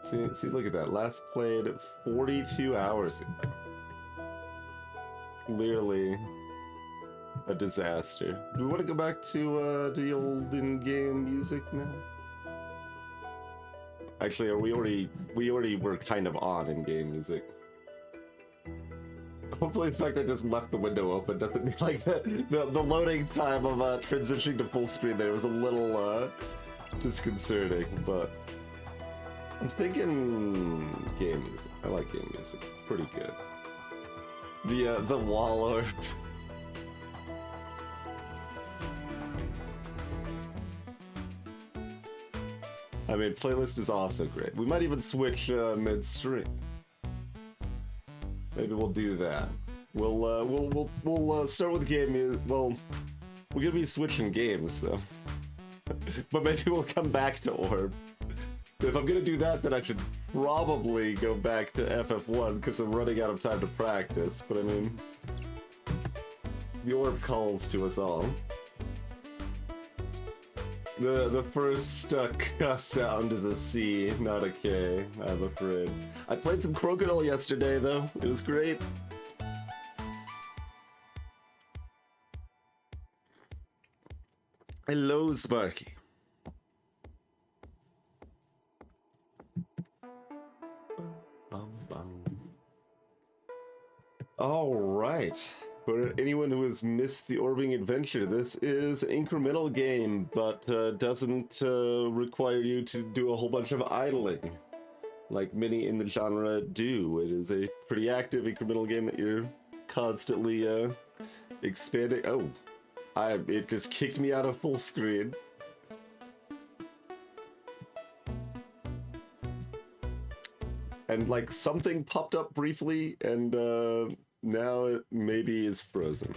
See, look at that. Last played 42 hours ago. Clearly a disaster. Do we want to go back to the old in-game music now? Actually, we already were kind of on in-game music. Hopefully the fact I just left the window open doesn't mean like the loading time of transitioning to full screen there was a little disconcerting, but I'm thinking game music. I like game music. Pretty good. The wall orb. I mean, playlist is also great. We might even switch midstream. Maybe we'll do that. We'll start with game music. Well, we're gonna be switching games though. But maybe we'll come back to Orb. If I'm gonna do that, then I should probably go back to FF1 because I'm running out of time to practice. But I mean, the Orb calls to us all. The first K sound is a C, not a K, I'm afraid. I played some Crocodile yesterday, though. It was great. Hello, Sparky. All right. For anyone who has missed the Orbing Adventure, this is an incremental game, but doesn't require you to do a whole bunch of idling, like many in the genre do. It is a pretty active incremental game that you're constantly expanding. Oh, it just kicked me out of full screen. And like something popped up briefly, and now it maybe is frozen.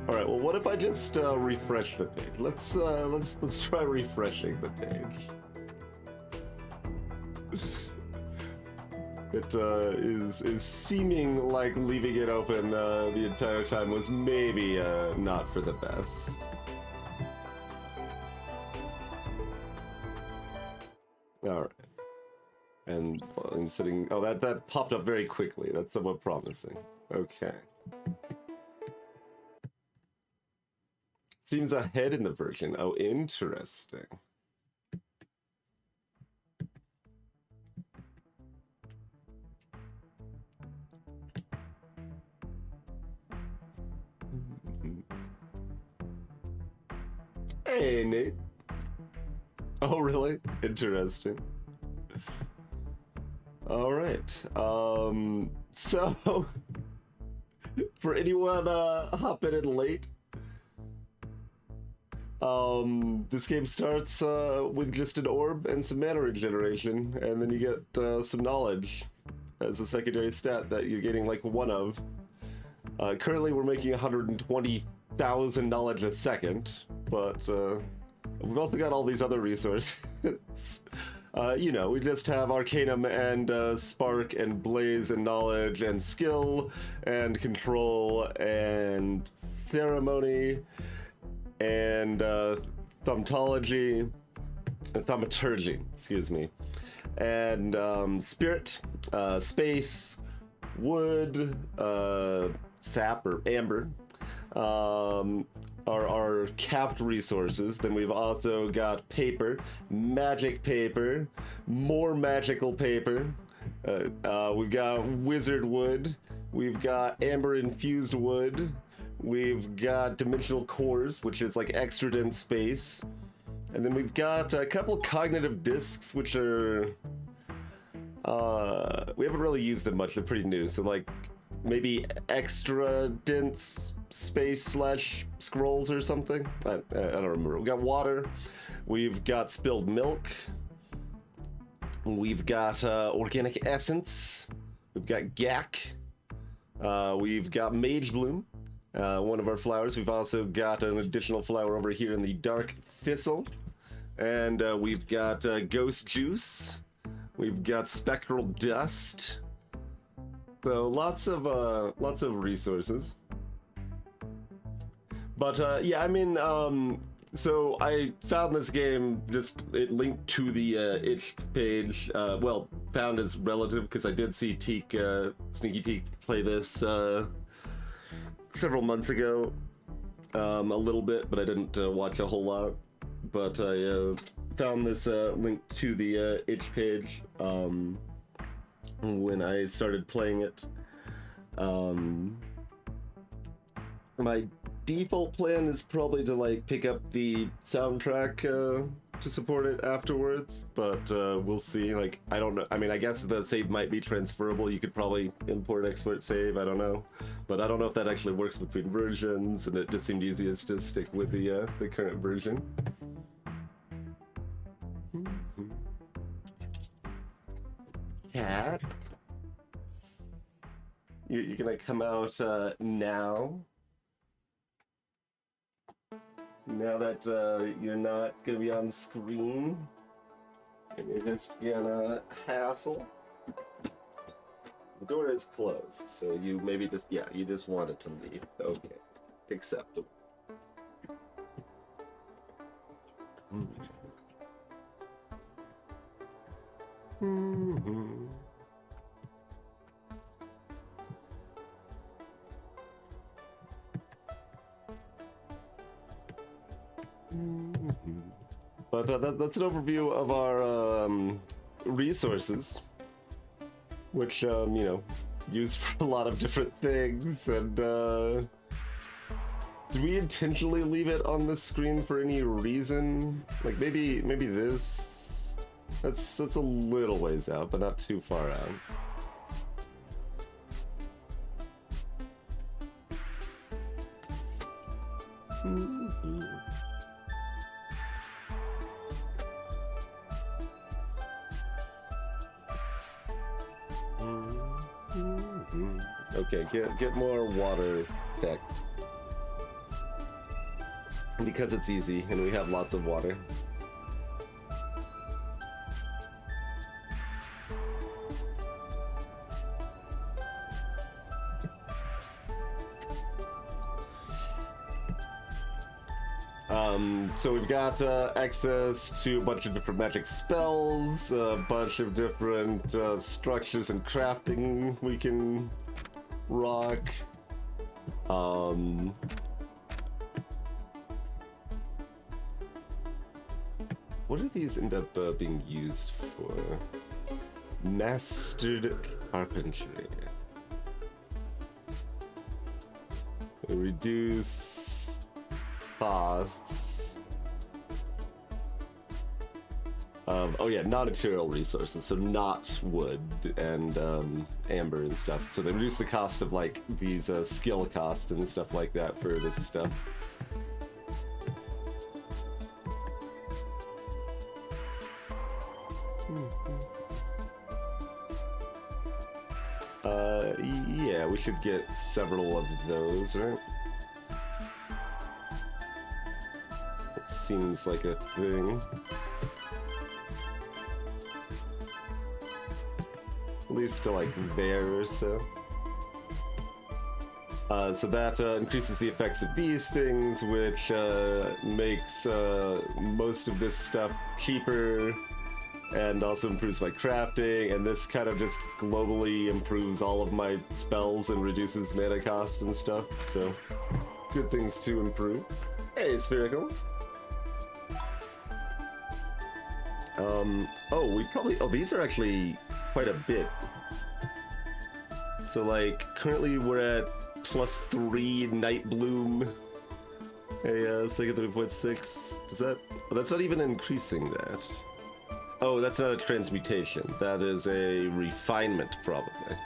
All right. Well, what if I just refresh the page? Let's try refreshing the page. It is seeming like leaving it open the entire time was maybe not for the best. All right. And I'm sitting. Oh, that popped up very quickly. That's somewhat promising. Okay. Seems ahead in the version. Oh, interesting. Hey, Nate. Oh, really? Interesting. All right. So for anyone hopping in late, this game starts with just an orb and some mana regeneration, and then you get some knowledge as a secondary stat that you're getting like one of. Currently, we're making 120,000 knowledge a second, but we've also got all these other resources. You know, we just have Arcanum and Spark and Blaze and Knowledge and Skill and Control and Ceremony and Thaumaturgy, excuse me, and Spirit, Space, Wood, Sap or Amber. Our capped resources. Then we've also got paper, magic paper, more magical paper. We've got wizard wood. We've got amber infused wood. We've got dimensional cores, which is like extra dense space. And then we've got a couple cognitive discs, which are we haven't really used them much. They're pretty new. So like maybe extra dense space / scrolls or something. I don't remember. We got water. We've got spilled milk. We've got organic essence. We've got gack. We've got mage bloom, one of our flowers. We've also got an additional flower over here in the dark thistle. And we've got ghost juice. We've got spectral dust. So lots of resources. But yeah, I mean, So I found this game, just it linked to the itch page. Well, found as relative because I did see Teak, Sneaky Teak play this several months ago, a little bit, but I didn't watch a whole lot. But I found this link to the itch page when I started playing it. My default plan is probably to like pick up the soundtrack to support it afterwards, but we'll see. Like, I don't know. I mean, I guess the save might be transferable. You could probably import export save. I don't know, but I don't know if that actually works between versions. And it just seemed easiest to stick with the current version. Cat, you're gonna come out now. Now that you're not gonna be on screen, and you're just gonna hassle. The door is closed, so you maybe just, yeah, you just wanted to leave. Okay, acceptable. But that's an overview of our resources, which you know, used for a lot of different things. And did we intentionally leave it on the screen for any reason? Like maybe this. That's a little ways out, but not too far out. Okay, get more water tech. Because it's easy and we have lots of water. So we've got access to a bunch of different magic spells, a bunch of different structures and crafting we can rock. What do these end up being used for? Mastered carpentry. They reduce costs. Oh yeah, non-material resources, so not wood and amber and stuff. So they reduce the cost of like these skill costs and stuff like that for this stuff. Yeah, we should get several of those, right? It seems like a thing. At least to like there or so. So that increases the effects of these things, which makes most of this stuff cheaper and also improves my crafting, and this kind of just globally improves all of my spells and reduces mana cost and stuff, so good things to improve. Hey, Spherical. Oh, these are actually quite a bit. So like, currently we're at +3 Night Bloom, a Sega 3.6. Does that, oh, that's not even increasing that. Oh, that's not a transmutation. That is a refinement, probably.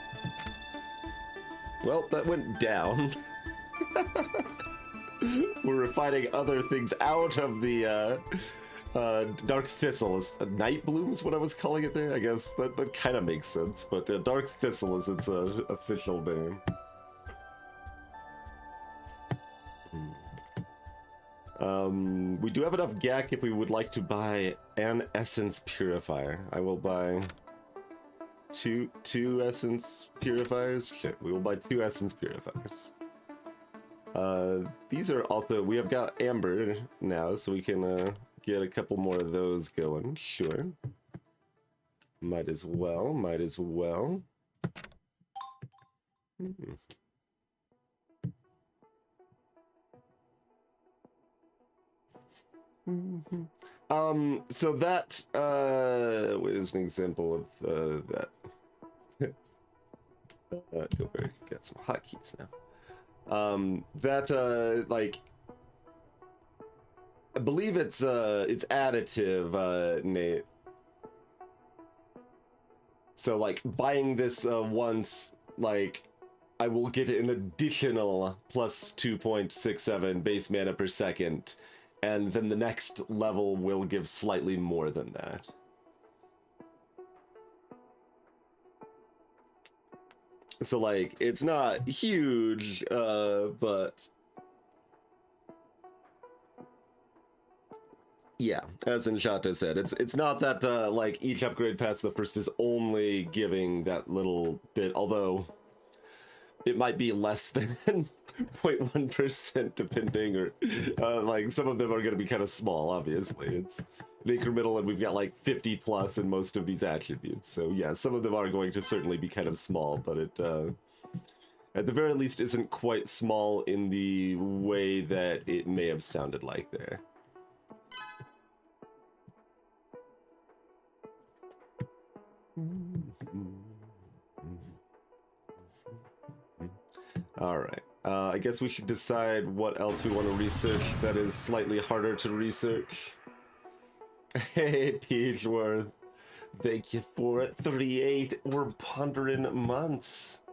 Well, that went down. We're refining other things out of the Dark Thistle. Night Bloom is what I was calling it there. I guess that kind of makes sense, but the Dark Thistle is its official name. We do have enough GAC if we would like to buy an Essence Purifier. I will buy two Essence Purifiers. Sure, we will buy 2 Essence Purifiers. These are also, we have got Amber now, so we can get a couple more of those going. Sure. Might as well, might as well. So that, where's an example of that? Go very, got some hotkeys now. That, like, I believe it's additive, Nate. So, like, buying this once, like, I will get an additional plus 2.67 base mana per second, and then the next level will give slightly more than that. So, like, it's not huge, but... yeah, as Enchata said, it's not that, like, each upgrade past the first is only giving that little bit, although it might be less than 0.1% depending, or, like, some of them are going to be kind of small, obviously. It's an incremental, and we've got, like, 50 plus in most of these attributes. So, yeah, some of them are going to certainly be kind of small, but it, at the very least, isn't quite small in the way that it may have sounded like there. All right. I guess we should decide what else we want to research that is slightly harder to research. Hey, Peachworth. Thank you for 38 or pondering months.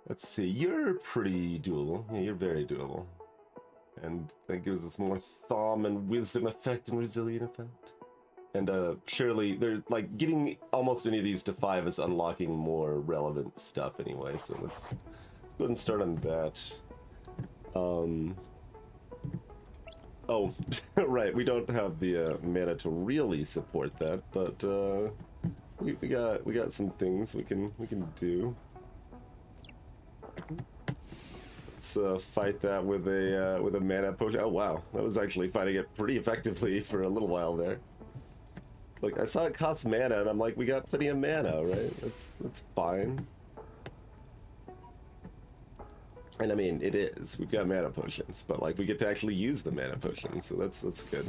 Let's see. You're pretty doable. Yeah, you're very doable. And that gives us more Thom and Wisdom effect and Resilient effect. And surely, they're like getting almost any of these to 5 is unlocking more relevant stuff anyway. So let's go ahead and start on that. Oh, right. We don't have the mana to really support that, but we got some things we can do. Let's fight that with a mana potion. Oh wow, that was actually fighting it pretty effectively for a little while there. Look, I saw it cost mana, and I'm like, we got plenty of mana, right? That's fine. And I mean, it is. We've got mana potions, but like, we get to actually use the mana potions, so that's good.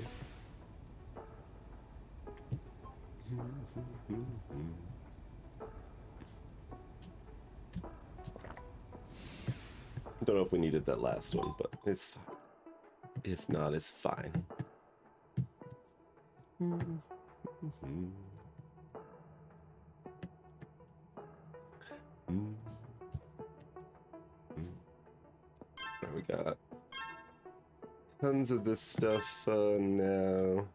Don't know if we needed that last one, but it's fine. If not, it's fine. We got tons of this stuff now.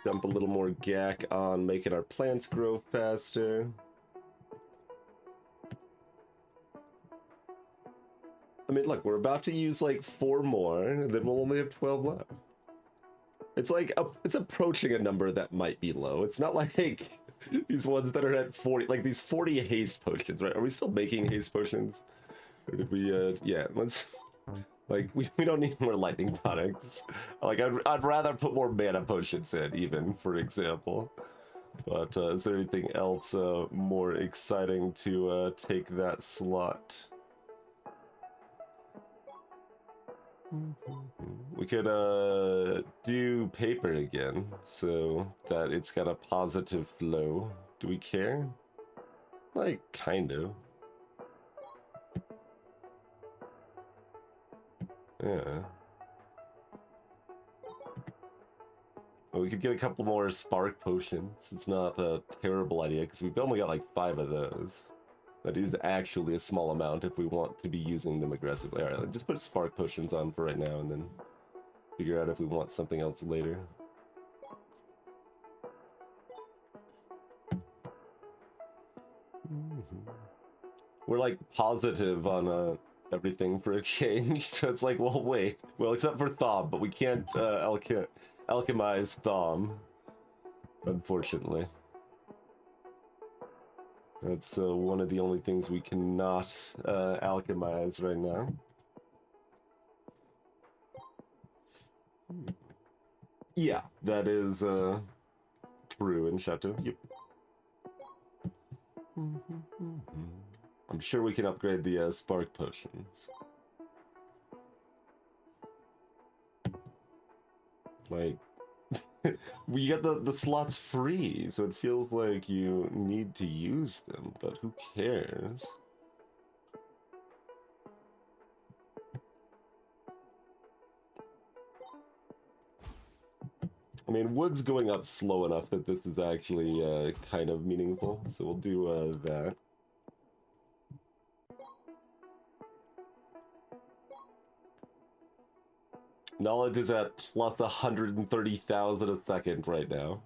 Dump a little more GAC on making our plants grow faster. I mean, look, we're about to use like 4 more, and then we'll only have 12 left. It's like, it's approaching a number that might be low. It's not like these ones that are at 40, like these 40 haste potions, right? Are we still making haste potions? Or did we, yeah, let's, like, we don't need more lightning tonics. Like, I'd rather put more mana potions in, even, for example. But, is there anything else, more exciting to, take that slot? We could do paper again, so that it's got a positive flow. Do we care? Like, kind of. Yeah. Well, we could get a couple more spark potions. It's not a terrible idea, because we've only got like 5 of those. That is actually a small amount if we want to be using them aggressively. Alright, just put spark potions on for right now and then figure out if we want something else later. We're like positive on everything for a change, so it's like, well, wait. Well, except for Thom, but we can't alchemize Thom, unfortunately. That's one of the only things we cannot alchemize right now. Yeah, that is true in Chateau. Yep. I'm sure we can upgrade the spark potions. Like, we get the slots free, so it feels like you need to use them, but who cares? I mean, wood's going up slow enough that this is actually kind of meaningful, so we'll do that. Knowledge is at plus 130,000 a second right now.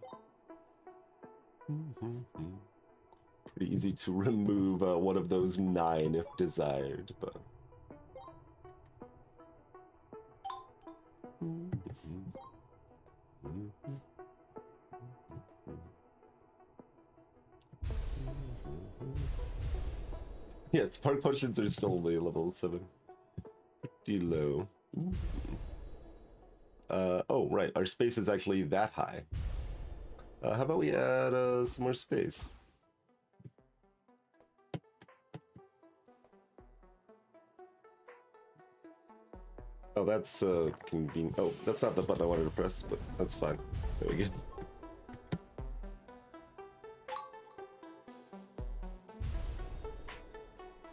Pretty easy to remove one of those 9 if desired, but... Yeah, spark potions are still only level 7. Pretty low. Oh, right, our space is actually that high. How about we add some more space? Oh, that's convenient. Oh, that's not the button I wanted to press, but that's fine. There we go.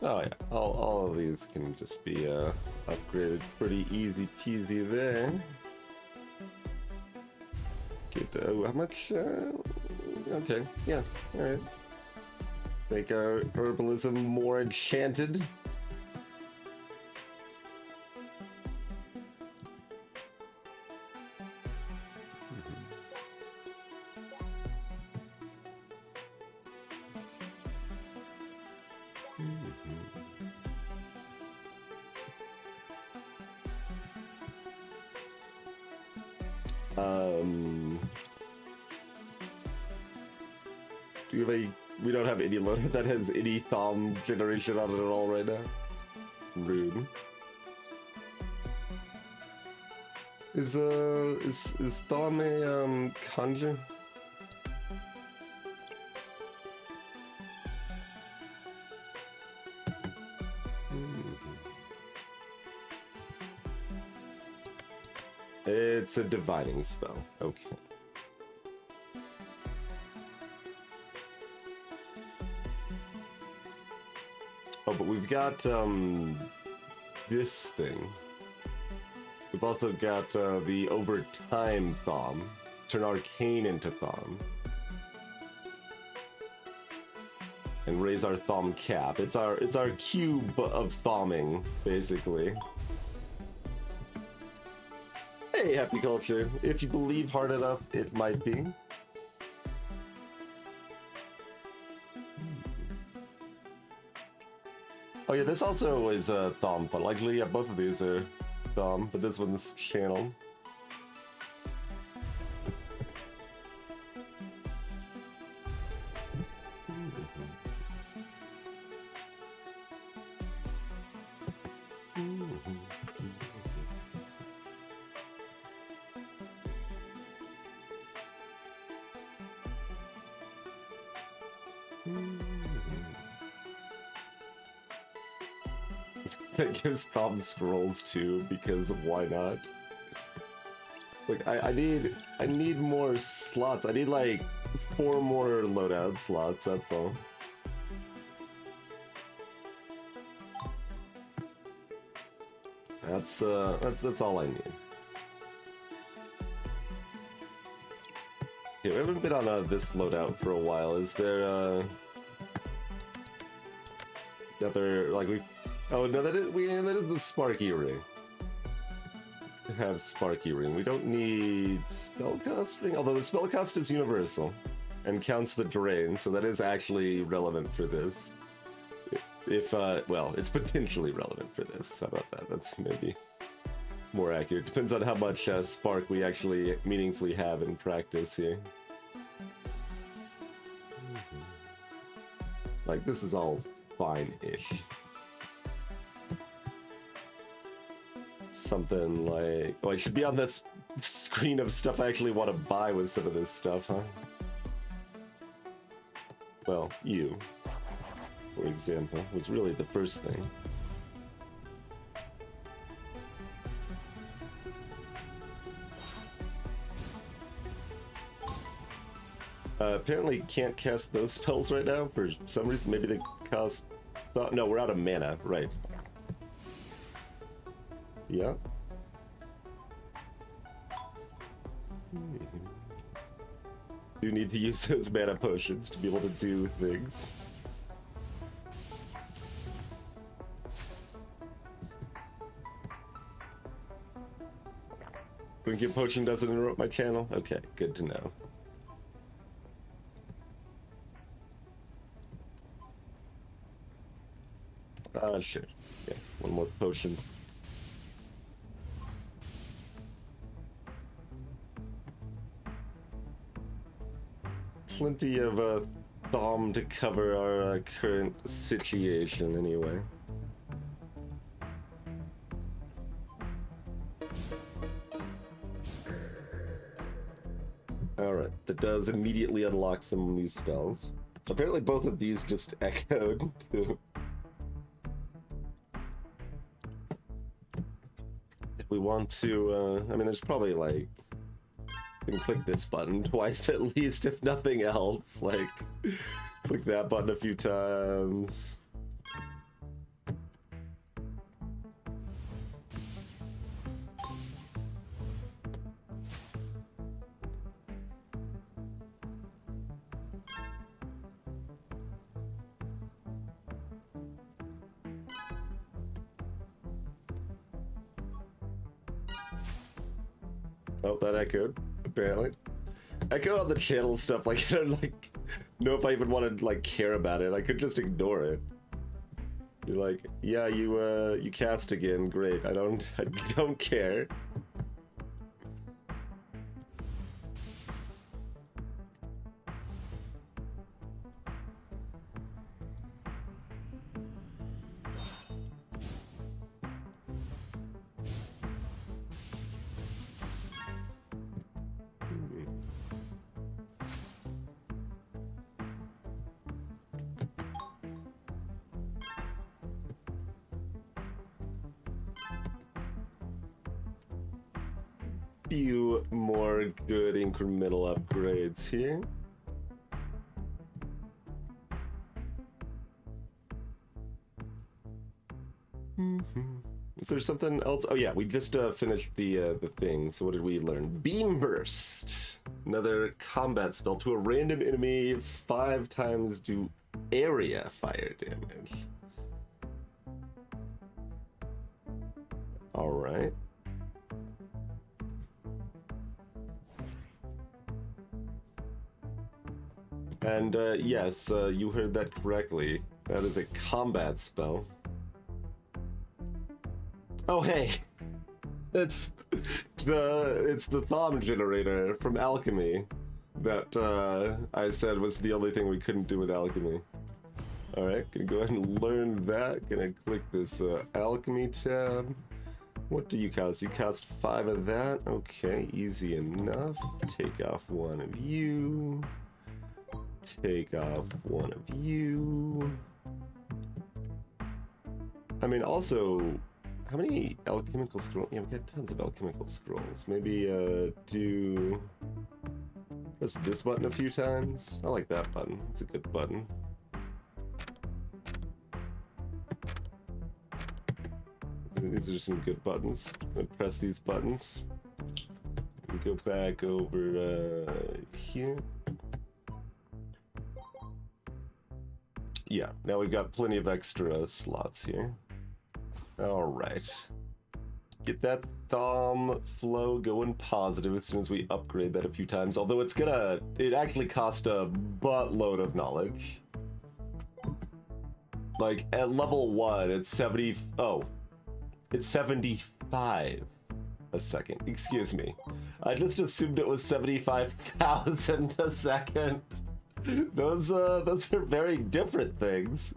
Oh yeah, all of these can just be upgraded pretty easy peasy there. Get how much? Okay, yeah, all right. Make our herbalism more enchanted. Do you have a... We don't have any loader that has any thom generation on it at all right now. Rude. Is thom a conjure? It's a divining spell. Okay. Oh, but we've got this thing. We've also got the overtime thom. Turn arcane into thom. And raise our thom cap. It's our cube of thomming, basically. Hey, Happy Culture. If you believe hard enough, it might be. Oh yeah, this also is thom, but actually, yeah, both of these are thom, but this one's channel. It gives thom scrolls too, because why not? Like I need more slots. I need like 4 more loadout slots, that's all. That's all I need. Yeah, we haven't been on this loadout for a while. Is there other like we? Oh no, that is the Sparky ring. We have Sparky ring. We don't need spellcast ring, although the spellcast is universal and counts the drain, so that is actually relevant for this. If well, it's potentially relevant for this. How about that? That's maybe more accurate. Depends on how much spark we actually meaningfully have in practice here. Like, this is all fine-ish. Something like... Oh, I should be on this screen of stuff I actually want to buy with some of this stuff, huh? Well, you, for example, was really the first thing. Apparently can't cast those spells right now for some reason. Maybe they cost... No, we're out of mana, right. Yeah. You need to use those mana potions to be able to do things. Drinking potion doesn't interrupt my channel? Okay, good to know. Sure. Yeah, one more potion. Plenty of Thom to cover our current situation, anyway. Alright, that does immediately unlock some new spells. Apparently both of these just echoed, too. If we want to, I mean, there's probably, like... You can click this button twice at least, if nothing else. Like, click that button a few times. Oh, that echoed, apparently. Echo on the channel stuff, like, I don't, like, know if I even want to, like, care about it. I could just ignore it. Be like, yeah, you cast again, great. I don't care. Few more good incremental upgrades here. Is there something else? Oh yeah, we just finished the thing. So what did we learn? Beam Burst, another combat spell to a random enemy, 5 times do area fire damage. All right. And yes, you heard that correctly. That is a combat spell. Oh hey, it's the Thom generator from Alchemy that I said was the only thing we couldn't do with Alchemy. All right, gonna go ahead and learn that. Gonna click this Alchemy tab. What do you cast? You cast 5 of that. Okay, easy enough. Take off 1 of you. Take off 1 of you. I mean, also, how many alchemical scrolls? Yeah, we got tons of alchemical scrolls. Maybe do press this button a few times. I like that button. It's a good button. These are some good buttons. I'm gonna press these buttons. And go back over here. Yeah, now we've got plenty of extra slots here. All right. Get that Thom flow going positive as soon as we upgrade that a few times. Although it actually cost a buttload of knowledge. Like at level 1, it's 70. Oh, it's 75 a second. Excuse me. I just assumed it was 75,000 a second. those are very different things.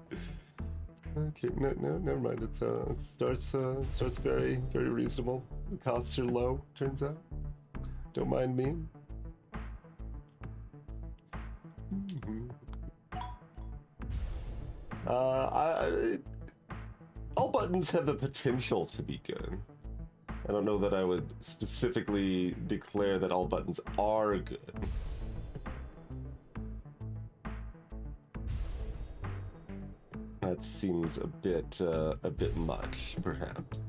Okay, no, never mind. It starts very reasonable. The costs are low, turns out. Don't mind me. All buttons have the potential to be good. I don't know that I would specifically declare that all buttons are good. That seems a bit much, perhaps.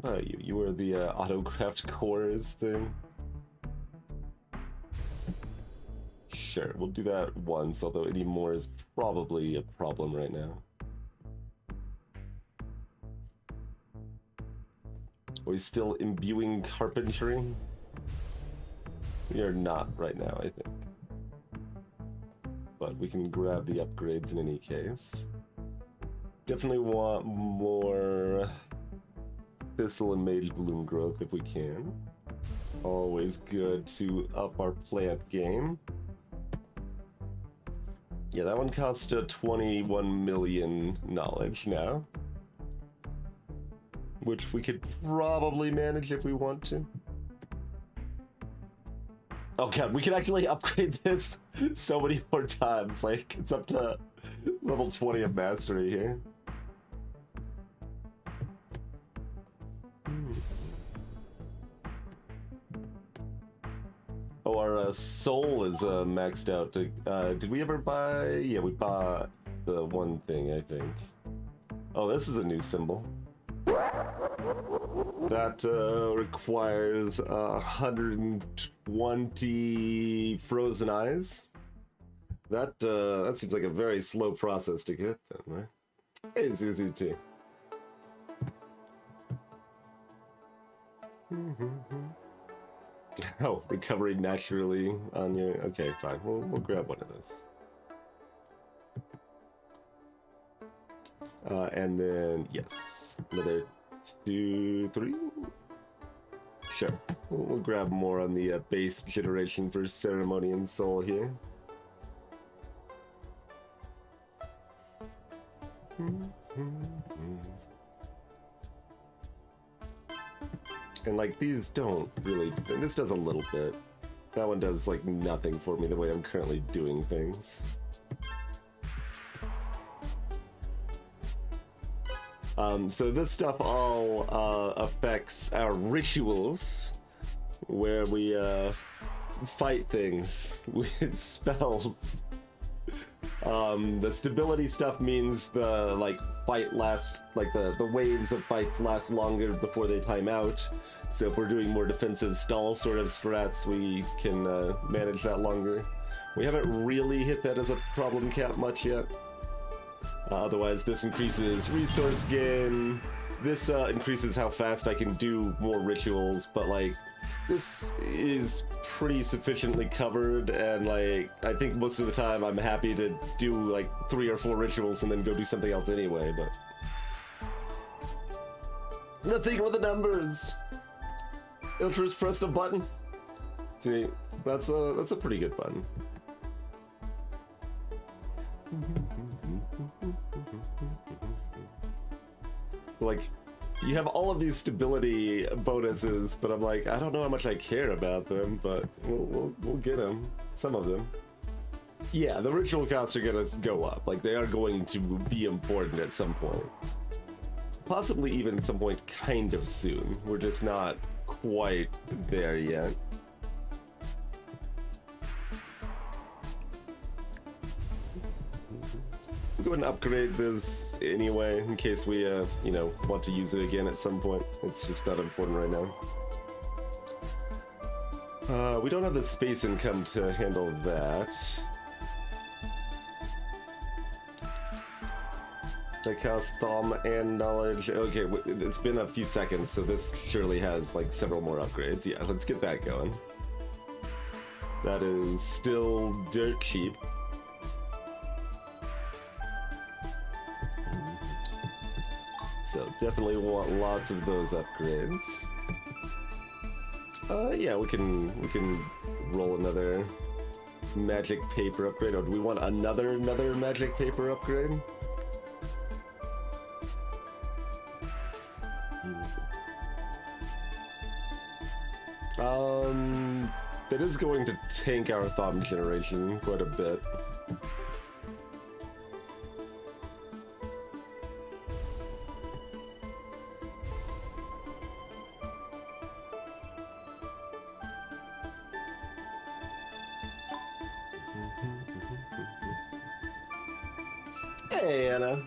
How about you? You were the autographed cores thing? Sure, we'll do that once, although any more is probably a problem right now. Are we still imbuing carpentry? We are not right now, I think. But we can grab the upgrades in any case. Definitely want more thistle and mage bloom growth if we can. Always good to up our plant game. Yeah, that one costs 21 million knowledge now. Which we could probably manage if we want to. Oh god, we can actually upgrade this so many more times. Like, it's up to level 20 of mastery here. Oh, our soul is maxed out. Did we ever buy? Yeah, we bought the one thing, I think. Oh, this is a new symbol. That requires 120 frozen eyes. That seems like a very slow process to get then, right? Hey, ZZT. Oh, recovery naturally on your... Okay, fine. We'll grab one of those. And then, yes, another 2, 3? Sure. We'll grab more on the base generation for Ceremony and Soul here. And like these don't really, this does a little bit. That one does like nothing for me the way I'm currently doing things. So this stuff all affects our rituals, where we fight things with spells. The stability stuff means the fight lasts, the waves of fights last longer before they time out. So if we're doing more defensive stall sort of strats, we can manage that longer. We haven't really hit that as a problem cap much yet. Otherwise, this increases resource gain. This increases how fast I can do more rituals, but this is pretty sufficiently covered, and I think most of the time I'm happy to do 3 or 4 rituals and then go do something else anyway, but... The thing with the numbers! Iltra's pressed a button. See, that's a pretty good button. You have all of these stability bonuses, but I'm I don't know how much I care about them, but we'll get them. Some of them. Yeah, the ritual costs are gonna go up. They are going to be important at some point. Possibly even at some point kind of soon. We're just not quite there yet. Go ahead and upgrade this anyway, in case we, want to use it again at some point. It's just not important right now. We don't have the space income to handle that. That costs thumb and knowledge. Okay, it's been a few seconds, so this surely has several more upgrades. Yeah, let's get that going. That is still dirt cheap. So definitely want lots of those upgrades. Yeah, we can roll another magic paper upgrade. Or do we want another magic paper upgrade? That is going to tank our thumb generation quite a bit. Hey, Anna.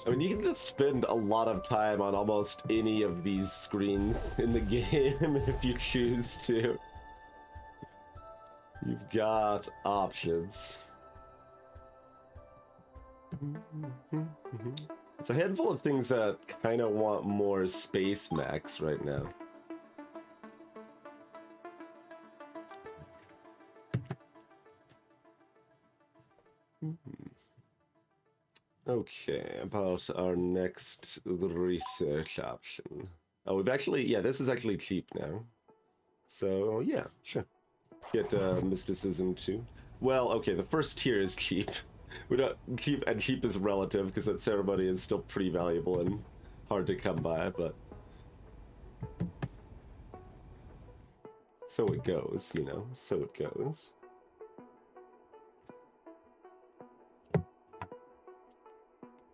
I mean, you can just spend a lot of time on almost any of these screens in the game if you choose to. You've got options. It's a handful of things that kind of want more space max right now. Okay, about our next research option. Oh, we've actually, yeah, this is actually cheap now. So, yeah, sure. Get mysticism too. Well, okay, the first tier is cheap. We don't cheap, and cheap is relative because that ceremony is still pretty valuable and hard to come by, but so it goes, you know, so it goes.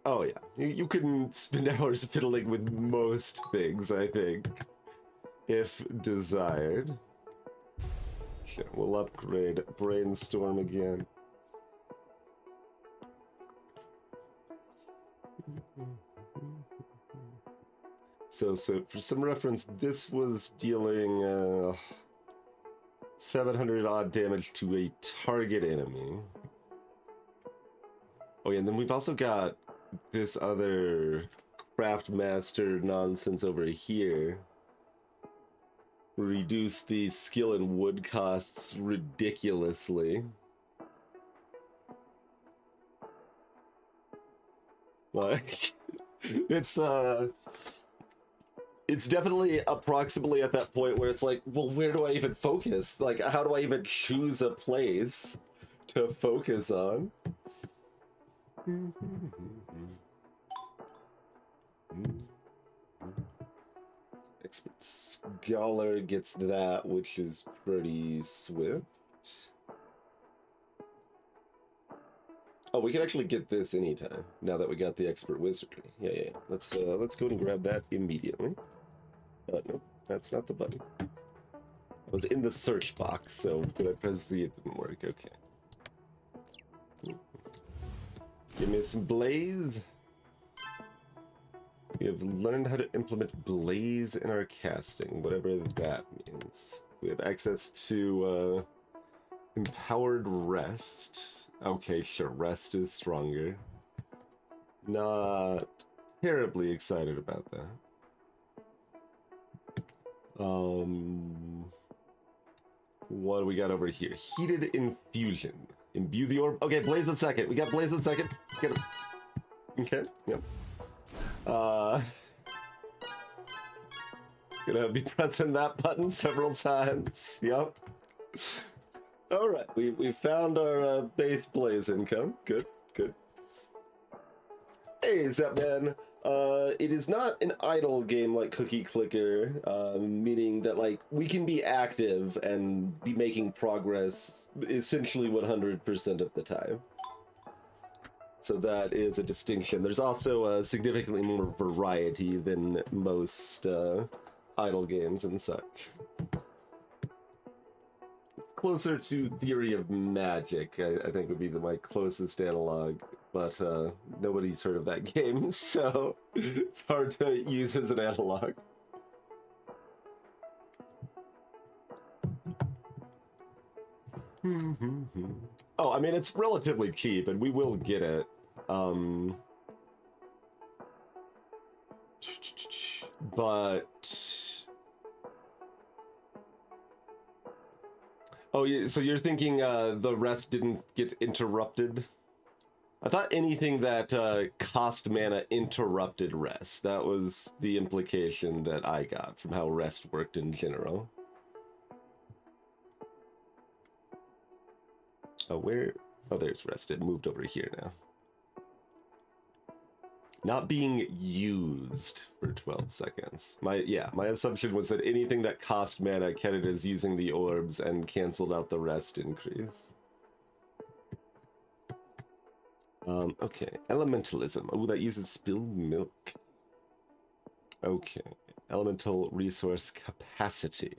Oh yeah, you can spend hours fiddling with most things, I think, if desired. Sure, we'll upgrade Brainstorm again. So for some reference, this was dealing 700 odd damage to a target enemy. Oh yeah, and then we've also got this other Craftmaster nonsense over here. Reduce the skill and wood costs ridiculously. Like, it's definitely approximately at that point where it's like, well, where do I even focus? Like, how do I even choose a place to focus on? Expert Scholar gets that, which is pretty swift. Oh, we can actually get this anytime now that we got the Expert Wizardry. Yeah. Let's go ahead and grab that immediately. No, that's not the button. It was in the search box, so when I press Z, it didn't work. Okay. Give me some blaze. We have learned how to implement blaze in our casting, whatever that means. We have access to empowered rest. Okay, sure, rest is stronger. Not terribly excited about that. What do we got over here? Heated infusion. Imbue the orb. Okay, blaze in second. We got blaze in second. Get him. Okay, yep. Gonna be pressing that button several times. Yep. All right, we found our base blaze income. Good. Hey, Zapman. It is not an idle game like Cookie Clicker, meaning that like we can be active and be making progress essentially 100% of the time. So that is a distinction. There's also significantly more variety than most idle games and such. It's closer to Theory of Magic, I think would be my closest analog, but nobody's heard of that game, so it's hard to use as an analog. Oh, I mean, it's relatively cheap, and we will get it. But Oh, so you're thinking the rest didn't get interrupted? I thought anything that cost mana interrupted rest. That was the implication that I got from how rest worked in general. Oh, where? Oh, there's rest. It moved over here now. Not being used for 12 seconds. My assumption was that anything that cost mana counted as using the orbs and canceled out the rest increase. Okay, elementalism. Oh, that uses spilled milk. Okay, elemental resource capacity.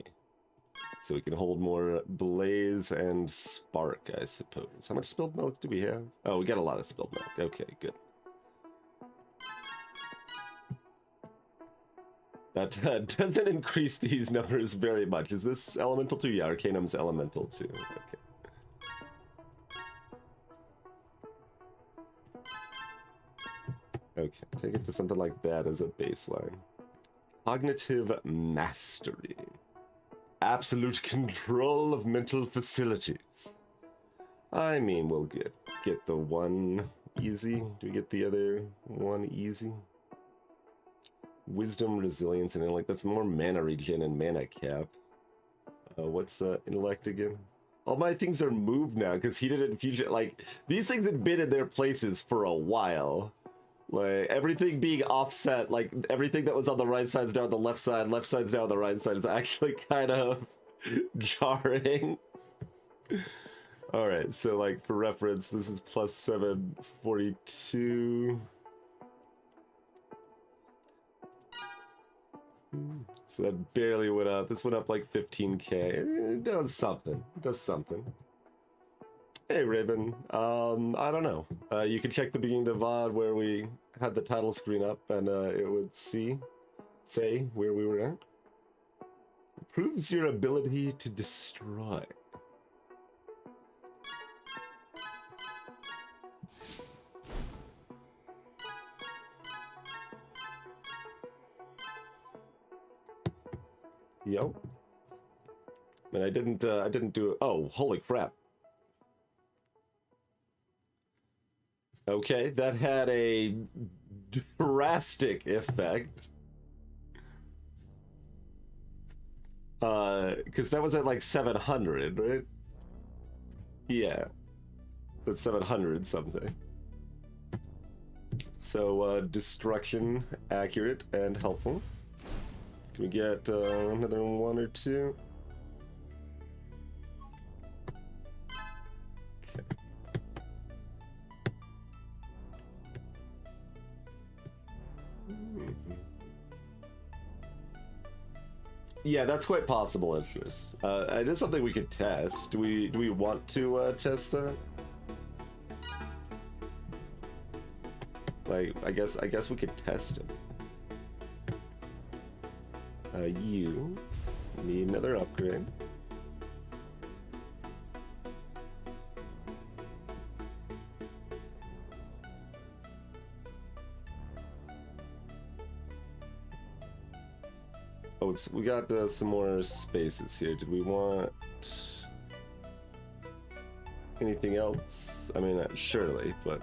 So we can hold more blaze and spark, I suppose. How much spilled milk do we have? Oh, we got a lot of spilled milk. Okay, good. That doesn't increase these numbers very much. Is this elemental too? Yeah, Arcanum's elemental too. Okay. Okay, take it to something like that as a baseline. Cognitive mastery. Absolute control of mental facilities. I mean, we'll get the one easy. Do we get the other one easy? Wisdom, resilience, and intellect. That's more mana regen and mana cap. What's intellect again? All my things are moved now because he didn't fusion. Like, these things had been in their places for a while. Like, everything being offset, like, everything that was on the right side's now on the left side's now on the right side is actually kind of jarring. Alright, so, like, for reference, this is plus 742. So that barely went up. This went up like 15k. It does something. It does something. Hey, Raven. I don't know. You can check the beginning of the VOD where we had the title screen up and it would say where we were at. Improves your ability to destroy. Yo. I mean, I didn't do it. Oh, holy crap. Okay, that had a drastic effect. Because that was at like 700, right? Yeah. That's 700 something. So, destruction, accurate and helpful. Can we get another one or two? Okay. Yeah, that's quite possible, Edris. It is something we could test. Do we want to test that? Like, I guess we could test it. You need another upgrade. Oh, we got some more spaces here. Did we want anything else? I mean, surely, but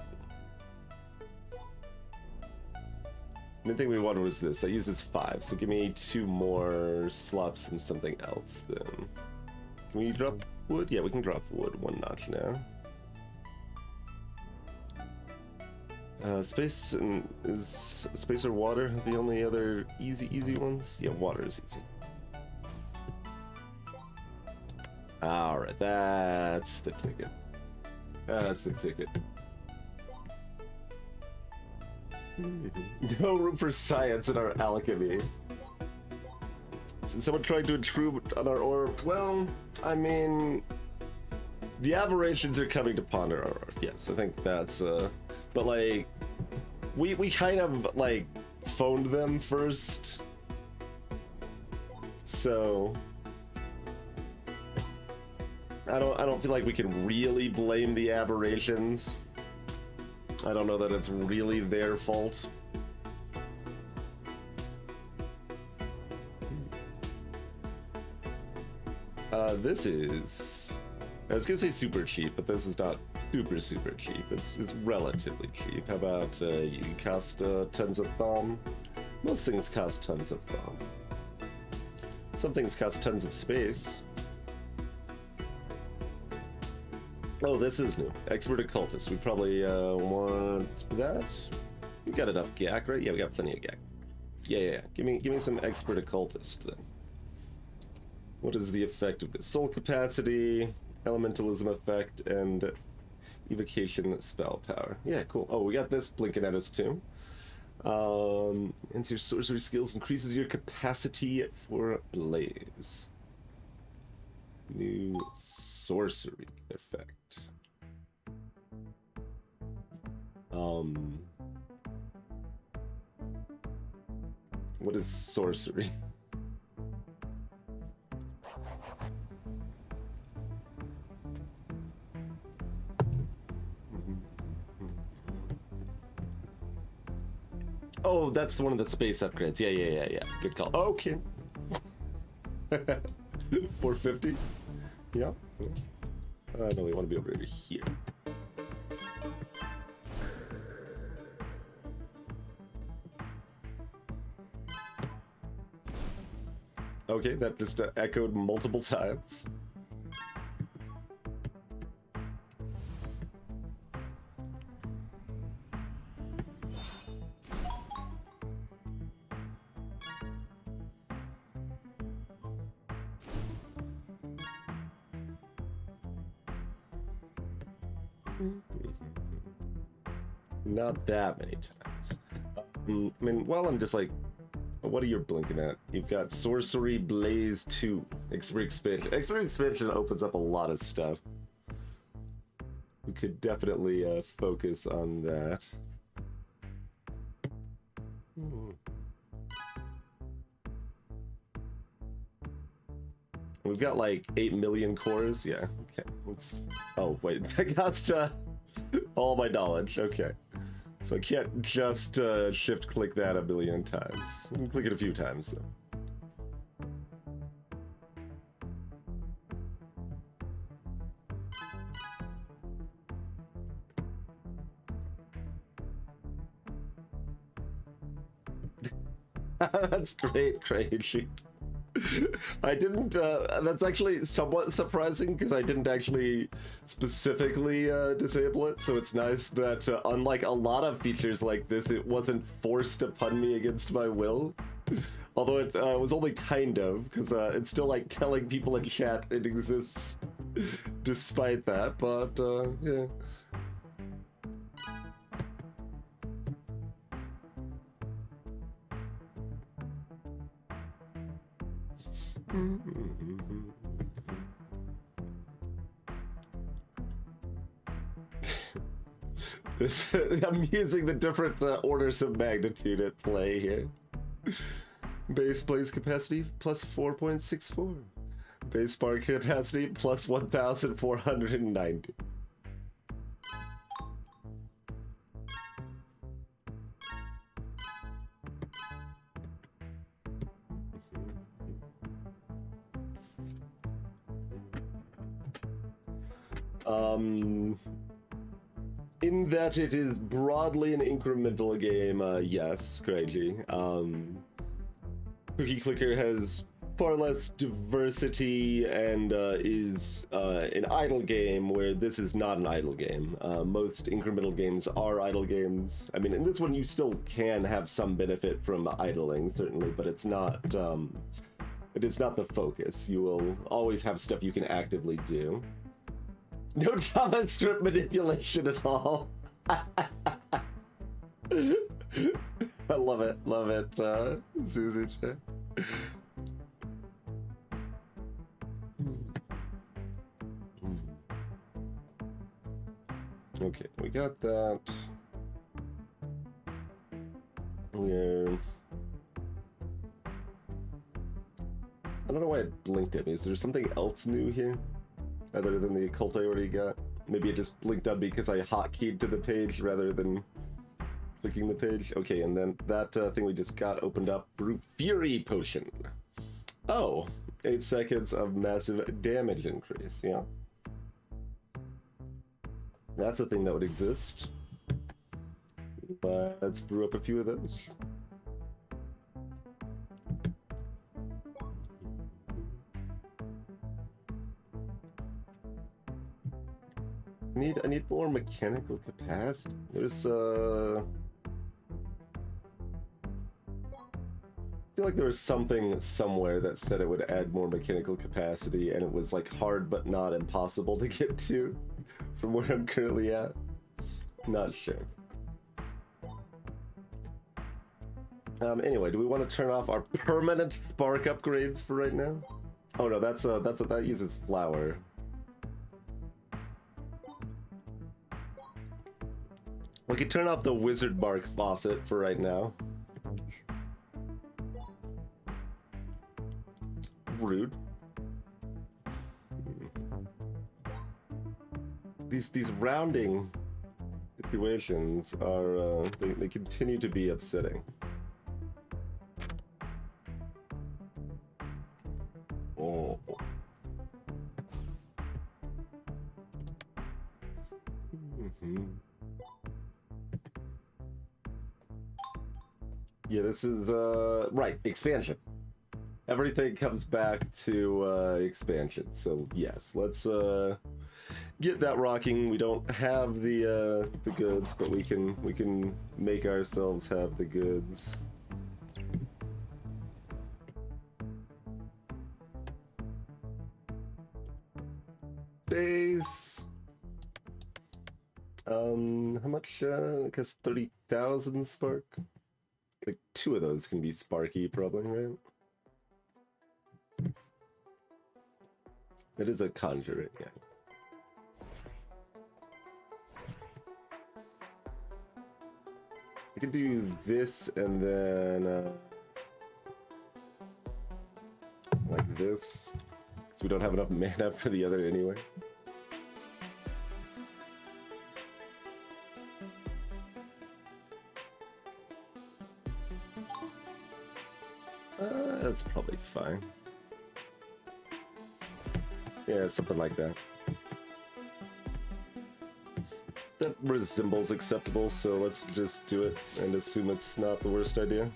the main thing we wanted was this. That uses 5, so give me 2 more slots from something else then. Can we drop wood? Yeah, we can drop wood 1 notch now. Space is space or water the only other easy ones? Yeah, water is easy. Alright, that's the ticket. That's the ticket. No room for science in our alchemy. Is someone trying to intrude on our orb? Well, I mean, the aberrations are coming to ponder our orb. Yes, I think that's but like we kind of like phoned them first, so I don't feel like we can really blame the aberrations. I don't know that it's really their fault. This is... I was gonna say super cheap, but this is not super cheap. It's relatively cheap. How about you cost tons of thumb? Most things cost tons of thumb. Some things cost tons of space. Oh, this is new. Expert Occultist. We probably want that. We got enough GAC, right? Yeah, we got plenty of GAC. Yeah. Give me some Expert Occultist then. What is the effect of this? Soul capacity, elementalism effect, and evocation spell power. Yeah, cool. Oh, we got this blinking at us too. Into your sorcery skills, increases your capacity for blaze. New sorcery effect. What is sorcery? Oh, that's one of the space upgrades. Yeah. Good call. Okay. 450? Yeah. No, we want to be over here. Okay, that just echoed multiple times. Not that many times. I mean, while I'm just like, what are you blinking at? You've got Sorcery Blaze 2. Expert Expansion. Expert Expansion opens up a lot of stuff. We could definitely focus on that. We've got like 8 million cores. Yeah, okay. Let's... Oh, wait. That got all my knowledge. Okay. So I can't just shift-click that a billion times. I can click it a few times, though. That's great, crazy. I didn't, that's actually somewhat surprising because I didn't actually specifically disable it, so it's nice that unlike a lot of features like this, it wasn't forced upon me against my will. Although it was only kind of, because it's still like telling people in chat it exists despite that, but yeah. I'm using the different orders of magnitude at play here. Base blaze capacity plus 4.64. Base spark capacity plus 1,490. In that it is broadly an incremental game, yes, Crazy. Cookie Clicker has far less diversity and is an idle game, where this is not an idle game. Most incremental games are idle games. I mean, in this one you still can have some benefit from idling, certainly, but it's not, it is not the focus. You will always have stuff you can actively do. No JavaScript manipulation at all. I love it, Susie. Okay, we got that. We're... I don't know why it blinked at me. Is there something else new here? Other than the occult I already got? Maybe it just blinked on me because I hotkeyed to the page rather than clicking the page. Okay, and then that thing we just got opened up. Brute Fury Potion. Oh, 8 seconds of massive damage increase, yeah. That's a thing that would exist. Let's brew up a few of those. I need more mechanical capacity. There's I feel like there was something somewhere that said it would add more mechanical capacity, and it was like hard but not impossible to get to from where I'm currently at. Not sure. Anyway, do we want to turn off our permanent spark upgrades for right now? Oh no, that uses flour. We could turn off the wizard bark faucet for right now. Rude. These rounding situations are they continue to be upsetting. Oh. Yeah, this is right, expansion. Everything comes back to expansion. So yes, let's get that rocking. We don't have the goods, but we can make ourselves have the goods. Base. How much? I guess 30,000 spark. Like 2 of those can be sparky, probably, right? That is a conjurer, yeah. I can do this and then like this, because we don't have enough mana for the other anyway. That's probably fine. Yeah, something like that. That resembles acceptable, so let's just do it and assume it's not the worst idea.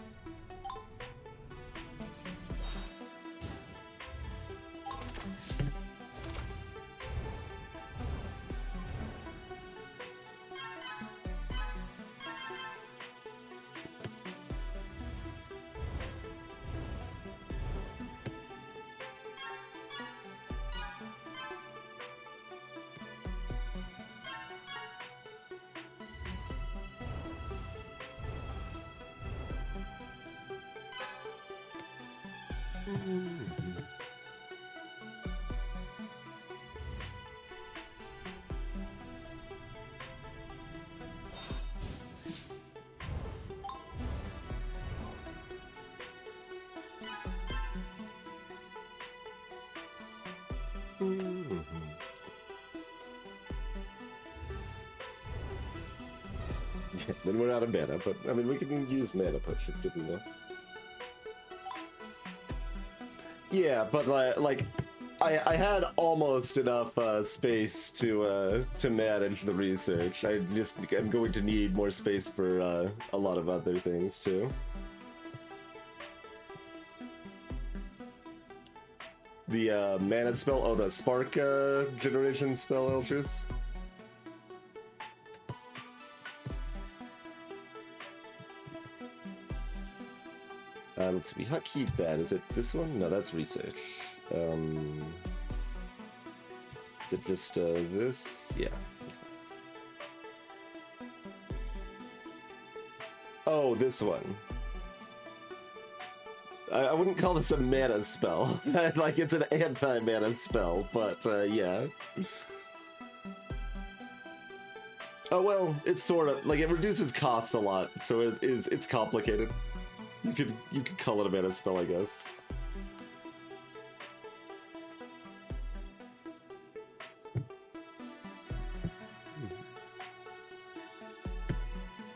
Then we're out of mana, but I mean, we can use mana potions if we want. Yeah, but like I had almost enough space to manage the research. I'm going to need more space for a lot of other things too. The mana spell, oh, the spark generation spell, Eltrus. Let's see, hotkey that. Is it this one? No, that's research. Is it just this? Yeah. Oh, this one. I wouldn't call this a mana spell. Like, it's an anti-mana spell, but yeah. Oh well, it's sort of like it reduces costs a lot, so it's complicated. You could call it a mana spell, I guess.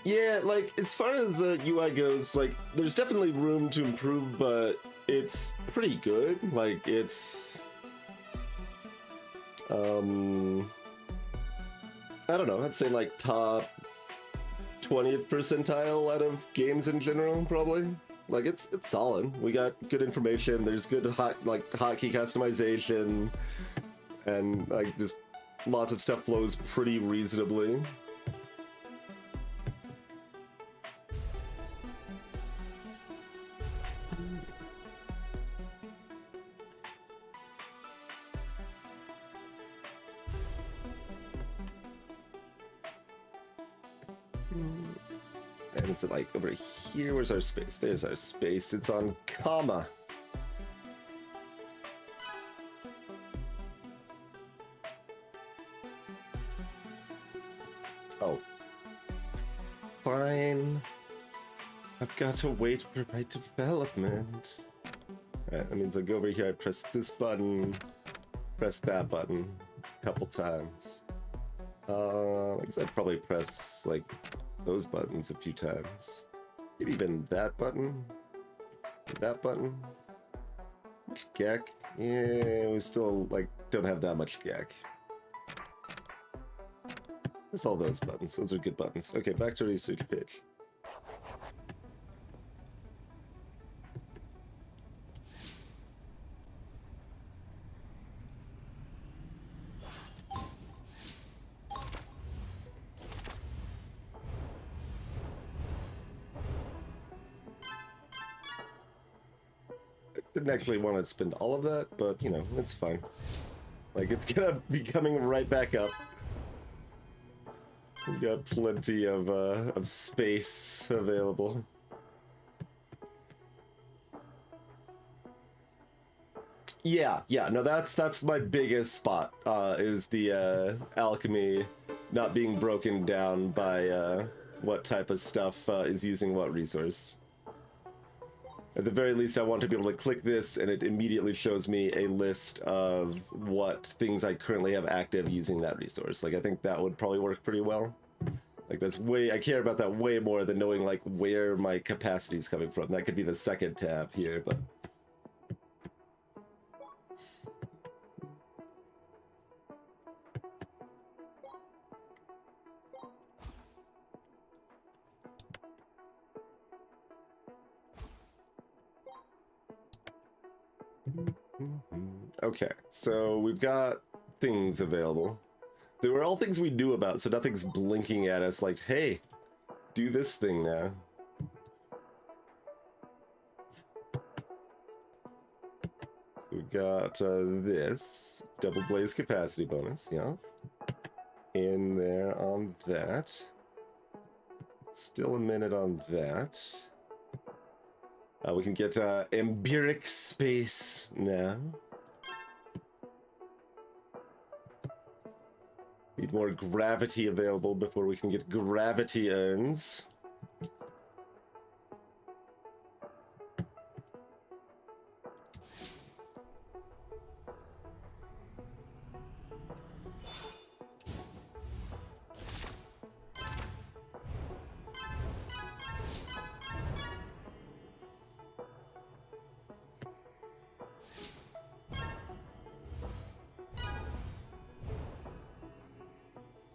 Yeah, like as far as UI goes, like there's definitely room to improve, but it's pretty good. Like, it's I don't know, I'd say like top 20th percentile out of games in general, probably. Like, it's solid. We got good information. There's good hotkey customization, and like just lots of stuff flows pretty reasonably. And it's like over here. Where's our space? There's our space. It's on comma. Oh. Fine. I've got to wait for my development. Alright, that means I go over here, I press this button, press that button a couple times. I guess I'd probably press, like, those buttons a few times. Maybe even that button. That button. Much gack. Yeah, we still, like, don't have that much gack. There's all those buttons. Those are good buttons. Okay, back to research page. Didn't actually want to spend all of that, but, you know, it's fine. Like, it's gonna be coming right back up. We've got plenty of space available. Yeah, no, that's my biggest spot, is the alchemy not being broken down by what type of stuff is using what resource. At the very least, I want to be able to click this and it immediately shows me a list of what things I currently have active using that resource. Like, I think that would probably work pretty well. Like, that's I care about that way more than knowing, like, where my capacity is coming from. That could be the second tab here, but... Okay, so we've got things available. They were all things we knew about, so nothing's blinking at us like, hey, do this thing now. So we got this double blaze capacity bonus, yeah. In there on that. Still a minute on that. We can get Ambiric space now. Need more gravity available before we can get gravity urns.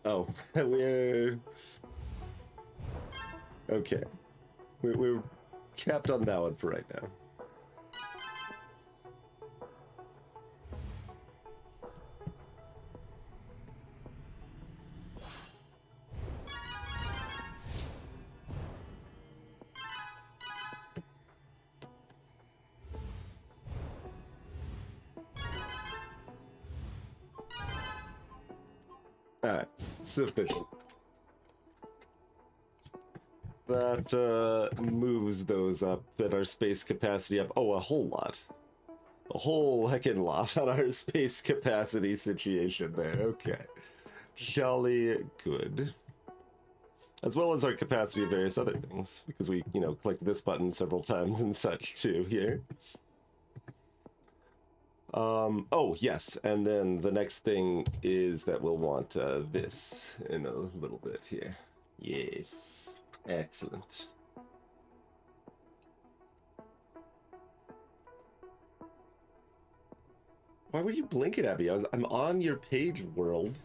Oh, we're... Okay. We're capped on that one for right now. Alright, sufficient. That moves those up and our space capacity up. Oh, a whole lot. A whole heckin' lot on our space capacity situation there. Okay. Jolly good. As well as our capacity of various other things, because we, you know, clicked this button several times and such too here. Oh, yes, and then the next thing is that we'll want this in a little bit here. Yes, excellent. Why were you blinking at me? I'm on your page, world.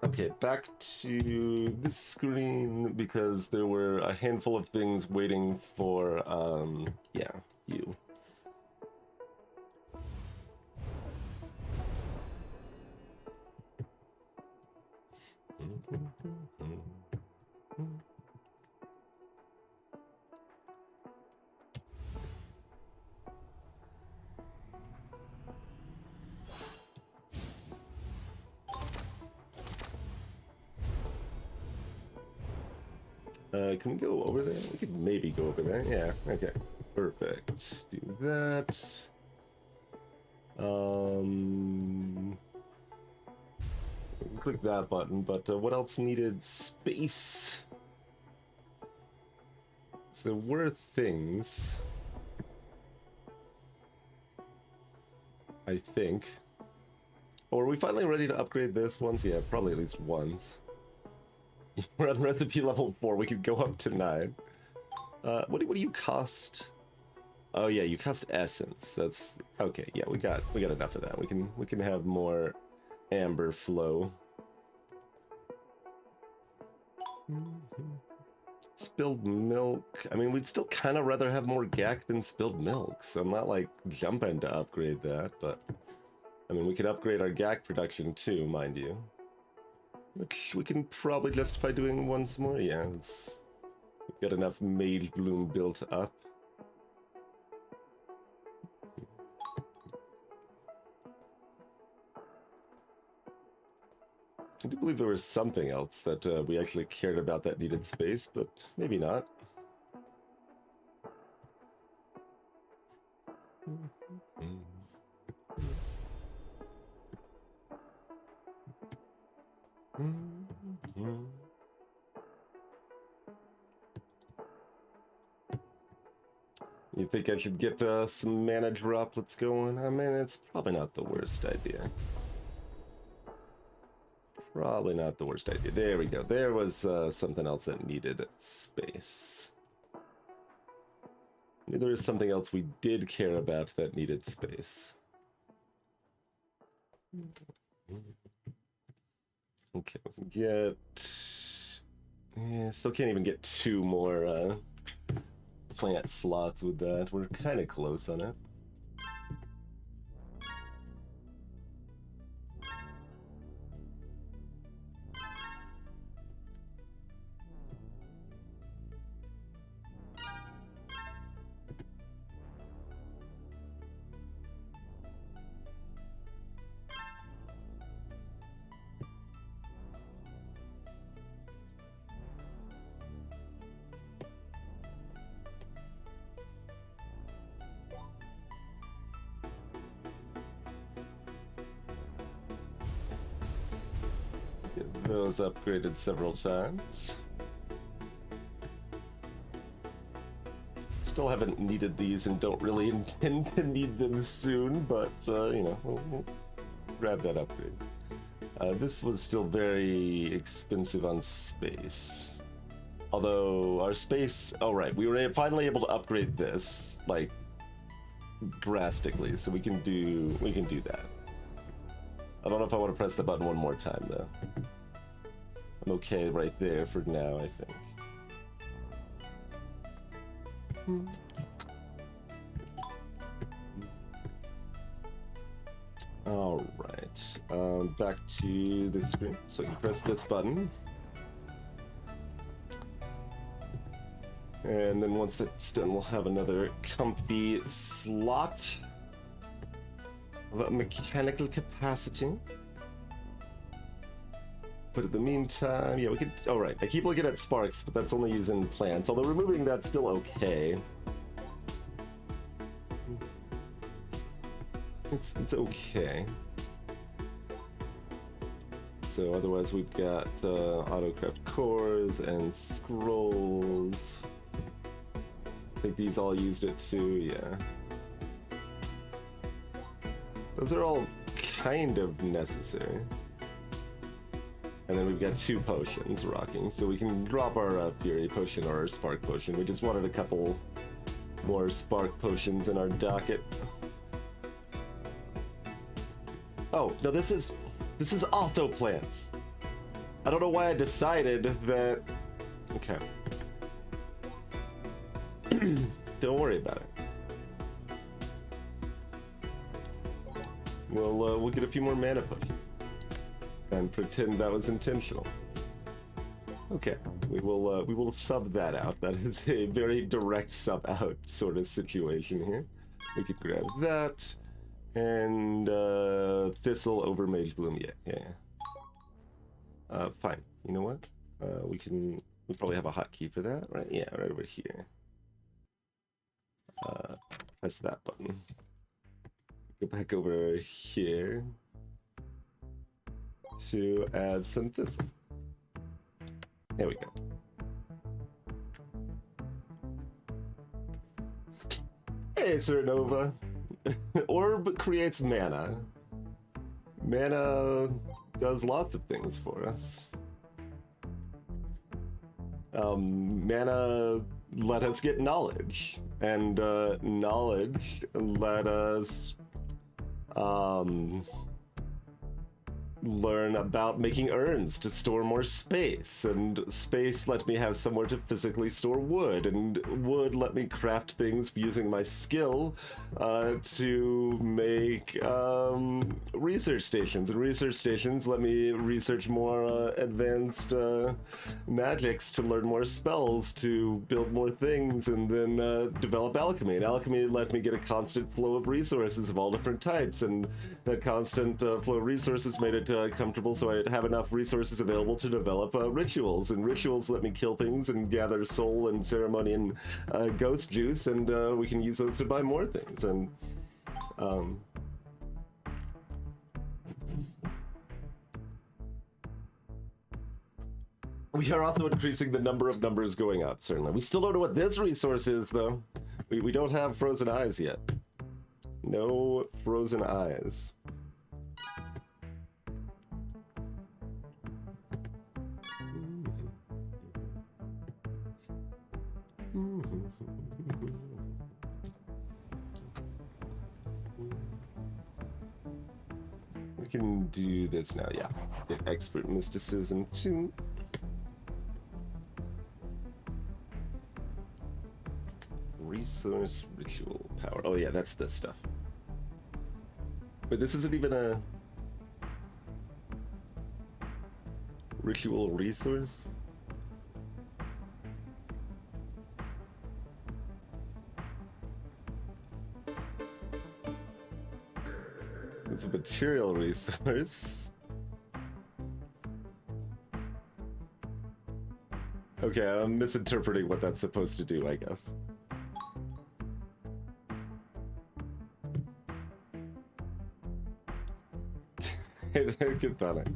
Okay, back to this screen because there were a handful of things waiting for, yeah, you. Can we go over there? We could maybe go over there. Yeah, okay. Perfect. Do that. Click that button, but what else needed space? So there were things, I think. Or are we finally ready to upgrade this once? Yeah, probably at least once. We're on recipe level 4. We could go up to 9. What do you cost? Oh yeah, you cost essence. That's okay. Yeah, we got enough of that. We can have more amber flow. Spilled milk. I mean, we'd still kind of rather have more GAC than spilled milk, so I'm not like jumping to upgrade that, but I mean, we could upgrade our GAC production too, mind you. Which we can probably justify doing once more. Yeah, we've got enough Mage Bloom built up. I do believe there was something else that we actually cared about that needed space, but maybe not. You think I should get some mana droplets going? I mean, it's probably not the worst idea. Probably not the worst idea. There we go. There was something else that needed space. There is something else we did care about that needed space. Okay, we can get... Yeah, still can't even get 2 more plant slots with that. We're kind of close on it. Those upgraded several times. Still haven't needed these and don't really intend to need them soon, but you know, we'll grab that upgrade. This was still very expensive on space. Although our space, oh right, we were finally able to upgrade this like drastically, so we can do that. I don't know if I want to press the button one more time though. I'm okay right there for now, I think. All right, back to the screen. So you press this button. And then once that's done, we'll have another comfy slot of mechanical capacity. But in the meantime, yeah, we could... Oh, right. I keep looking at sparks, but that's only using plants. Although removing that's still okay. It's okay. So otherwise we've got autocraft cores and scrolls. I think these all used it too, yeah. Those are all kind of necessary. And then we've got 2 potions rocking, so we can drop our Fury Potion or our Spark Potion. We just wanted a couple more Spark Potions in our docket. Oh, no, this is Auto Plants. I don't know why I decided that... Okay. Don't worry about it. We'll get a few more mana potions. And pretend that was intentional. Okay, we will sub that out. That is a very direct sub out sort of situation here. We could grab that and Thistle over Mage Bloom. Yeah. Fine. You know what? We probably have a hotkey for that, right? Yeah, right over here. Press that button. Go back over here to add some Thistle. There we go. Hey, Cernova. Orb creates mana. Mana does lots of things for us. Mana let us get knowledge, and knowledge let us learn about making urns to store more space, and space let me have somewhere to physically store wood, and wood let me craft things using my skill to make research stations, and research stations let me research more advanced magics to learn more spells to build more things, and then develop alchemy, and alchemy let me get a constant flow of resources of all different types, and that constant flow of resources made it comfortable so I'd have enough resources available to develop rituals, and rituals let me kill things and gather soul and ceremony and ghost juice, and we can use those to buy more things, and we are also increasing the number of numbers going up, certainly. We still don't know what this resource is, though. We don't have frozen eyes yet. No frozen eyes. We can do this now, yeah. Get expert mysticism too. Resource ritual power. Oh yeah, that's this stuff. But this isn't even a ritual resource. It's a material resource. Okay, I'm misinterpreting what that's supposed to do, I guess. Hey there, Chthonic.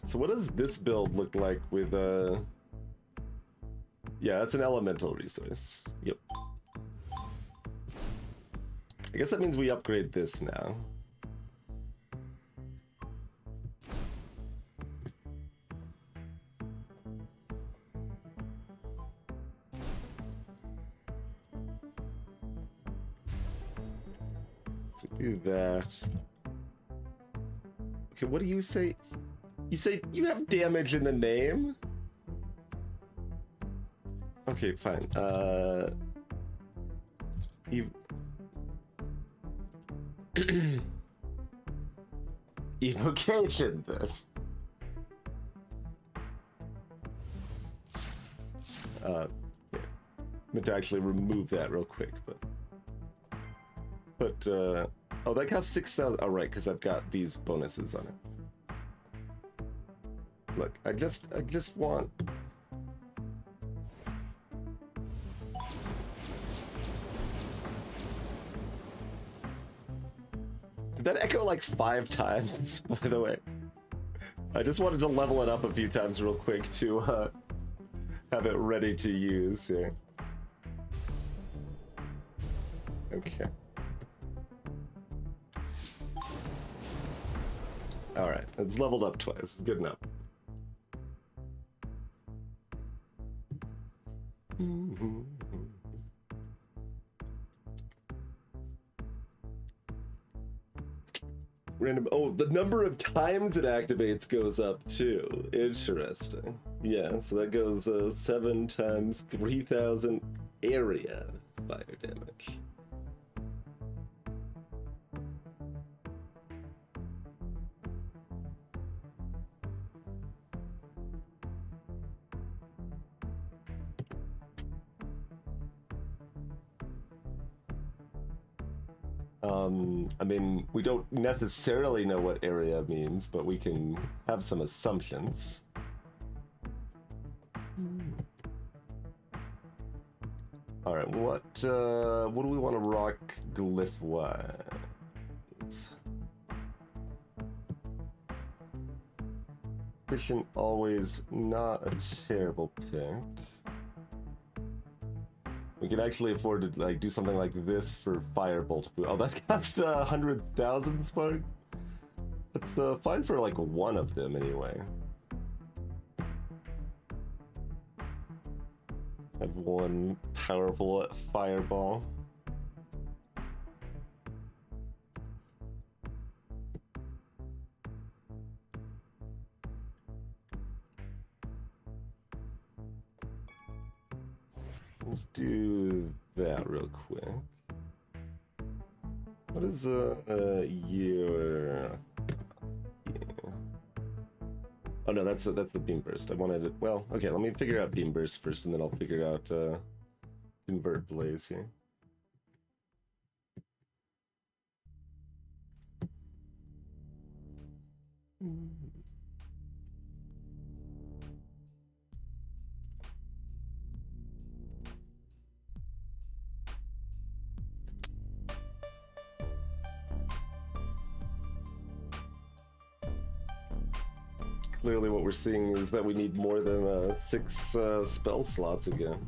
So what does this build look like with yeah, that's an elemental resource. Yep. I guess that means we upgrade this now. So do that. Okay, what do you say? You say you have damage in the name? Okay, fine. Evocation, then. Yeah. Meant to actually remove that real quick, but oh, that costs 6,000. Oh, right, because I've got these bonuses on it. Look, I just want. Did that echo like 5 times, by the way? I just wanted to level it up a few times real quick to have it ready to use here. Okay. Alright, it's leveled up twice. Good enough. Random. Oh, the number of times it activates goes up too. Interesting. Yeah, so that goes 7 times 3,000 area fire damage. I mean, we don't necessarily know what area means, but we can have some assumptions. All right, what do we want to rock glyph-wise? Efficient, always not a terrible pick. We can actually afford to like do something like this for Firebolt. Oh, that costs 100,000 spark. That's fine for like one of them anyway. Have one powerful fireball. Let's do that real quick. What is your? Oh no, that's the beam burst. I wanted it. Well, okay. Let me figure out beam burst first, and then I'll figure out convert blaze here. Clearly what we're seeing is that we need more than 6 spell slots again.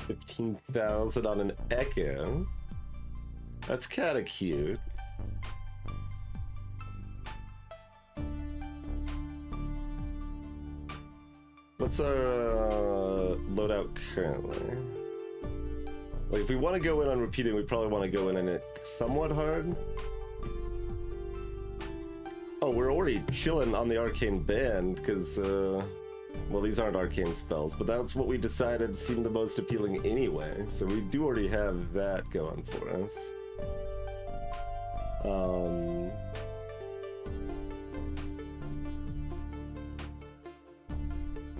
$15,000 on an Echo. That's kinda cute. What's our loadout currently? Like, if we want to go in on repeating, we probably want to go in on it somewhat hard. Oh, we're already chilling on the arcane band because, well, these aren't arcane spells, but that's what we decided seemed the most appealing anyway. So we do already have that going for us.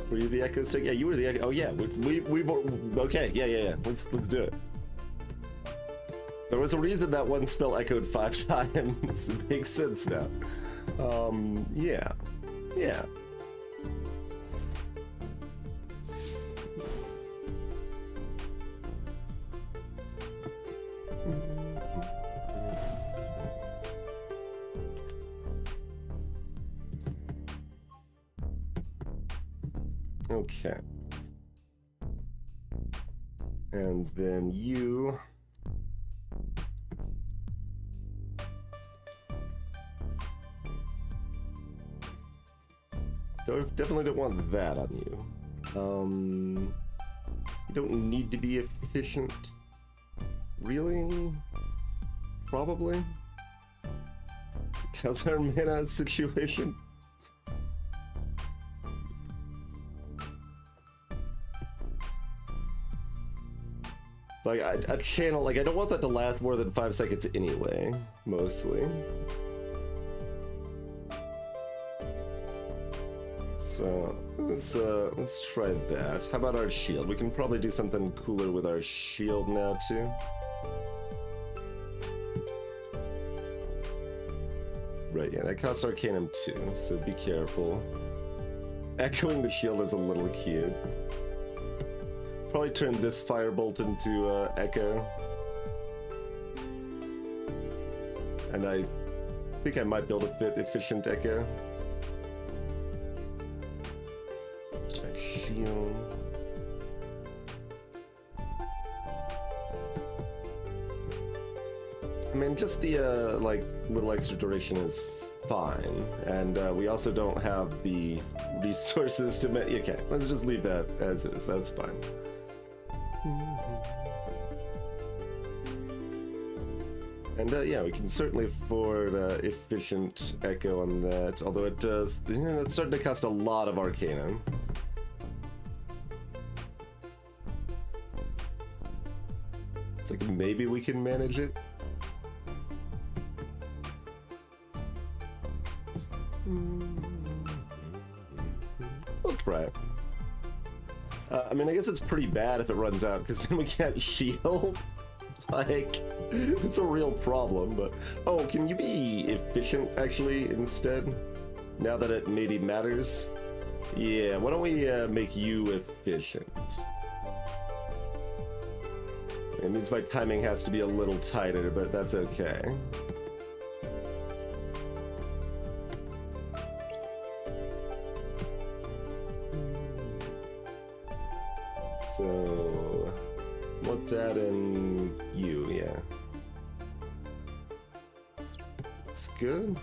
Were you the Echo Stick? Yeah, you were the Echo. Oh yeah, we okay. Yeah. Let's do it. There was a reason that one spell echoed 5 times. It makes sense now. Yeah. Okay. And then you... definitely don't want that on you. You don't need to be efficient. Really? Probably? How's our mana situation? Like, a channel, like, I don't want that to last more than 5 seconds anyway, mostly. So, let's try that. How about our shield? We can probably do something cooler with our shield now, too. Right, yeah, that costs Arcanum too, so be careful. Echoing the shield is a little cute. Probably turn this Firebolt into Echo. And I think I might build a bit efficient Echo. Shield. I mean, just the like little extra duration is fine, and we also don't have the resources to okay, let's just leave that as is. That's fine. And yeah, we can certainly afford efficient Echo on that, although it does, you know, it's starting to cost a lot of Arcana. It's like maybe we can manage it. We'll try it. I mean, I guess it's pretty bad if it runs out, because then we can't shield. Like, it's a real problem, but... Oh, can you be efficient, actually, instead? Now that it maybe matters? Yeah, why don't we make you efficient? It means my timing has to be a little tighter, but that's okay. So... want that in you, yeah. It's good.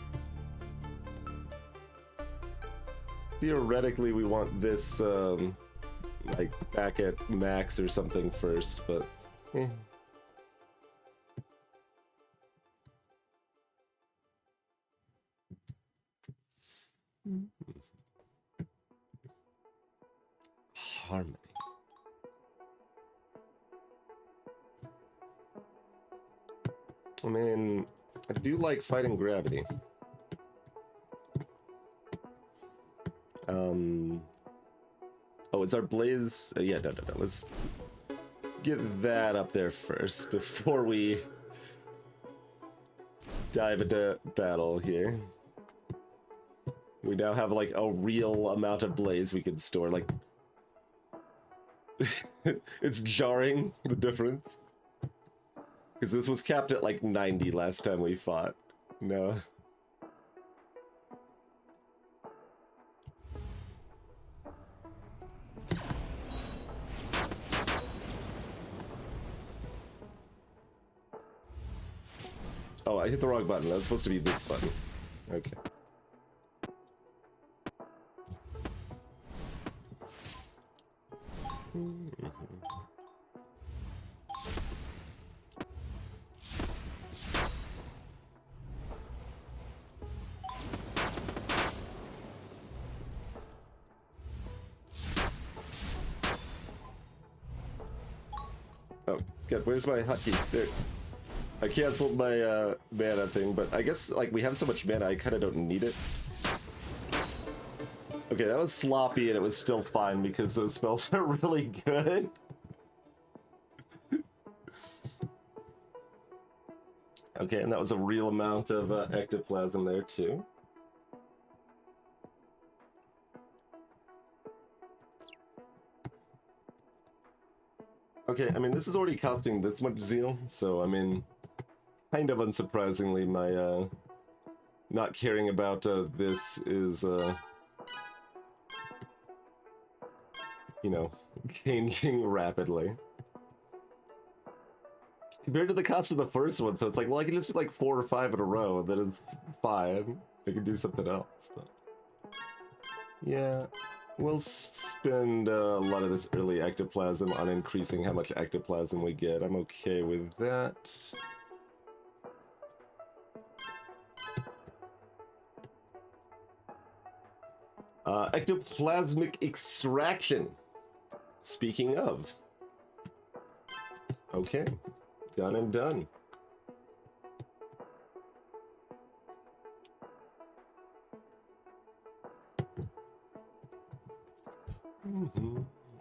Theoretically, we want this, like, back at max or something first, but... eh. Harmony. I mean, I do like fighting gravity. Oh, it's our blaze. Yeah, no. Let's get that up there first before we dive into battle here. We now have like a real amount of blaze we can store. Like, it's jarring, the difference. Because this was capped at like 90 last time we fought. No. Oh, I hit the wrong button. That's supposed to be this button. Okay. Oh, God, where's my hotkey? There. I canceled my mana thing, but I guess like we have so much mana, I kind of don't need it. Okay, that was sloppy and it was still fine because those spells are really good. Okay, and that was a real amount of ectoplasm there too. Okay, I mean, this is already costing this much zeal, so I mean, kind of unsurprisingly, my not caring about this is, you know, changing rapidly. Compared to the cost of the first one, so it's like, well, I can just do like 4 or 5 in a row, and then it's fine. I can do something else, but... yeah, we'll spend a lot of this early ectoplasm on increasing how much ectoplasm we get. I'm okay with that. Ectoplasmic extraction. Speaking of. Okay. Done and done.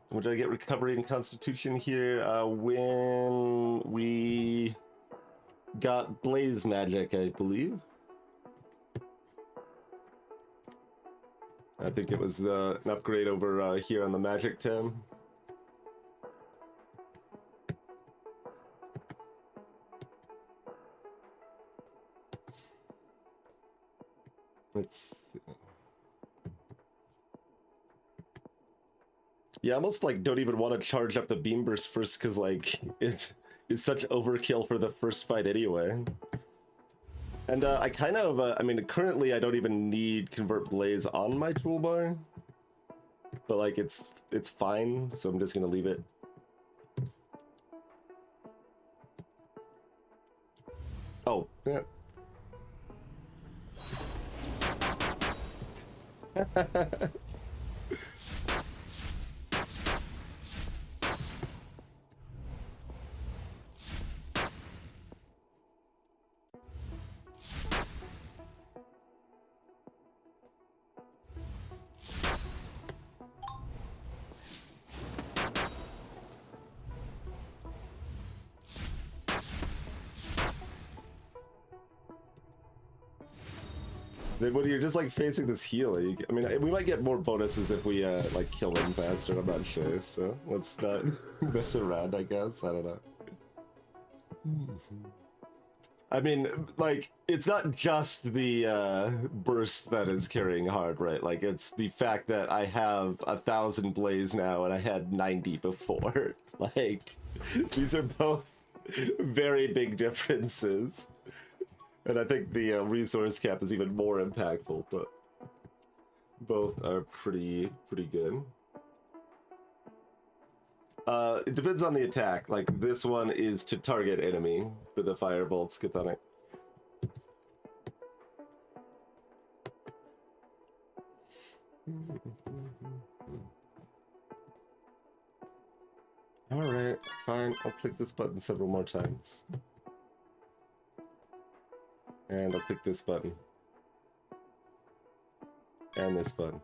When did I get recovery and constitution here? When we got blaze magic, I believe. I think it was an upgrade over here on the magic tab. Let's see. Yeah, I almost like don't even want to charge up the beam burst first because like it is such overkill for the first fight anyway. And I kind of, I mean, currently I don't even need Convert Blaze on my toolbar, but like it's fine, so I'm just gonna leave it. Oh, yeah. Then when you're just like facing this healer, I mean, we might get more bonuses if we like kill them faster. I'm not sure, so let's not mess around. I guess I don't know. I mean, like it's not just the burst that is carrying hard, right? Like it's the fact that I have 1,000 blaze now and I had 90 before. Like these are both very big differences. And I think the resource cap is even more impactful, but both are pretty good. It depends on the attack. Like this one is to target enemy for the firebolts, Chthonic. All right, fine. I'll click this button several more times. And I'll click this button. And this button.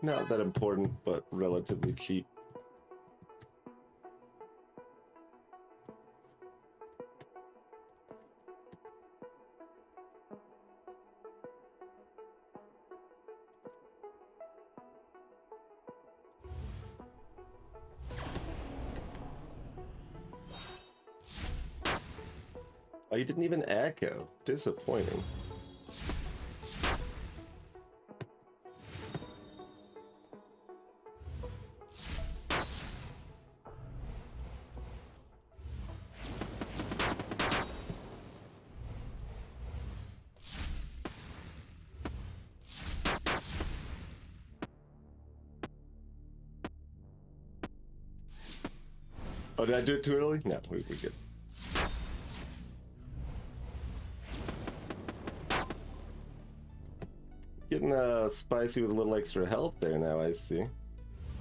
Not that important, but relatively cheap. Oh, you didn't even echo. Disappointing. Oh, did I do it too early? No, we good. Getting spicy with a little extra health there now, I see.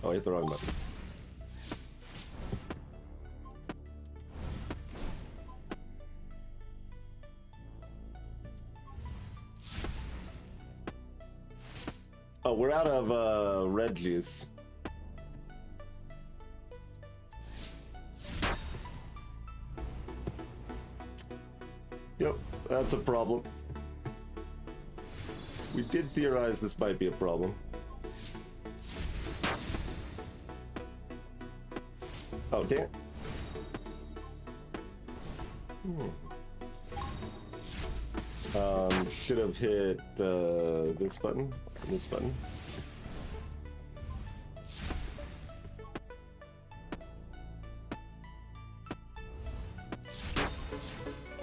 Oh, I hit the wrong button. Oh, we're out of red juice. Yep, that's a problem. We did theorize this might be a problem. Oh, damn. Should have hit this button. This button.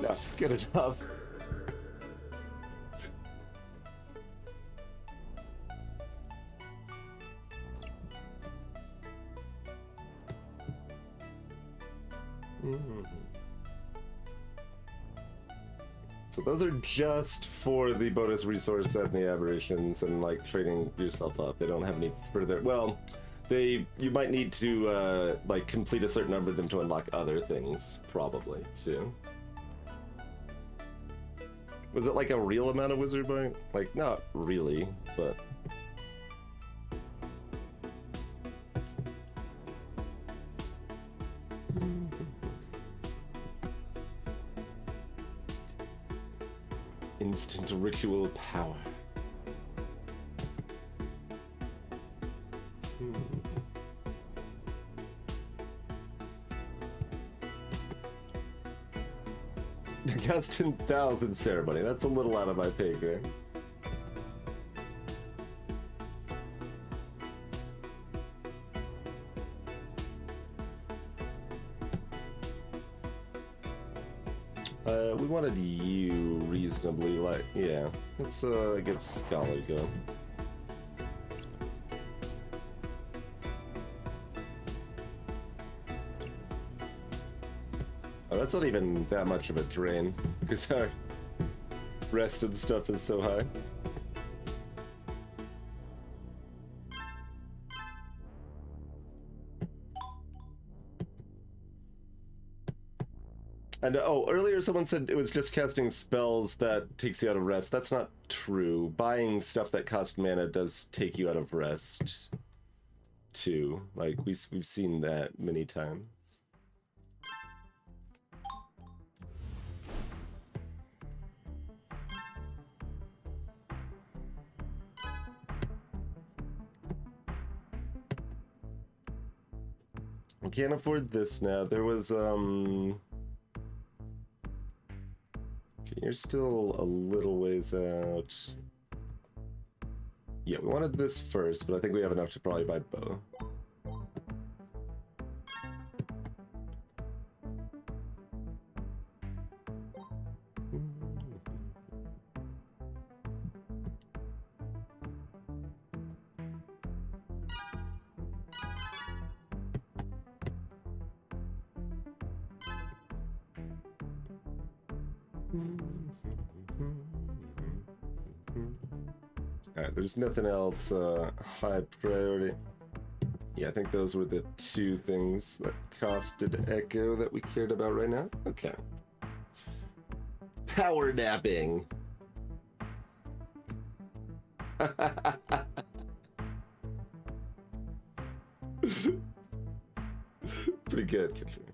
No, good enough. So those are just for the bonus resource and the aberrations and like training yourself up. They don't have any further. Well, you might need to like complete a certain number of them to unlock other things, probably too. Was it like a real amount of wizard bite? Like not really, but. Instant ritual power. Cast 10,000 ceremony. That's a little out of my pay grade. We wanted you reasonably, like, yeah. Let's get Scholar going. Oh, that's not even that much of a drain, because our rest and stuff is so high. And oh, earlier someone said it was just casting spells that takes you out of rest. That's not true. Buying stuff that costs mana does take you out of rest, too. Like, we've seen that many times. We can't afford this now. There was, okay, you're still a little ways out. Yeah, we wanted this first, but I think we have enough to probably buy both. Alright, there's nothing else high priority. Yeah, I think those were the two things that costed Echo that we cared about right now. Okay. Power napping. Pretty good, Katrina.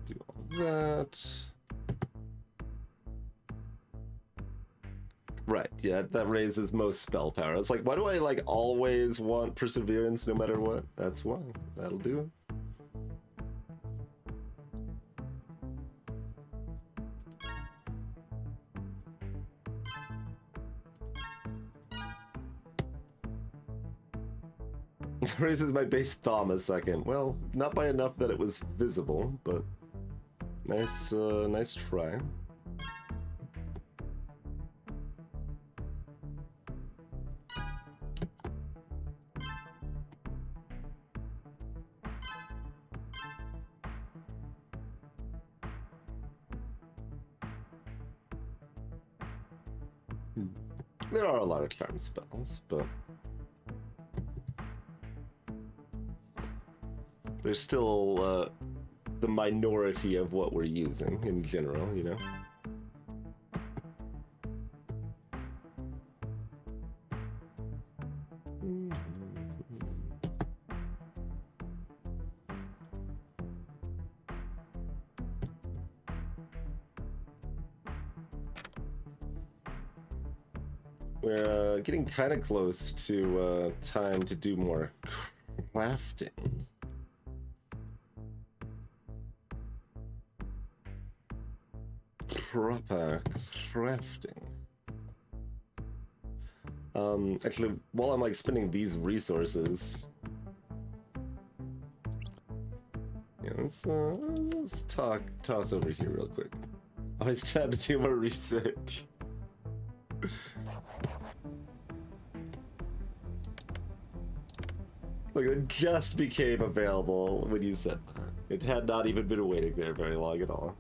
Do all that. Right, yeah, that raises most spell power. It's like, why do I like always want perseverance no matter what? That's why. That'll do it. Raises my base thumb a second. Well, not by enough that it was visible, but nice, nice try. There are a lot of charm spells, but there's still the minority of what we're using in general, you know? We're getting kind of close to time to do more crafting. Proper crafting. Actually, while I'm like spending these resources, yeah, let's toss over here real quick. Oh, it's time to do more research. Like, it just became available when you said that. It had not even been waiting there very long at all.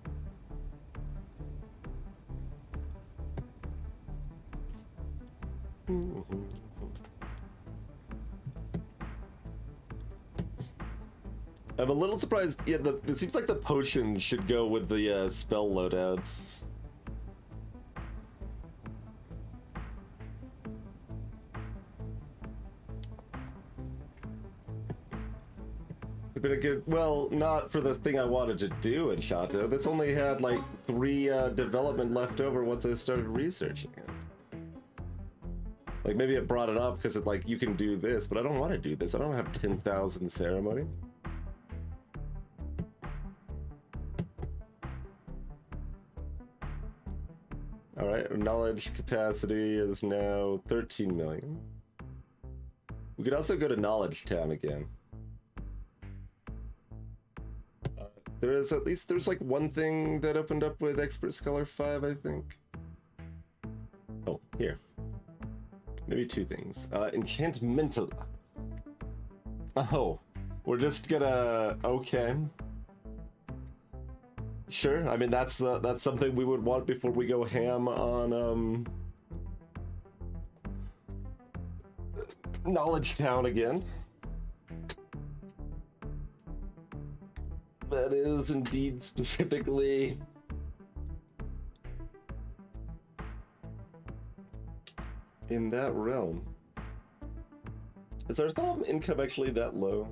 I'm a little surprised. Yeah, it seems like the potion should go with the spell loadouts. It'd been a good, well, not for the thing I wanted to do in Shato. This only had like 3 development left over once I started researching it. Like maybe it brought it up because it like, you can do this, but I don't want to do this. I don't have 10,000 ceremony. All right, our knowledge capacity is now 13 million. We could also go to Knowledge Town again. There is at least, there's like one thing that opened up with Expert Scholar 5, I think. Oh, here. Maybe 2 things. Enchantmental. Oh, we're just gonna, okay. Sure, I mean that's something we would want before we go ham on Knowledge Town again. That is indeed specifically in that realm. Is our thumb income actually that low?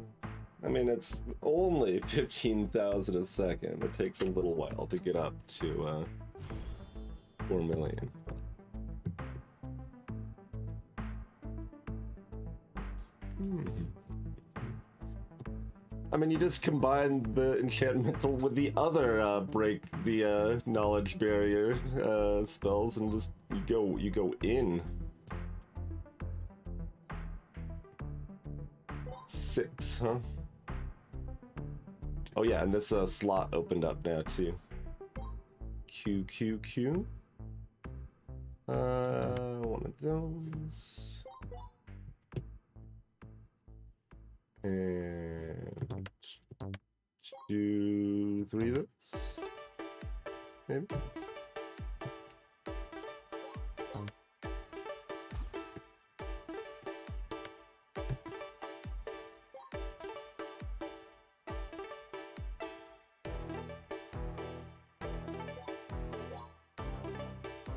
I mean, it's only 15,000 a second. It takes a little while to get up to 4 million. I mean, you just combine the enchantmental with the other break the knowledge barrier spells, and just you go in. 6, huh? Oh yeah, and this slot opened up now too. Q. One of those. And 2, 3 of those. Maybe.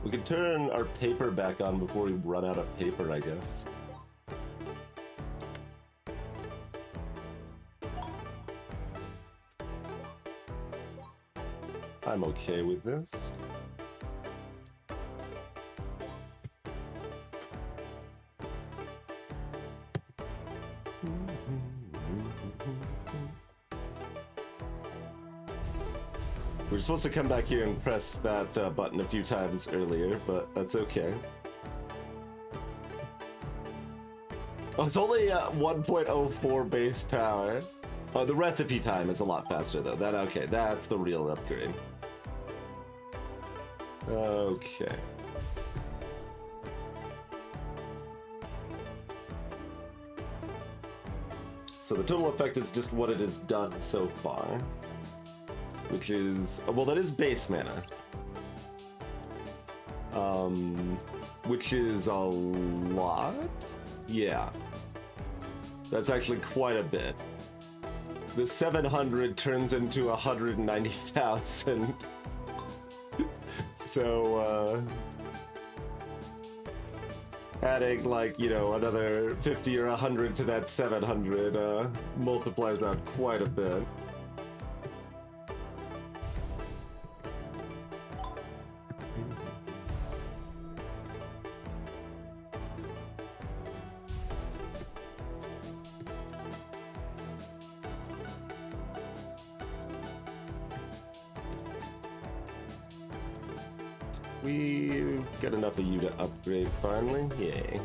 We could turn our paper back on before we run out of paper, I guess. I'm okay with this. We were supposed to come back here and press that button a few times earlier, but that's okay. Oh, it's only 1.04 base power. Oh, the recipe time is a lot faster though. Okay, that's the real upgrade. Okay. So the total effect is just what it has done so far. Which is, well, that is base mana. Which is a lot? Yeah. That's actually quite a bit. The 700 turns into 190,000. So, adding like, you know, another 50 or 100 to that 700 multiplies out quite a bit. We've got enough of you to upgrade finally. Yay.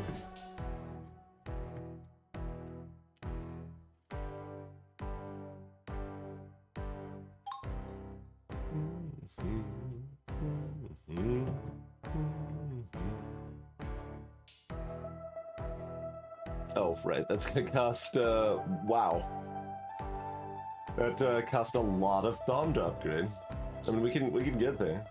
Oh, right, that's gonna cost, wow. That cost a lot of Thom to upgrade. I mean, we can get there.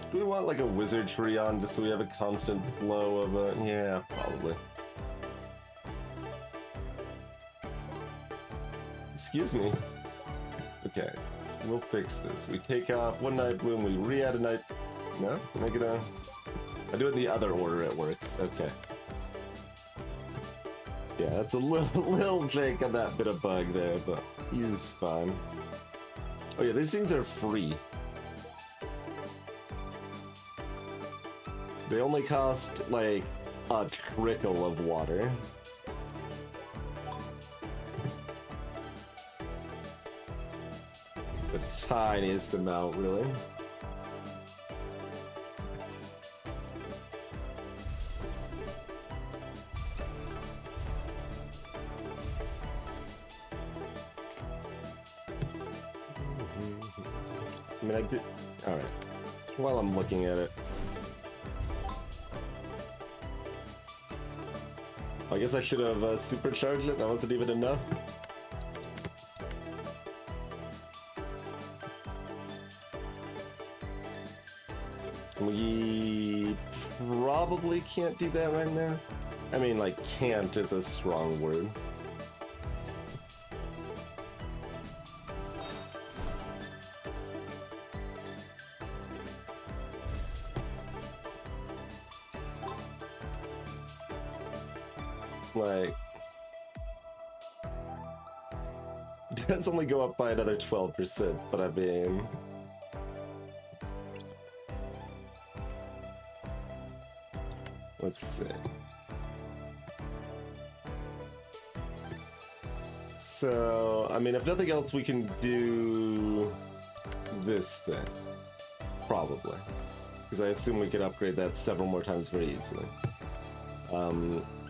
Do we want like a wizard tree on just so we have a constant flow of yeah, probably. Excuse me. Okay, we'll fix this. We take off one Night Bloom, we re-add a Night... No? Make it a... I do it in the other order it works. Okay. Yeah, that's a little Jake on that bit of bug there, but he's fine. Oh yeah, these things are free. They only cost like a trickle of water. The tiniest amount, really. I mean, I did. Alright. While I'm looking at it. I guess I should have supercharged it. That wasn't even enough. We probably can't do that right now. I mean, like, can't is a strong word. Like, it does only go up by another 12%, but I mean, let's see. So, I mean, if nothing else, we can do this thing, probably, because I assume we could upgrade that several more times very easily.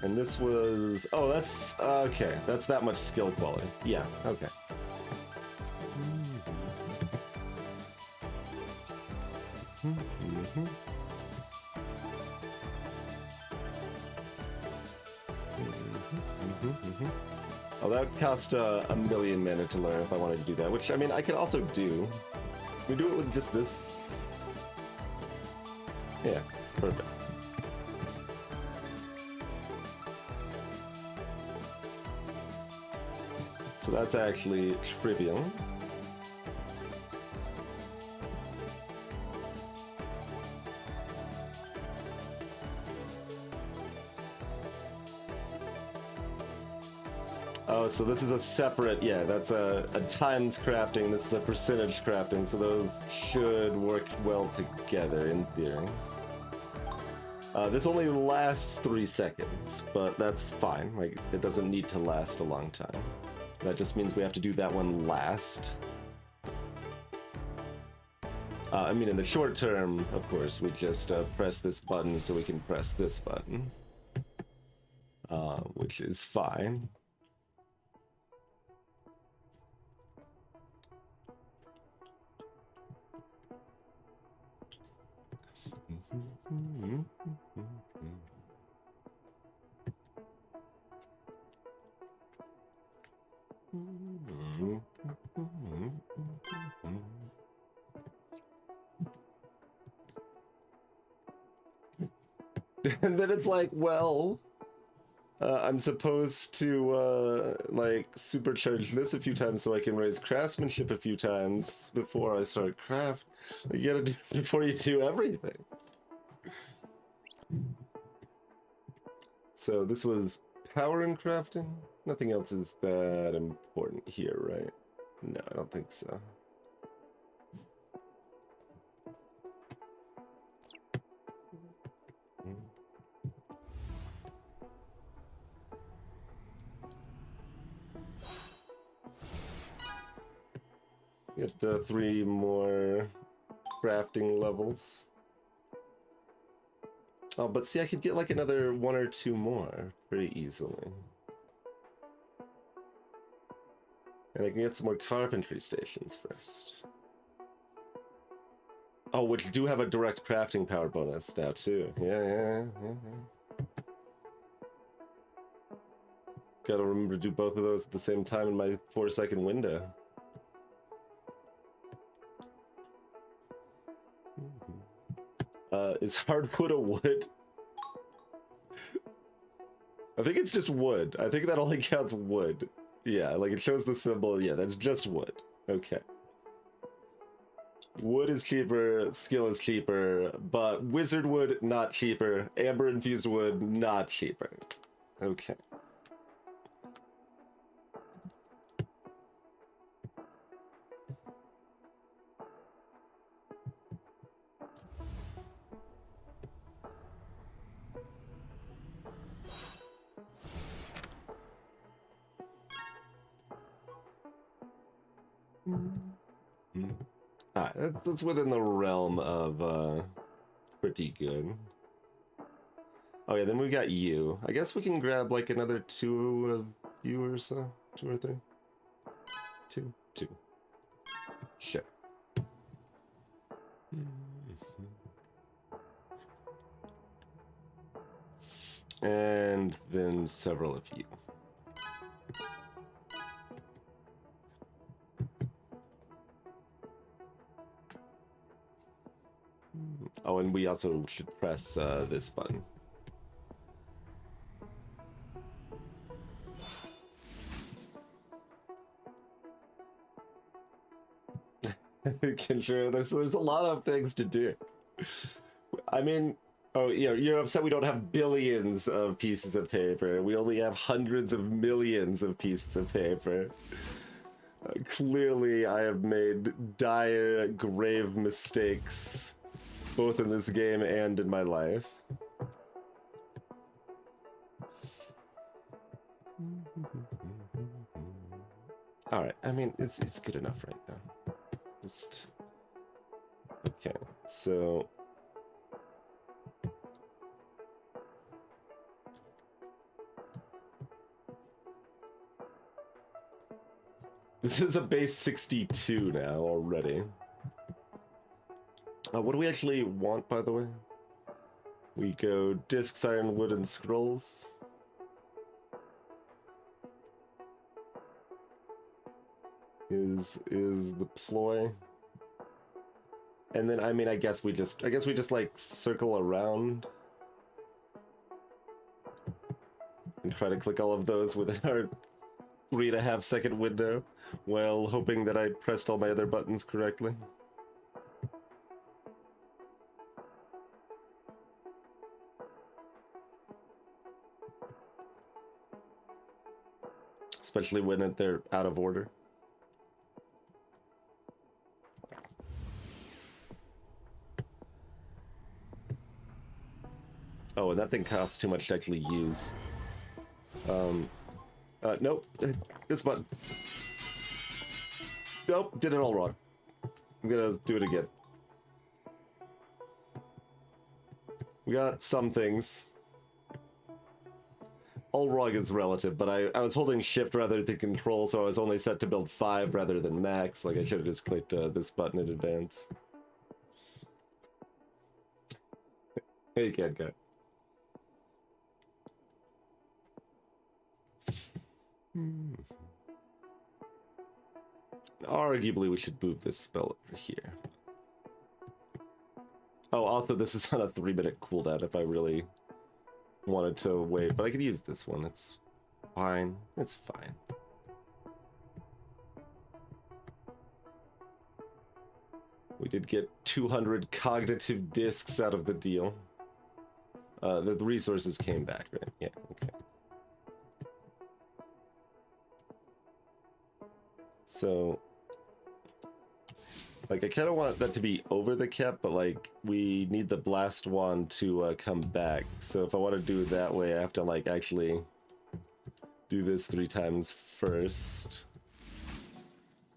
And this was... Oh, that's... okay, that's that much skill quality. Yeah, okay. Oh, that would cost a million mana to learn if I wanted to do that, which, I mean, I could also do. We do it with just this. Yeah, perfect. So that's actually trivial. Oh, so this is a separate, yeah, that's a times crafting, this is a percentage crafting, so those should work well together in theory. This only lasts 3 seconds, but that's fine, like, it doesn't need to last a long time. That just means we have to do that one last. I mean, in the short term, of course, we just press this button so we can press this button. Which is fine. And then it's like, well, I'm supposed to like supercharge this a few times so I can raise craftsmanship a few times before I start craft. You gotta do it before you do everything. So this was power and crafting. Nothing else is that important here, right? No, I don't think so. Get 3 more crafting levels. Oh, but see, I could get like another 1 or 2 more pretty easily. And I can get some more carpentry stations first. Oh, which do have a direct crafting power bonus now too. Yeah. Gotta remember to do both of those at the same time in my 4-second window. Is hardwood a wood? I think it's just wood. I think that only counts wood. Yeah, like it shows the symbol. Yeah, that's just wood. Okay. Wood is cheaper, skill is cheaper, but wizard wood not cheaper, amber infused wood not cheaper. Okay. Alright, that's within the realm of pretty good. Oh yeah, then we got you. I guess we can grab like another 2 of you or so. 2 or 3. 2. Sure. And then several of you. Oh, and we also should press this button. Sure, there's a lot of things to do. I mean, oh, you're upset we don't have billions of pieces of paper. We only have hundreds of millions of pieces of paper. Clearly, I have made dire, grave mistakes, both in this game and in my life. Alright, I mean, it's good enough right now. Just... Okay, so... This is a base 62 now already. What do we actually want, by the way? We go discs, iron, wood, and scrolls. Is the ploy. And then I mean I guess we just like circle around and try to click all of those within our 3.5 second window while hoping that I pressed all my other buttons correctly. Especially when they're out of order. Oh, and that thing costs too much to actually use. Nope. This button. Nope, did it all wrong. I'm gonna do it again. We got some things. All wrong is relative, but I was holding shift rather than control, so I was only set to build 5 rather than max. Like, I should have just clicked this button in advance. Hey, cat guy. Arguably, we should move this spell over here. Oh, also, this is on a 3-minute cooldown if I really wanted to wait, but I could use this one. It's fine. It's fine. We did get 200 cognitive discs out of the deal. The resources came back, right? Yeah, okay. So, like, I kind of want that to be over the cap, but, like, we need the blast wand to come back. So if I want to do it that way, I have to, like, actually do this 3 times first.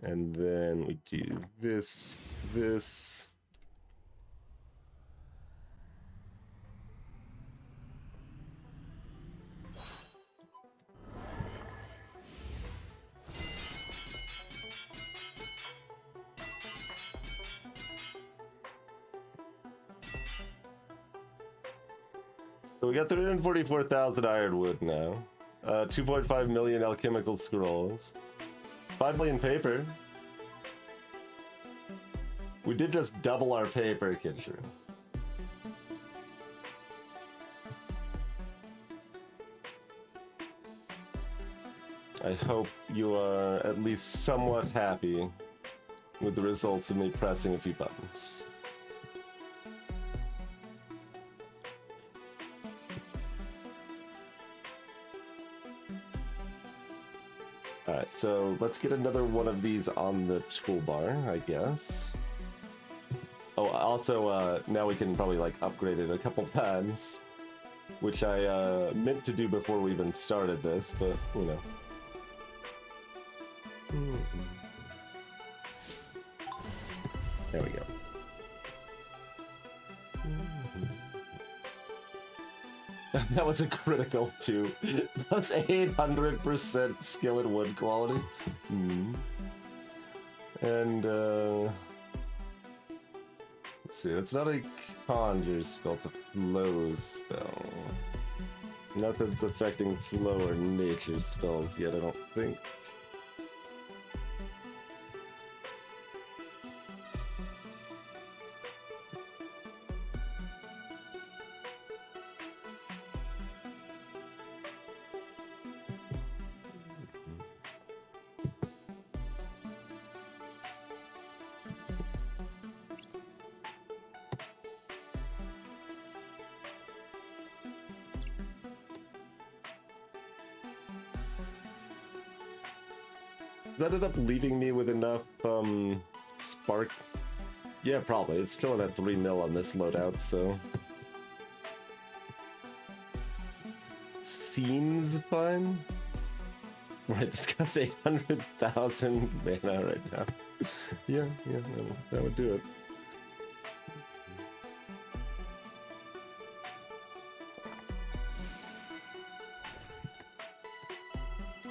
And then we do this, this. So we got 344,000 ironwood now, 2.5 million alchemical scrolls, 5 million paper. We did just double our paper, Kitcher. I hope you are at least somewhat happy with the results of me pressing a few buttons. Alright, so let's get another one of these on the toolbar, I guess. Oh, also, now we can probably, like, upgrade it a couple times, which I meant to do before we even started this, but, you know. There we go. That was a critical, too. That's 800% skill and wood quality. And, let's see, it's not a conjure spell, it's a flow spell. Nothing's affecting flow or nature spells yet, I don't think. That ended up leaving me with enough spark. Yeah, probably. It's still at 3 mil on this loadout, so seems fine. Right, this costs 800,000 mana right now. yeah, that would do it.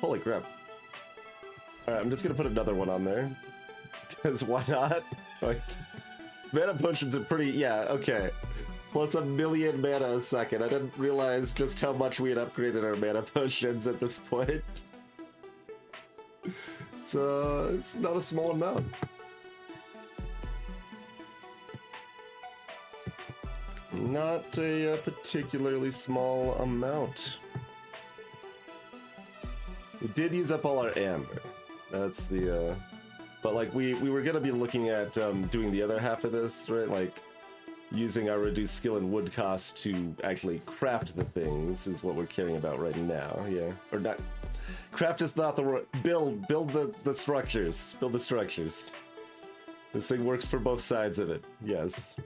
Holy crap. Alright, I'm just gonna put another one on there. Because why not? Like, mana potions are pretty, yeah, okay. Plus 1,000,000 mana a second. I didn't realize just how much we had upgraded our mana potions at this point. So, it's not a small amount. Not a particularly small amount. We did use up all our amber. That's the, but like we were gonna be looking at doing the other half of this, right? Like using our reduced skill and wood cost to actually craft the things is what we're caring about right now. Yeah, or not. Craft is not the word. Build the structures. Build the structures. This thing works for both sides of it. Yes.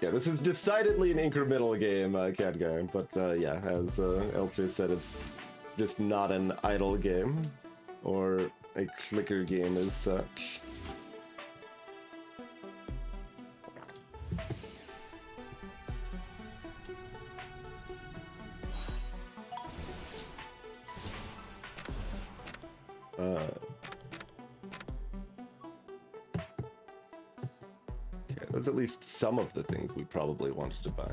Yeah, this is decidedly an incremental game, Khadgar, but yeah, as Elfir said, it's just not an idle game, or a clicker game as such. There's at least some of the things we probably wanted to buy.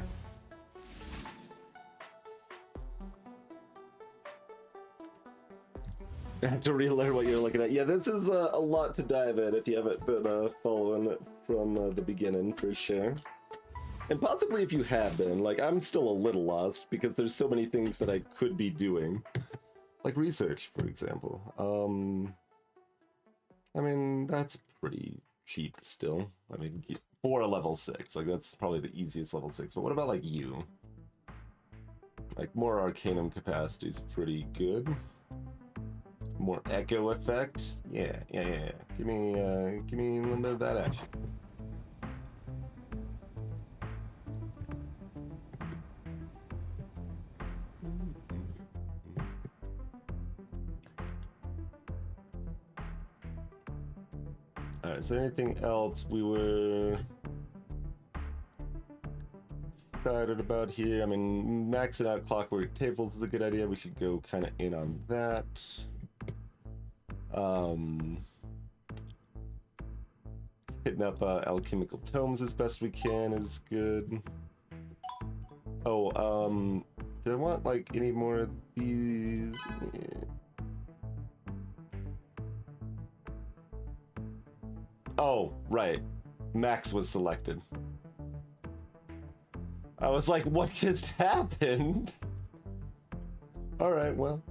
I have to relearn what you're looking at. Yeah, this is a lot to dive in if you haven't been following it from the beginning, for sure. And possibly if you have been, like, I'm still a little lost because there's so many things that I could be doing. Like research, for example. I mean, that's pretty cheap still. I mean, for a level 6, like that's probably the easiest level 6. But what about like you? Like more Arcanum capacity is pretty good. More echo effect, yeah. Give me a little bit of that action. All right, is there anything else we were excited about here? I mean, maxing out Clockwork Tables is a good idea. We should go kind of in on that. Hitting up Alchemical Tomes as best we can is good. Oh, do I want like any more of these? Oh, right. Max was selected. I was like, what just happened? Alright, well.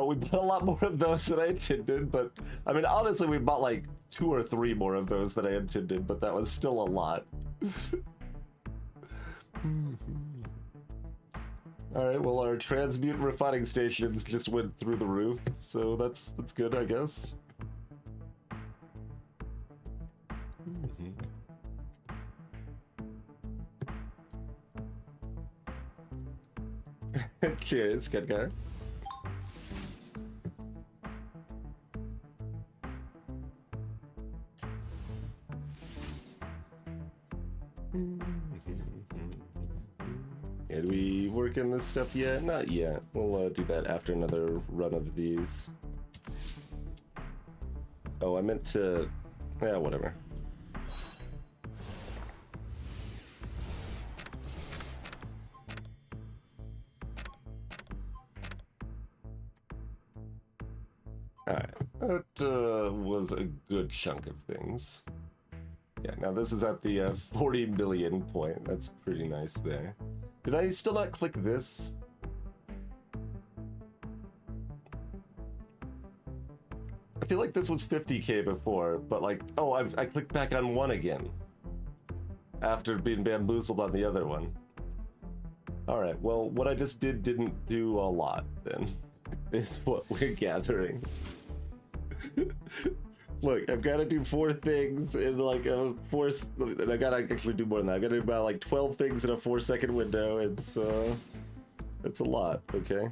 We bought a lot more of those than I intended, but I mean, honestly, we bought like 2 or 3 more of those than I intended, but that was still a lot. Alright, well, our transmutant refining stations just went through the roof, so that's good, I guess. Cheers, good guy. Did we work in this stuff yet? Not yet. We'll do that after another run of these. Oh, I meant to... Yeah, whatever. Alright, that was a good chunk of things. Yeah, now this is at the 40 million point. That's pretty nice there. Did I still not click this? I feel like this was 50k before, but like, oh, I clicked back on one again. After being bamboozled on the other one. Alright, well, what I just did didn't do a lot, then. Is what we're gathering. Look, I've got to do 4 things in like a 4... I gotta actually do more than that. I've got to do about like 12 things in a 4-second window. It's a lot, okay?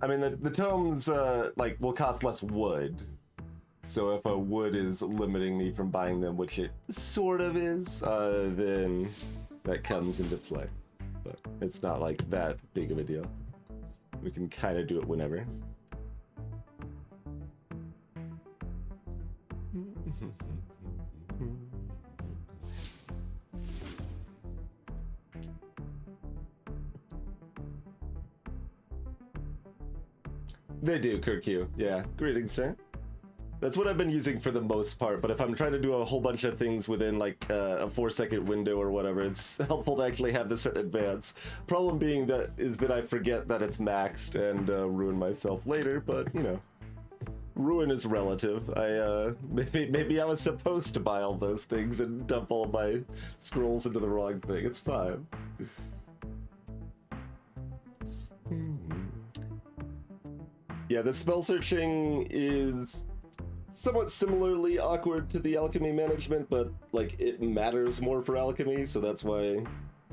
I mean, the tomes, like, will cost less wood. So if a wood is limiting me from buying them, which it sort of is, then that comes into play. But it's not, like, that big of a deal. We can kind of do it whenever. They do, Kirkyu. Yeah. Greetings, sir. That's what I've been using for the most part, but if I'm trying to do a whole bunch of things within like a 4-second window or whatever, it's helpful to actually have this in advance. Problem being that I forget that it's maxed and ruin myself later, but you know. Ruin is relative. Maybe I was supposed to buy all those things and dump all my scrolls into the wrong thing. It's fine. Yeah, the spell searching is somewhat similarly awkward to the alchemy management, but like it matters more for alchemy, so that's why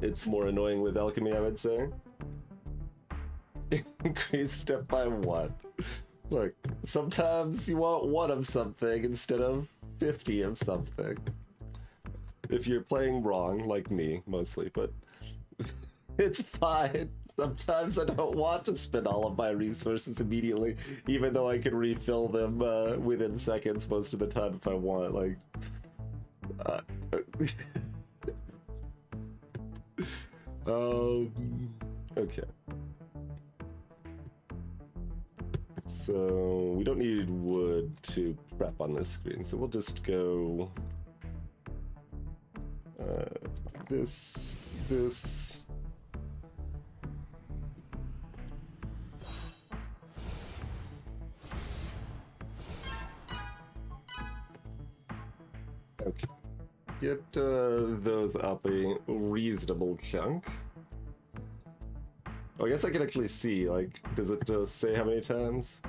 it's more annoying with alchemy, I would say. Increase step by 1. Look, sometimes you want 1 of something instead of 50 of something. If you're playing wrong, like me, mostly, but it's fine. Sometimes I don't want to spend all of my resources immediately, even though I can refill them within seconds most of the time if I want, like... Okay. So, we don't need wood to prep on this screen, so we'll just go... this... Okay. Get those up a reasonable chunk. Oh, I guess I can actually see, like, does it say how many times?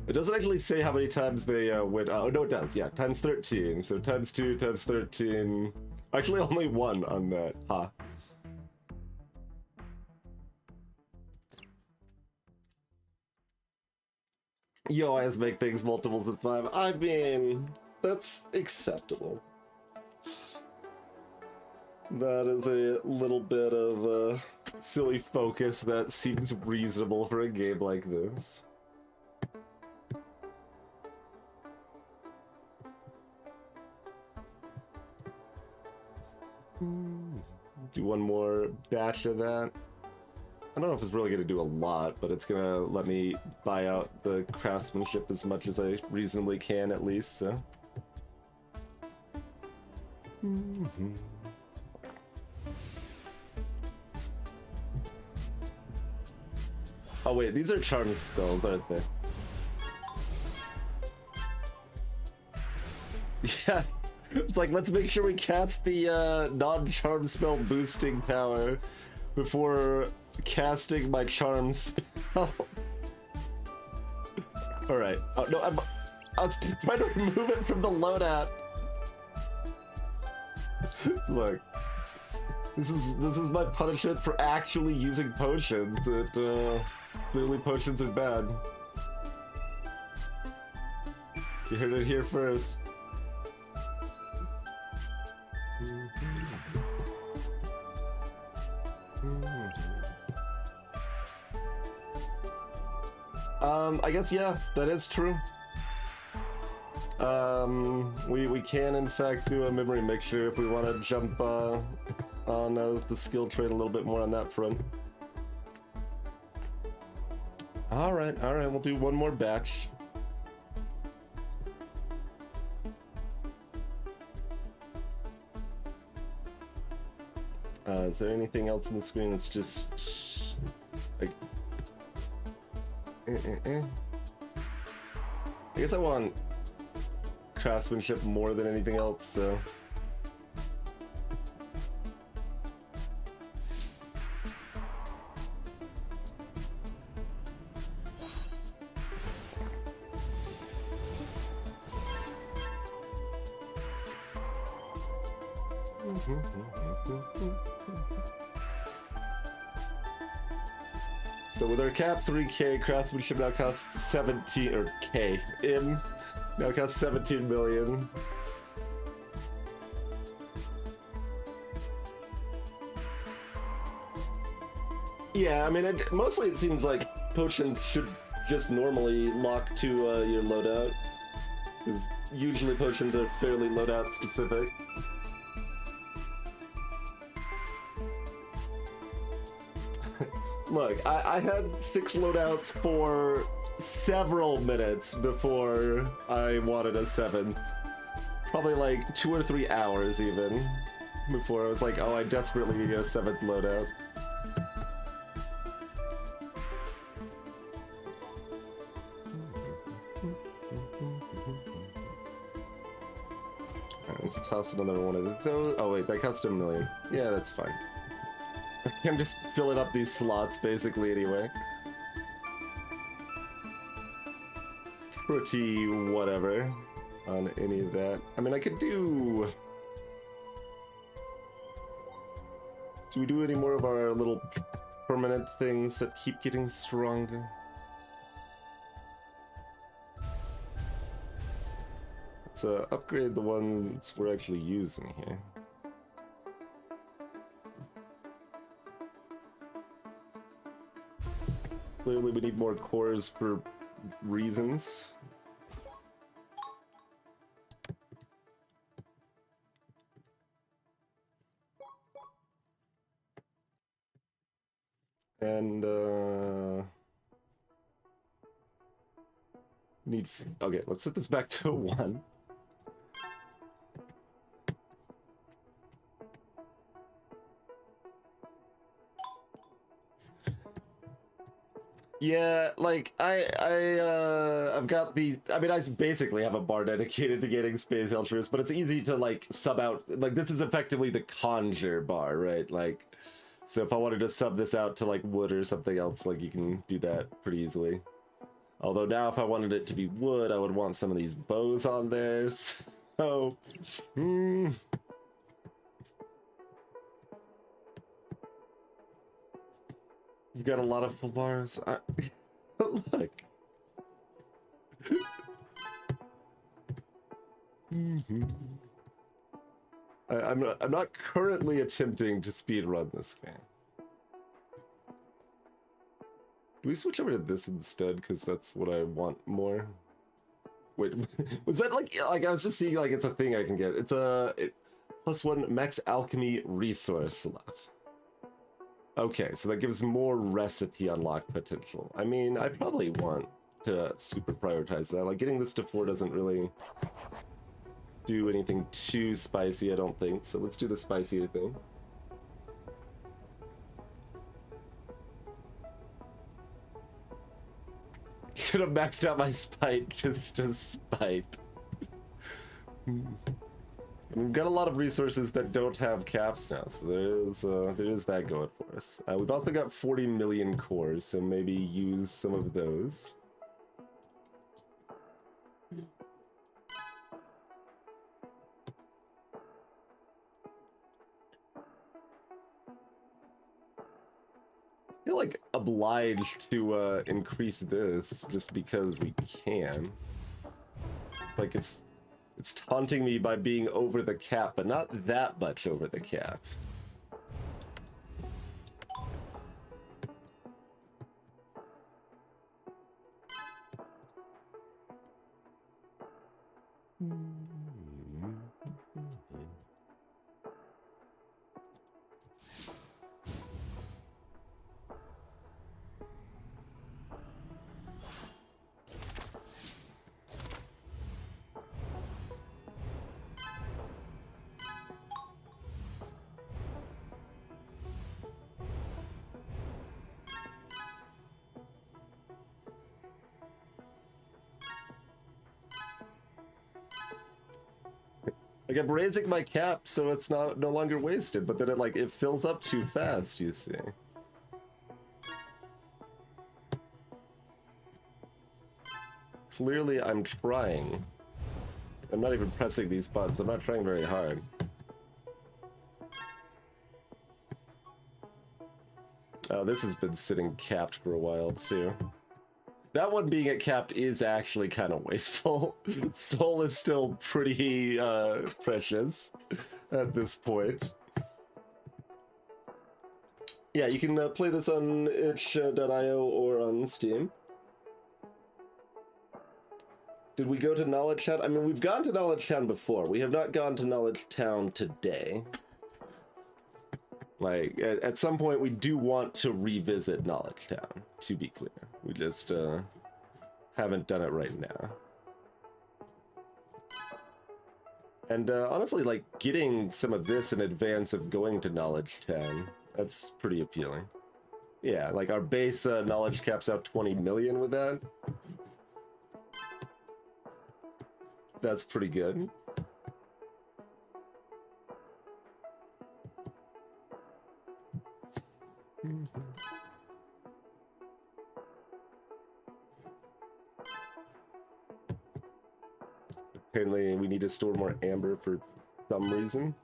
It doesn't actually say how many times they went, oh no it does, yeah, times 13, so times 2 times 13, actually only 1 on that, huh. You always make things multiples of 5. I mean, that's acceptable. That is a little bit of a silly focus that seems reasonable for a game like this. Do one more batch of that. I don't know if it's really going to do a lot, but it's going to let me buy out the craftsmanship as much as I reasonably can, at least, so. Oh wait, these are charm spells, aren't they? Yeah, it's like, let's make sure we cast the non-charm spell boosting power before casting my charm spell. Alright, oh no, I was trying to remove it from the loadout. Look, this is my punishment for actually using potions. Clearly potions are bad. You heard it here first. I guess, yeah, that is true. We can in fact do a memory mixture if we want to jump on the skill trade a little bit more on that front. All right, we'll do one more batch. Is there anything else on the screen? It's just like, I guess I want craftsmanship more than anything else, so. So with our cap 3k, craftsmanship now costs 17, or k, now costs 17 million. Yeah, I mean, mostly it seems like potions should just normally lock to your loadout, because usually potions are fairly loadout specific. Look, I had 6 loadouts for several minutes before I wanted a 7th. Probably like 2 or 3 hours even, before I was like, oh, I desperately need a 7th loadout. Alright, let's toss another one of those. Oh wait, that cost $1 million. Yeah, that's fine. I'm just filling up these slots basically anyway. Pretty whatever on any of that. I mean, I could do... Do we do any more of our little permanent things that keep getting stronger? Let's upgrade the ones we're actually using here. Clearly we need more cores for reasons. And okay, let's set this back to 1. Yeah, like I've got the. I mean, I basically have a bar dedicated to getting Space Ultras, but it's easy to like sub out. Like this is effectively the Conjure bar, right? Like, so if I wanted to sub this out to like wood or something else, like you can do that pretty easily. Although now, if I wanted it to be wood, I would want some of these bows on there. So, You got a lot of full bars. Look. I'm not currently attempting to speedrun this game. Do we switch over to this instead? Because that's what I want more. Wait, was that like I was just seeing like it's a thing I can get. It's a +1 max alchemy resource slot. Okay, so that gives more recipe unlock potential. I mean, I probably want to super prioritize that. Like getting this to 4 doesn't really do anything too spicy, I don't think. So let's do the spicier thing. Should have maxed out my spite just to spite. We've got a lot of resources that don't have caps now, so there is that going for us. We've also got 40 million cores, so maybe use some of those. I feel like obliged to increase this just because we can. Like it's taunting me by being over the cap, but not that much over the cap. Like I'm raising my cap so it's no longer wasted, but then it fills up too fast, you see. Clearly I'm trying. I'm not even pressing these buttons. I'm not trying very hard. Oh, this has been sitting capped for a while too. That one being at capped is actually kind of wasteful. Soul is still pretty precious at this point. Yeah, you can play this on itch.io or on Steam. Did we go to Knowledge Town? I mean, we've gone to Knowledge Town before. We have not gone to Knowledge Town today. Like, at some point, we do want to revisit Knowledge Town, to be clear. We just haven't done it right now. And honestly, like, getting some of this in advance of going to Knowledge Town, that's pretty appealing. Yeah, like our base knowledge caps out 20 million with that. That's pretty good. Apparently we need to store more amber for some reason.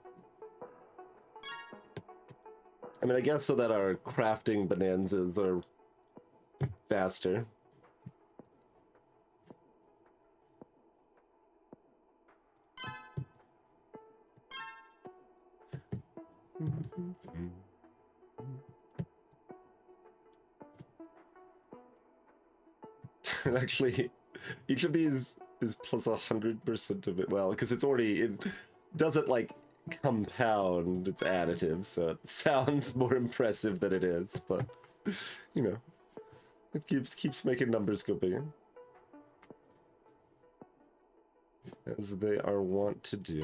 I mean, I guess so that our crafting bonanzas are faster. Actually, each of these is plus 100% of it. Well, because it doesn't like compound, it's additive, so it sounds more impressive than it is, but you know, it keeps making numbers go bigger, as they are wont to do.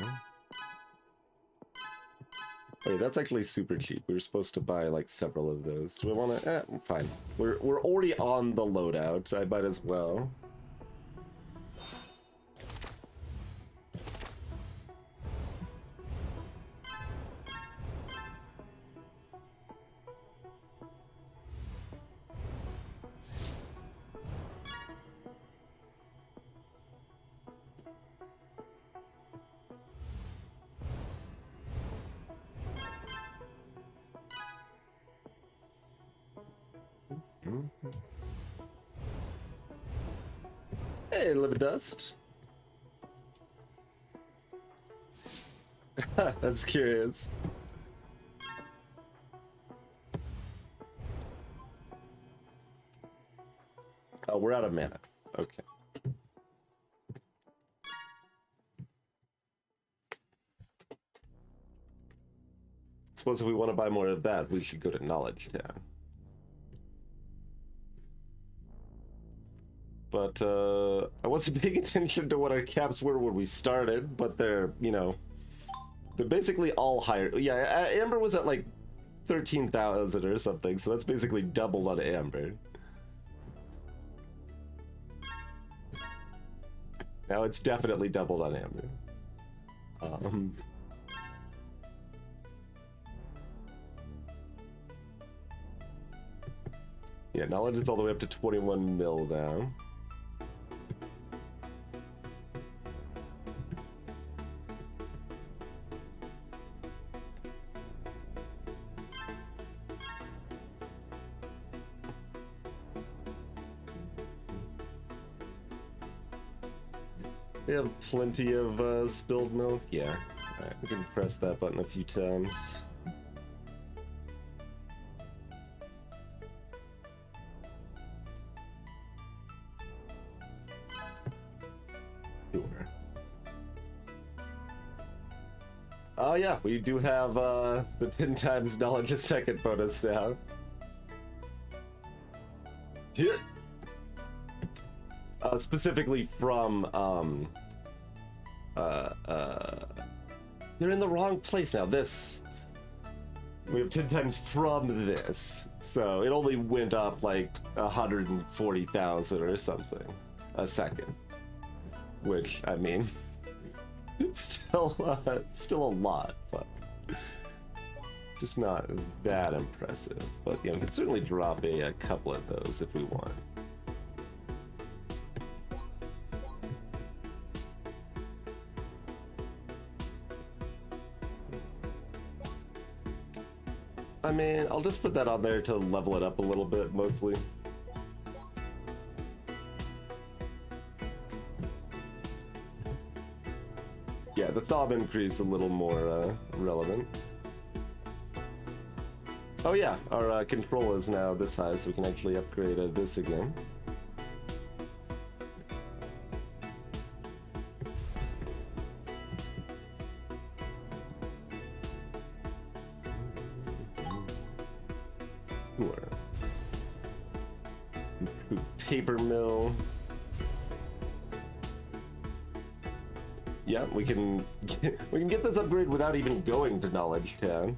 Wait, that's actually super cheap. We were supposed to buy like several of those. Do we want to? Fine. We're already on the loadout. I might as well. Hey, Lividust. That's curious. Oh, we're out of mana. Okay. Suppose if we want to buy more of that, we should go to Knowledge Town. But I wasn't paying attention to what our caps were when we started, but they're, you know, they're basically all higher. Yeah, Amber was at like 13,000 or something, so that's basically doubled on Amber. Now it's definitely doubled on Amber. Yeah, knowledge is all the way up to 21 mil now. We have plenty of spilled milk. Yeah. Alright, we can press that button a few times. Sure. Oh yeah, we do have the 10 times knowledge a second bonus now. Yeah. Specifically from they're in the wrong place now. This, we have 10 times from this, so it only went up like 140,000 or something a second, which, I mean, still a lot, but just not that impressive. But you know, we can certainly drop a couple of those if we want. I mean, I'll just put that on there to level it up a little bit, mostly. Yeah, the thumb increase a little more relevant. Oh yeah, our control is now this high, so we can actually upgrade this again. Paper mill. Yeah, we can get this upgrade without even going to Knowledge Town,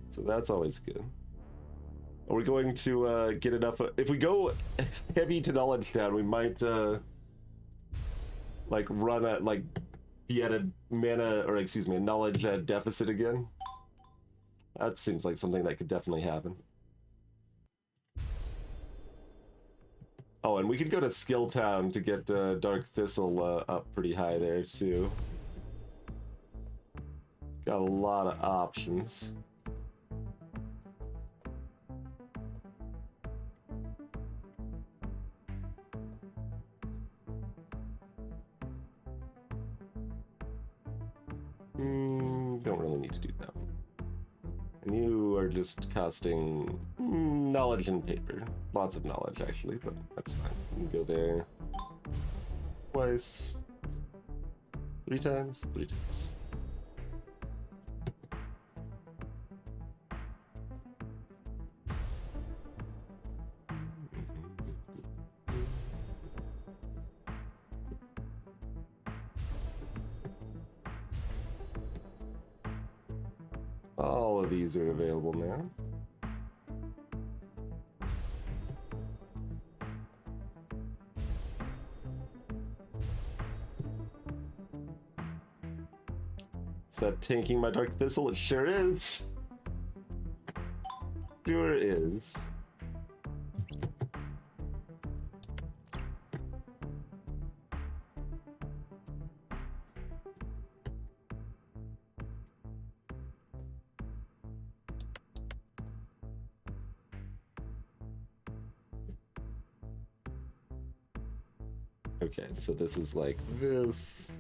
so that's always good. Are we going to get enough? If we go heavy to Knowledge Town, we might like run a be at a mana, or excuse me, a knowledge deficit again. That seems like something that could definitely happen. Oh, and we could go to Skill Town to get Dark Thistle up pretty high there too. Got a lot of options. Don't really need to do that one. And you are just costing knowledge and paper. Lots of knowledge, actually, but that's fine. You can go there twice. 3 times? 3 times. All of these are available now. Is that tanking my Dark Thistle? It sure is. Sure is. Okay, so this is like this.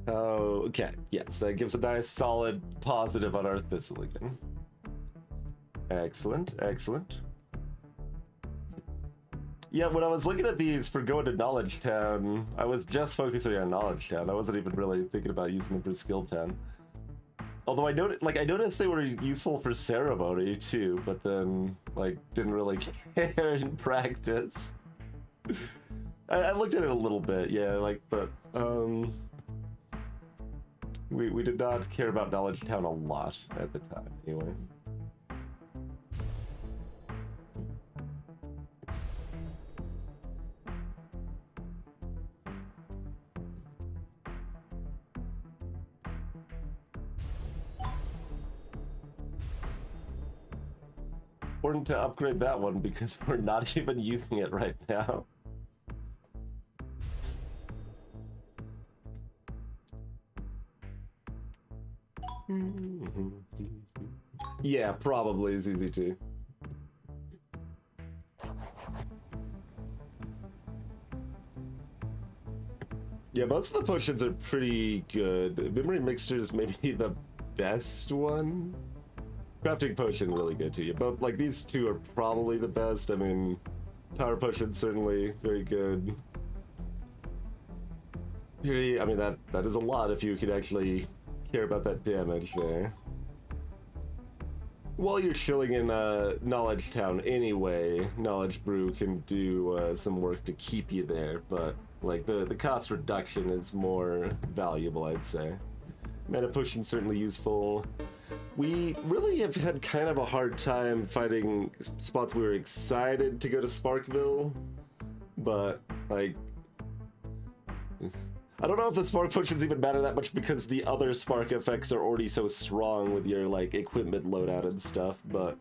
Oh, okay. Yes, that gives a nice solid positive on our Thistleigan. Excellent, excellent. Yeah, when I was looking at these for going to Knowledge Town, I was just focusing on Knowledge Town. I wasn't even really thinking about using them for Skill Town. Although I noticed they were useful for Ceremony too, but then like didn't really care in practice. I looked at it a little bit, yeah, like, but we did not care about Knowledge Town a lot at the time, anyway. Important to upgrade that one because we're not even using it right now. Yeah, probably is easy too. Yeah, most of the potions are pretty good. Memory Mixture is maybe the best one. Crafting Potion really good to you, but like these two are probably the best. I mean, Power Potion certainly very good. I mean that is a lot if you could actually care about that damage there. While you're chilling in Knowledge Town anyway, Knowledge Brew can do some work to keep you there, but like the cost reduction is more valuable, I'd say. Mana Potion's certainly useful. We really have had kind of a hard time finding spots we were excited to go to Sparkville, but like I don't know if the Spark Potions even matter that much because the other Spark effects are already so strong with your like equipment loadout and stuff, but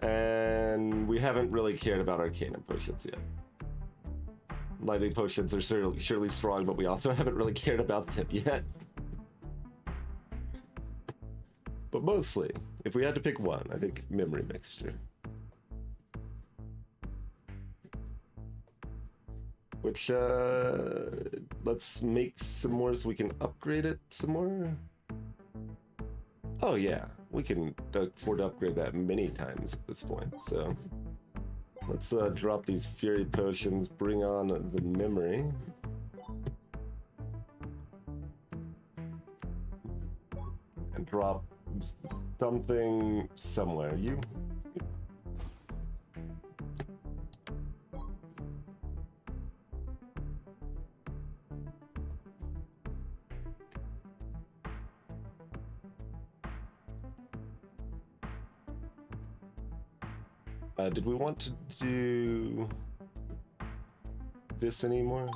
and we haven't really cared about Arcana Potions yet. Lightning Potions are surely strong, but we also haven't really cared about them yet. But mostly, if we had to pick one, I think Memory Mixture. Which, let's make some more so we can upgrade it some more. Oh yeah, we can afford to upgrade that many times at this point, so. Let's drop these Fury Potions, bring on the Memory. And drop something somewhere. You. Did we want to do this anymore?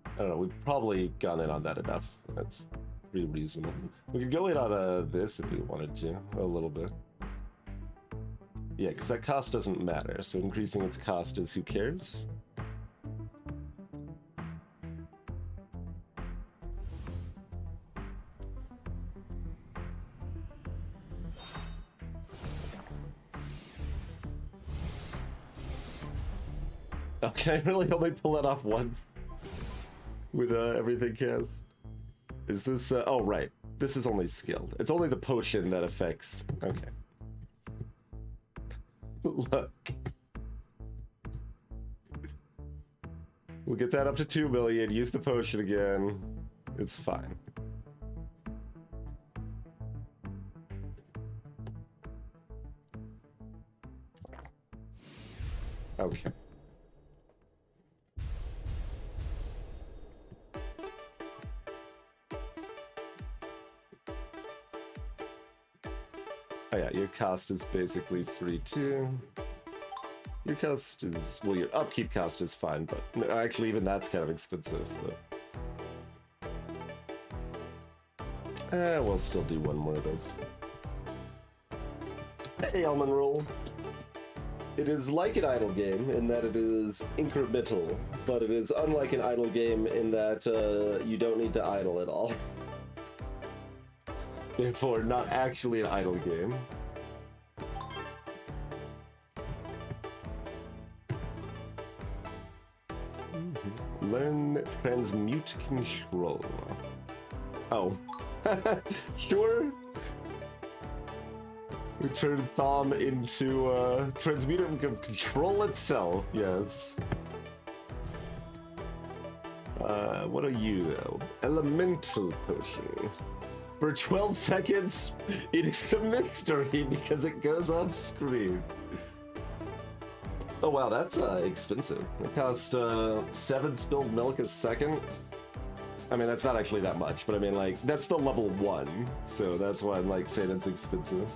I don't know, we've probably gone in on that enough. That's pretty reasonable. We could go in on this if we wanted to, a little bit. Yeah, because that cost doesn't matter, so increasing its cost is who cares? Oh, can I really only pull that off once? With everything cast? Is this, oh right, this is only skilled. It's only the potion that affects, okay. Look. We'll get that up to 2 million, use the potion again. It's fine. Okay. Oh yeah, your cost is basically free too. Your cost is, well, your upkeep cost is fine, but no, actually even that's kind of expensive. But we'll still do one more of those. Hey, Almond Roll. It is like an idle game in that it is incremental, but it is unlike an idle game in that you don't need to idle at all. Therefore, not actually an idle game. Learn transmute control. Oh. Sure. We turn Thom into transmute and control itself, yes. What are you though? Elemental potion. For 12 seconds, it is a mystery because it goes off screen. Oh wow, that's expensive. It costs 7 spilled milk a second. I mean, that's not actually that much, but I mean, like, that's the level 1, so that's why I'm like saying it's expensive.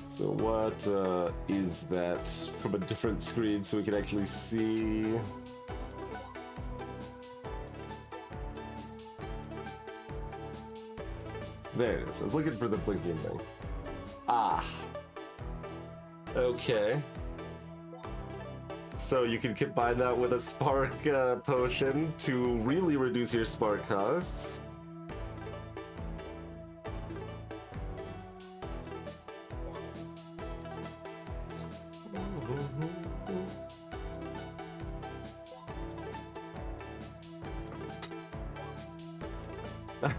So what is that from a different screen so we can actually see? There it is. I was looking for the blinking thing. Ah. Okay. So you can combine that with a spark potion to really reduce your spark costs.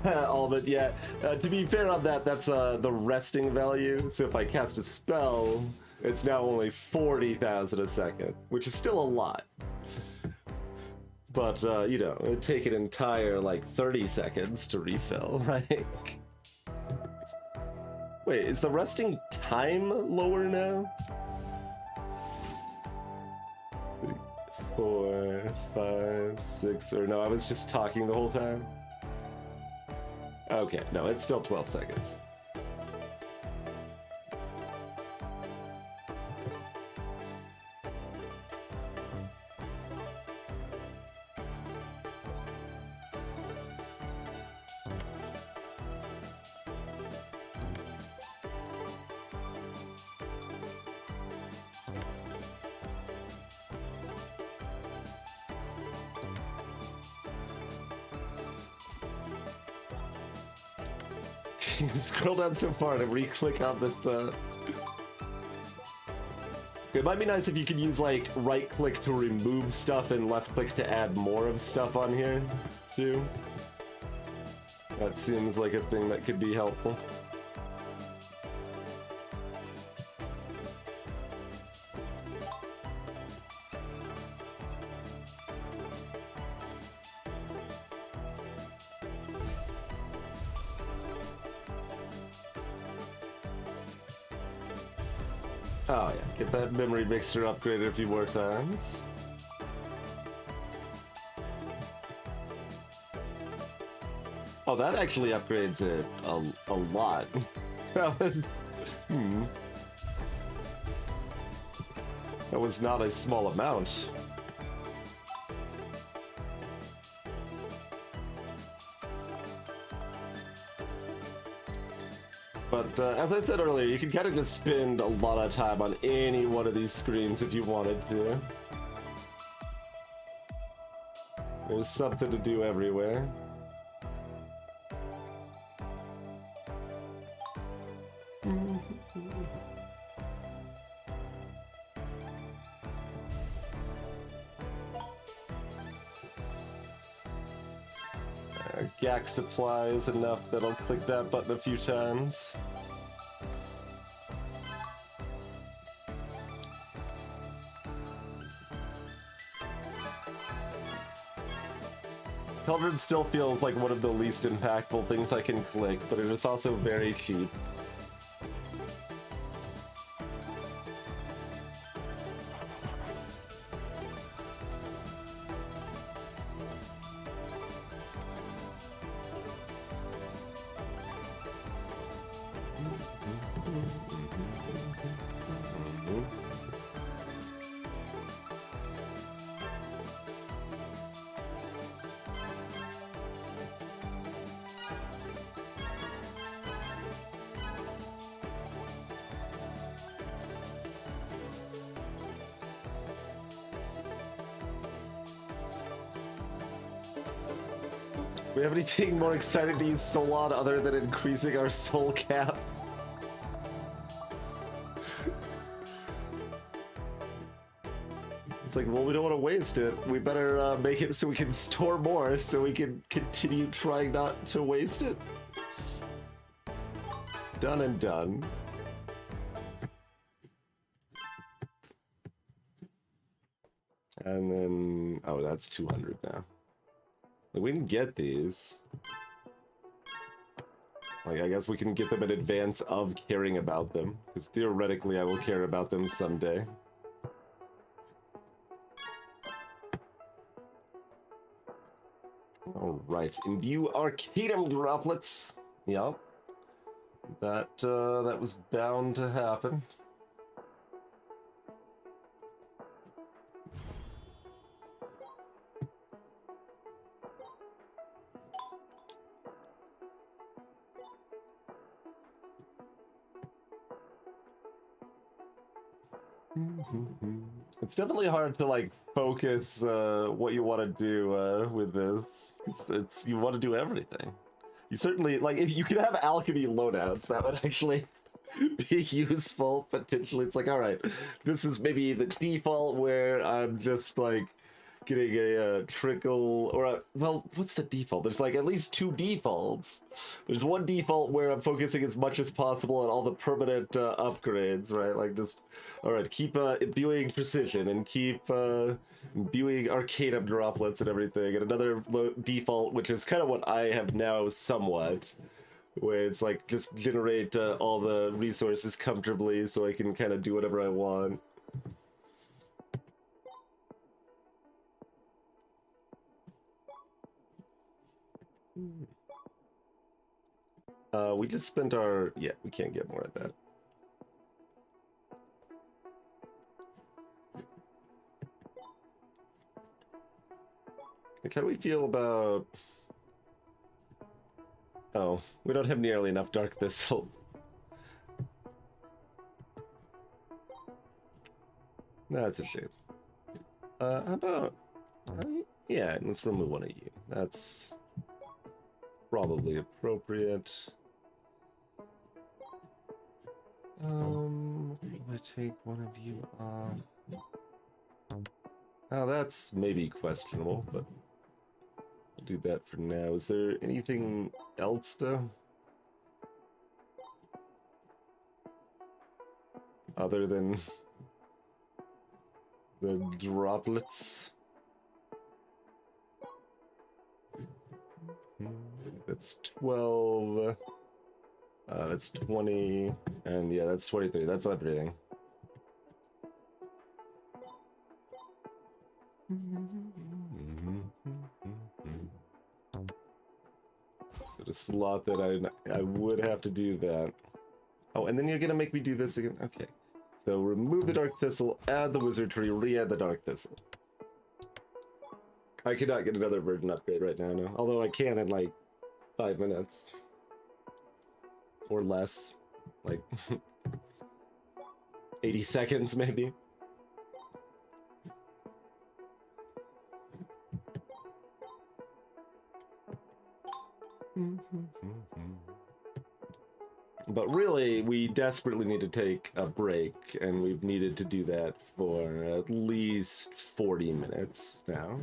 All of it, yeah. To be fair on that, that's the resting value. So if I cast a spell, it's now only 40,000 a second, which is still a lot. But, you know, it'd take an entire, like, 30 seconds to refill, right? Wait, is the resting time lower now? 3, 4, 5, 6, or no, I was just talking the whole time. Okay, no, it's still 12 seconds. You scroll down so far to re-click on this. It might be nice if you could use like right-click to remove stuff and left-click to add more of stuff on here too. That seems like a thing that could be helpful. Oh yeah, get that memory mixture upgraded a few more times. Oh, that actually upgrades it a lot. That was not a small amount. But as I said earlier, you can kind of just spend a lot of time on any one of these screens if you wanted to. There's something to do everywhere. Gak supply is enough that I'll click that button a few times. Cauldron still feels like one of the least impactful things I can click, but it is also very cheap. Do we have anything more exciting to use Soul on other than increasing our soul cap? It's like, well, we don't want to waste it. We better make it so we can store more, so we can continue trying not to waste it. Done and done. And then, oh, that's 200 now. Like, we can get these. Like, I guess we can get them in advance of caring about them, because theoretically I will care about them someday. Alright, imbue Arcanum droplets. Yep. That was bound to happen. It's definitely hard to like focus what you want to do with this. It's you want to do everything. You certainly like if you could have alchemy loadouts, that would actually be useful potentially. It's like, all right, this is maybe the default where I'm just like getting a trickle or a, well, what's the default? There's like at least two defaults. There's one default where I'm focusing as much as possible on all the permanent upgrades, right? Like just, all right, keep imbuing precision and keep imbuing arcanum droplets and everything. And another default, which is kind of what I have now somewhat, where it's like just generate all the resources comfortably so I can kind of do whatever I want. We just spent our... Yeah, we can't get more of that. Like, how do we feel about... Oh, we don't have nearly enough Dark Thistle. That's a shame. How about... yeah, let's remove one of you. That's probably appropriate. I take one of you off. Oh, that's maybe questionable, but I'll do that for now. Is there anything else, though? Other than the droplets? That's 12. That's 20. And yeah, that's 23. That's everything. So to slot that, I would have to do that. Oh, and then you're gonna make me do this again? Okay. So remove the Dark Thistle, add the Wizard Tree, re-add the Dark Thistle. I could not get another Burden upgrade right now, no. Although I can in like 5 minutes. Or less. Like 80 seconds maybe. But really, we desperately need to take a break, and we've needed to do that for at least 40 minutes now.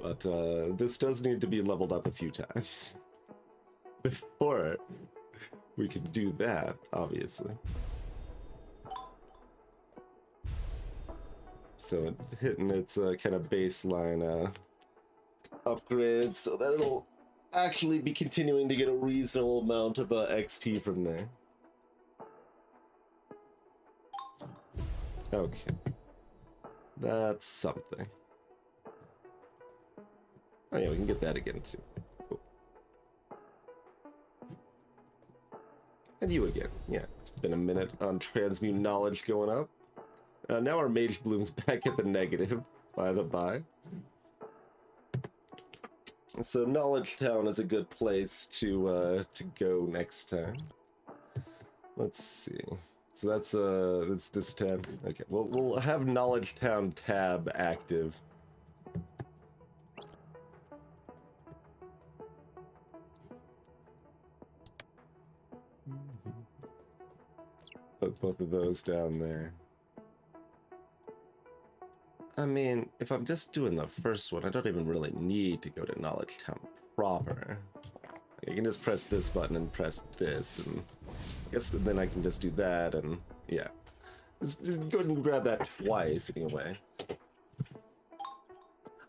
But this does need to be leveled up a few times before we can do that, obviously. So it's hitting its kind of baseline upgrade, so that it'll actually be continuing to get a reasonable amount of XP from there. Okay. That's something. Oh yeah, we can get that again too. Cool. And you again. Yeah, it's been a minute on transmute knowledge going up. Now our Mage Bloom's back at the negative, by the by. So Knowledge Town is a good place to go next time. Let's see. So that's this tab. Okay, well we'll have Knowledge Town tab active. Put both of those down there. I mean, if I'm just doing the first one, I don't even really need to go to Knowledge Town proper. I can just press this button and press this, and I guess then I can just do that, and yeah. Just go ahead and grab that twice anyway.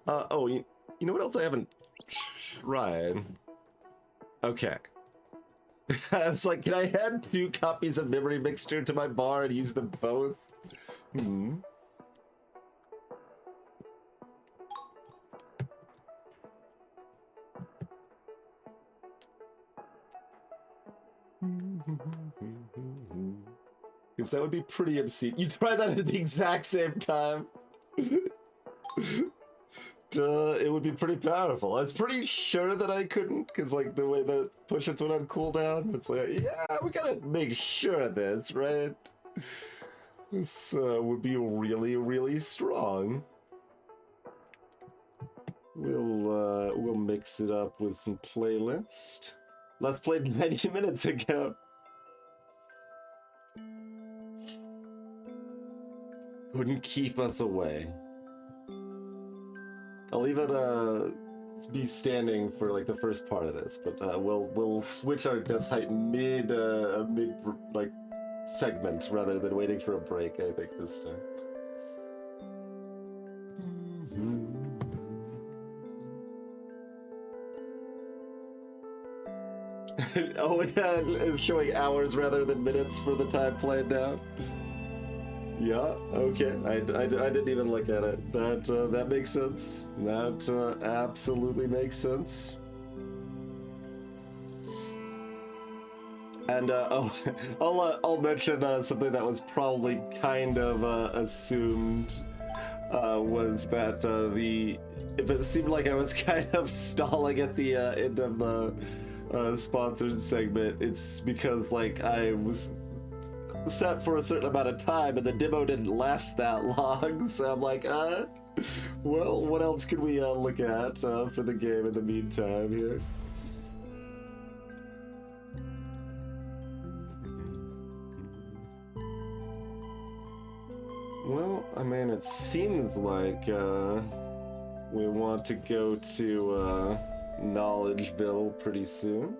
Oh, you know what else I haven't tried? Okay. I was like, can I add 2 copies of Memory Mixture to my bar and use them both? Hmm. Because that would be pretty obscene. You try that at the exact same time. It would be pretty powerful. I was pretty sure that I couldn't, because like the way the push-its went on cooldown, it's like, yeah, we gotta make sure of this, right? This would be really, really strong. We'll mix it up with some playlist. Let's play 90 minutes ago. Wouldn't keep us away. I'll leave it be standing for like the first part of this, but we'll switch our death height mid like segment rather than waiting for a break. I think this time. Oh, yeah, it's showing hours rather than minutes for the time played now. Yeah, okay. I didn't even look at it. That makes sense. That absolutely makes sense. And I'll mention something that was probably kind of assumed was that if it seemed like I was kind of stalling at the end of the sponsored segment, it's because like I was set for a certain amount of time and the demo didn't last that long, so I'm like, well, what else can we look at for the game in the meantime here? Well, I mean, it seems like we want to go to Knowledgeville pretty soon.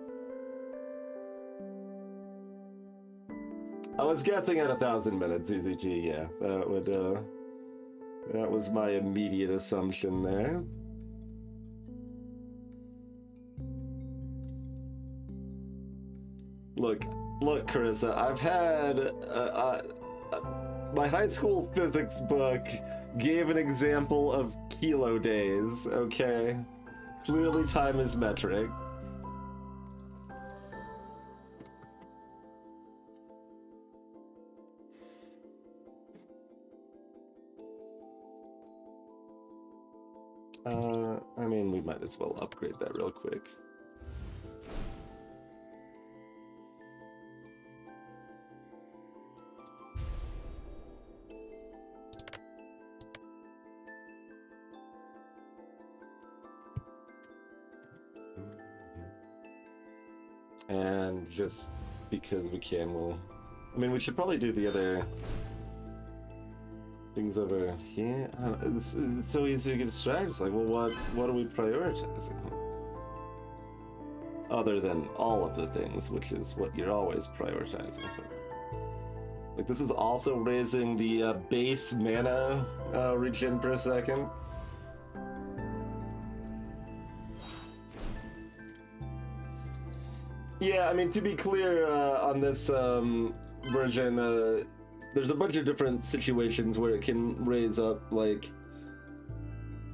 I was guessing at 1,000 minutes, EZG, yeah. That was my immediate assumption there. Look, Carissa, I've had my high school physics book gave an example of kilo days, okay? Clearly time is metric. I mean, we might as well upgrade that real quick. And just because we can, I mean, we should probably do the other things over here. It's so easy to get distracted. It's like, well, what are we prioritizing? Other than all of the things, which is what you're always prioritizing. Like, this is also raising the base mana regen per second. Yeah, I mean, to be clear, on this version, there's a bunch of different situations where it can raise up, like,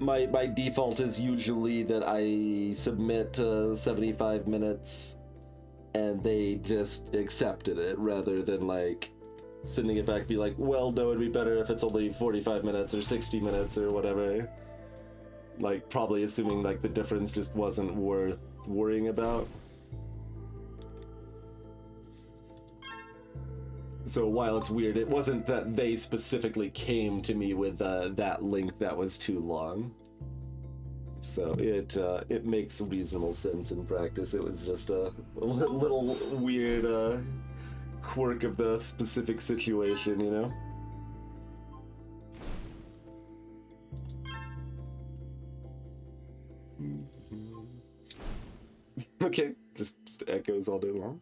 my default is usually that I submit 75 minutes and they just accepted it rather than, like, sending it back, be like, well, no, it'd be better if it's only 45 minutes or 60 minutes or whatever. Like, probably assuming, like, the difference just wasn't worth worrying about. So while it's weird, it wasn't that they specifically came to me with that link that was too long. So it makes reasonable sense in practice. It was just a little weird quirk of the specific situation, you know? Okay, just echoes all day long.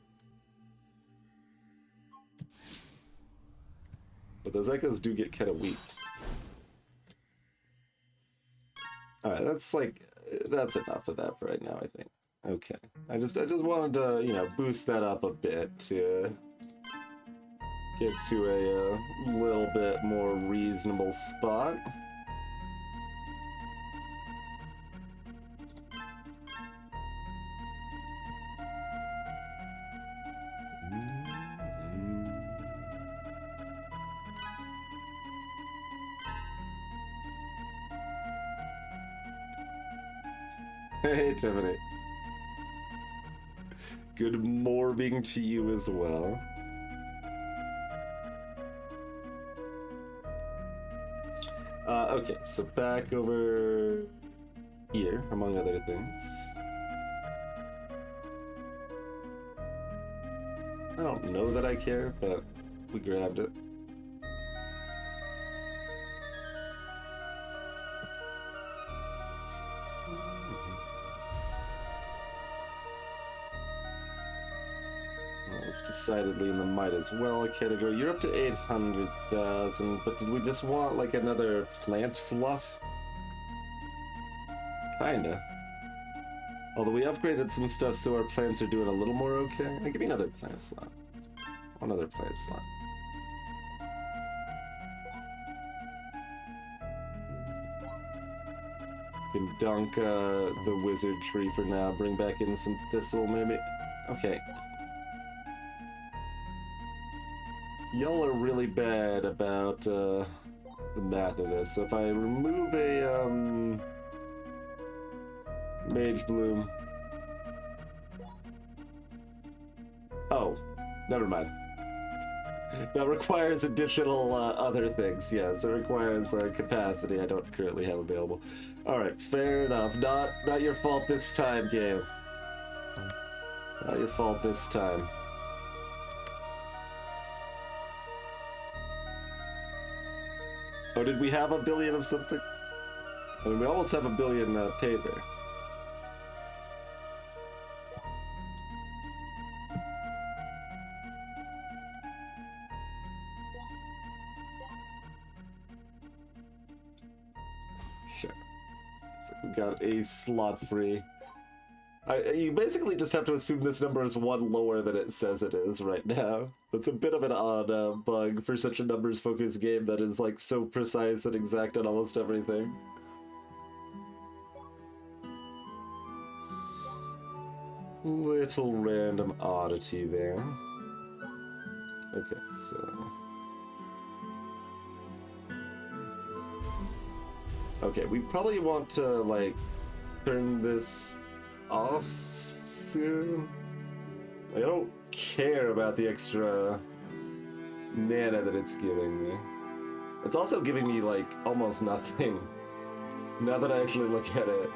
But those echoes do get kind of weak. Alright, that's enough of that for right now, I think. Okay. I just wanted to, you know, boost that up a bit to get to a little bit more reasonable spot. Hey, Tiffany. Good morning to you as well. Okay, so back over here, among other things. I don't know that I care, but we grabbed it. Well, it's decidedly in the might as well category. You're up to 800,000, but did we just want like another plant slot? Kinda. Although we upgraded some stuff so our plants are doing a little more okay. Give me another plant slot. One other plant slot. Can dunk the wizard tree for now. Bring back in some thistle, maybe. Okay. Y'all are really bad about the math of this. So if I remove a Mage Bloom. Oh, never mind. That requires additional other things. Yes, it requires capacity I don't currently have available. All right, fair enough. Not your fault this time, game. Not your fault this time. Oh, did we have a billion of something? I mean, we almost have a billion paper. Sure. So we got a slot free. You basically just have to assume this number is one lower than it says it is right now. It's a bit of an odd bug for such a numbers-focused game that is like so precise and exact on almost everything. Little random oddity there. Okay, so... Okay, we probably want to, like, turn this off soon. I don't care about the extra mana that it's giving me. It's also giving me, like, almost nothing. Now that I actually look at it.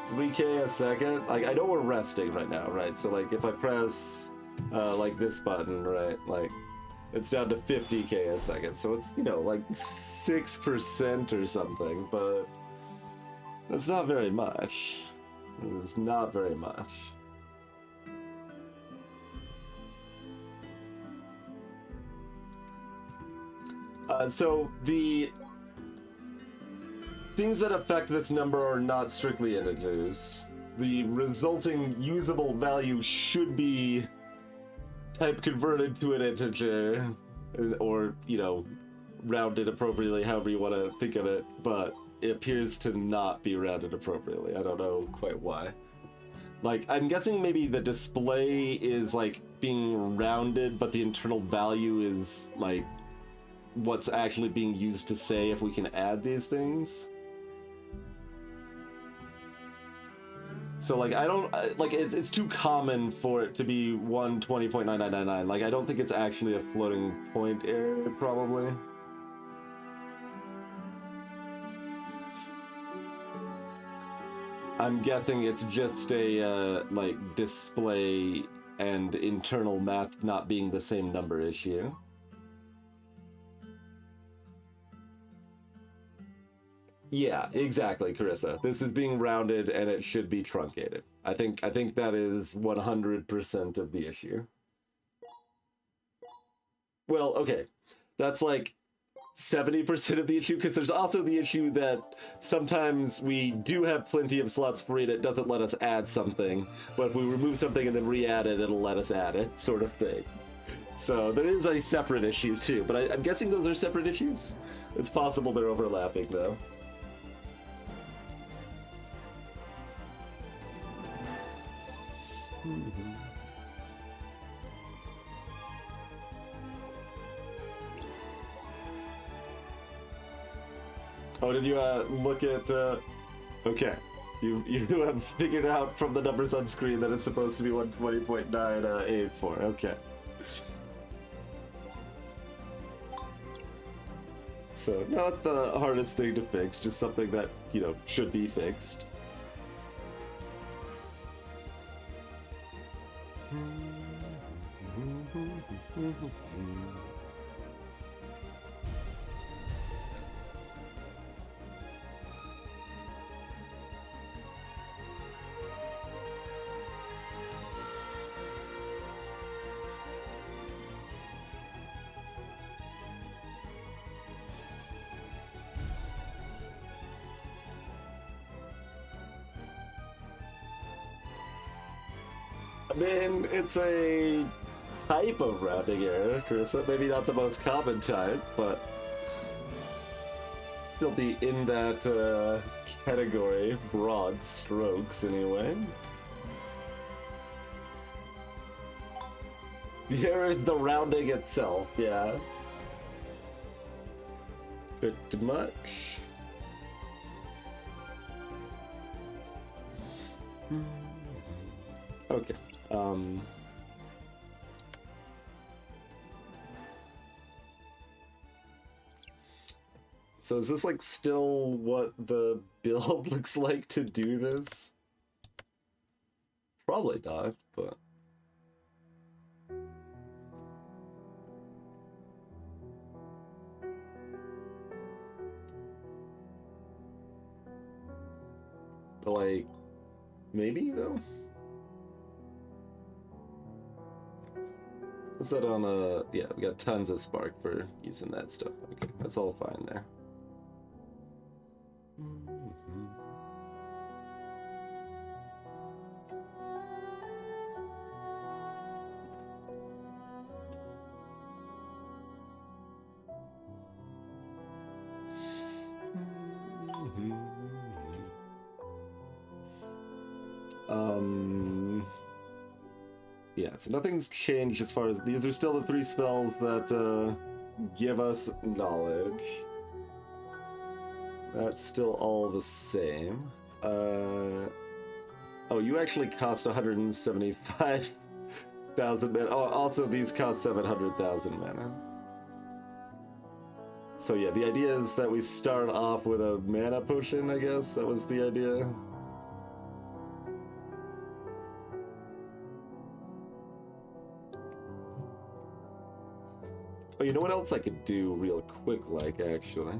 3k a second? Like, I know we're resting right now, right? So, like, if I press, like, this button, right? Like, it's down to 50k a second. So it's, you know, like 6% or something, but that's not very much. It's not very much. So the things that affect this number are not strictly integers. The resulting usable value should be type converted to an integer, or, you know, rounded appropriately, however you want to think of it, but it appears to not be rounded appropriately. I don't know quite why. Like, I'm guessing maybe the display is, like, being rounded, but the internal value is, like, what's actually being used to say if we can add these things. So, like, I don't, like, it's too common for it to be 120.9999. Like, I don't think it's actually a floating point error, probably. I'm guessing it's just a, like, display and internal math not being the same number issue. Yeah, exactly, Carissa. This is being rounded and it should be truncated. I think that is 100% of the issue. Well, okay. That's like 70% of the issue, because there's also the issue that sometimes we do have plenty of slots free and it doesn't let us add something, but if we remove something and then re-add it, it'll let us add it, sort of thing. So there is a separate issue too, but I'm guessing those are separate issues? It's possible they're overlapping though. Oh, did you look at? Okay, you have figured out from the numbers on screen that it's supposed to be 120.984. Okay. So not the hardest thing to fix, just something that, you know, should be fixed. I mean, it's a type of rounding error, Carissa. Maybe not the most common type, but still be in that category, broad strokes anyway. The error is the rounding itself, yeah. Pretty much. Okay. So is this like still what the build looks like to do this? Probably not, but like maybe though? Is that on a... Yeah, we got tons of spark for using that stuff. Okay, that's all fine there. Yeah, so nothing's changed as far as... These are still the 3 spells that give us knowledge. That's still all the same. Oh, you actually cost 175,000 mana. Oh, also these cost 700,000 mana. So yeah, the idea is that we start off with a mana potion, I guess. That was the idea. Oh, you know what else I could do real quick, like, actually?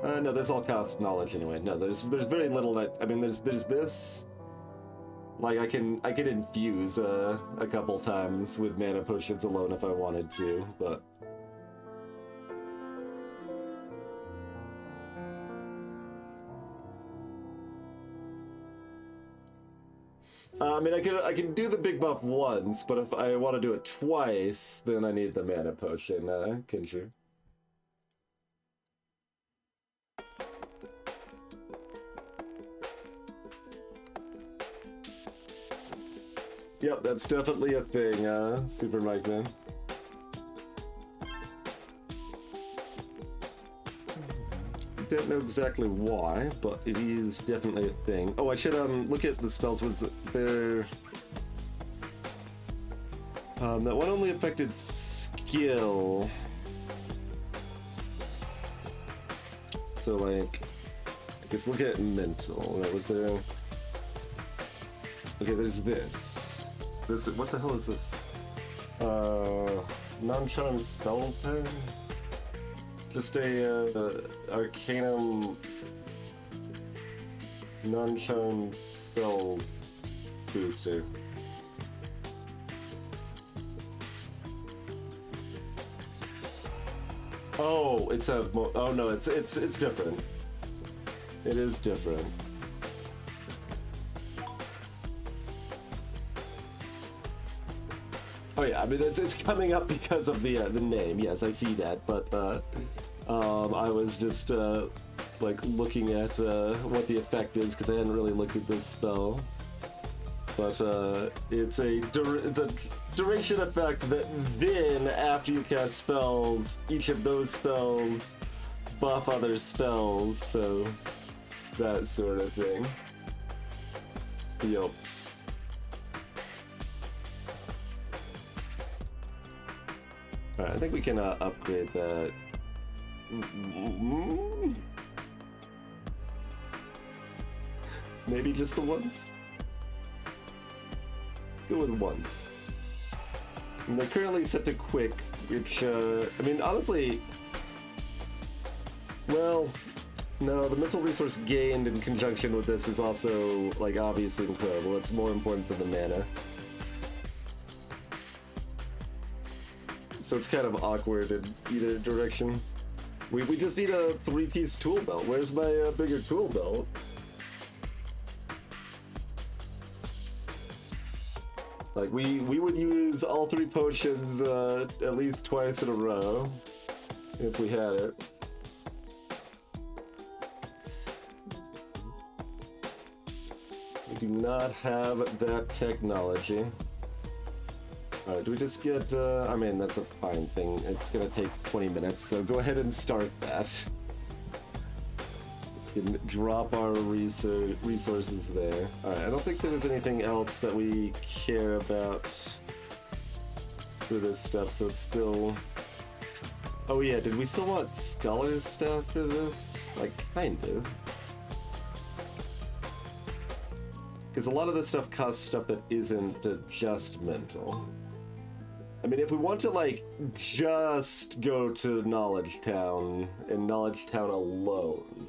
No, this all costs knowledge anyway. No, there's very little that... I mean, there's this... Like, I can infuse a couple times with mana potions alone if I wanted to, but... I mean, I can do the big buff once, but if I want to do it twice, then I need the mana potion, Kincher. Yep, that's definitely a thing, Super Mike Man. Don't know exactly why, but it is definitely a thing. Oh, I should look at the spells. Was there that one only affected skill? So like, I guess look at mental. Right, was there? Okay, there's this. What the hell is this? Non-charm spell pair? just a Arcanum non-shown spell booster. Oh, it's a. Oh no, it's different. It is different. Oh yeah, I mean it's coming up because of the name. Yes, I see that, but I was just like looking at what the effect is because I hadn't really looked at this spell. But it's a duration effect that then, after you cast spells, each of those spells buff other spells, so that sort of thing. Yup. Alright, I think we can upgrade that. Maybe just the once? Go with once. And they're currently set to quick, which, I mean, honestly, well, no, the mental resource gained in conjunction with this is also, like, obviously incredible. It's more important than the mana. So it's kind of awkward in either direction. We just need a 3-piece tool belt. Where's my bigger tool belt? Like, we would use all 3 potions at least twice in a row, if we had it. We do not have that technology. Alright, do we just get, I mean, that's a fine thing. It's gonna take 20 minutes, so go ahead and start that. We can drop our resources there. Alright, I don't think there's anything else that we care about for this stuff, so it's still... Oh yeah, did we still want Scholar's Staff for this? Like, kind of. Because a lot of this stuff costs stuff that isn't just mental. I mean, if we want to, like, just go to Knowledge Town, and Knowledge Town alone,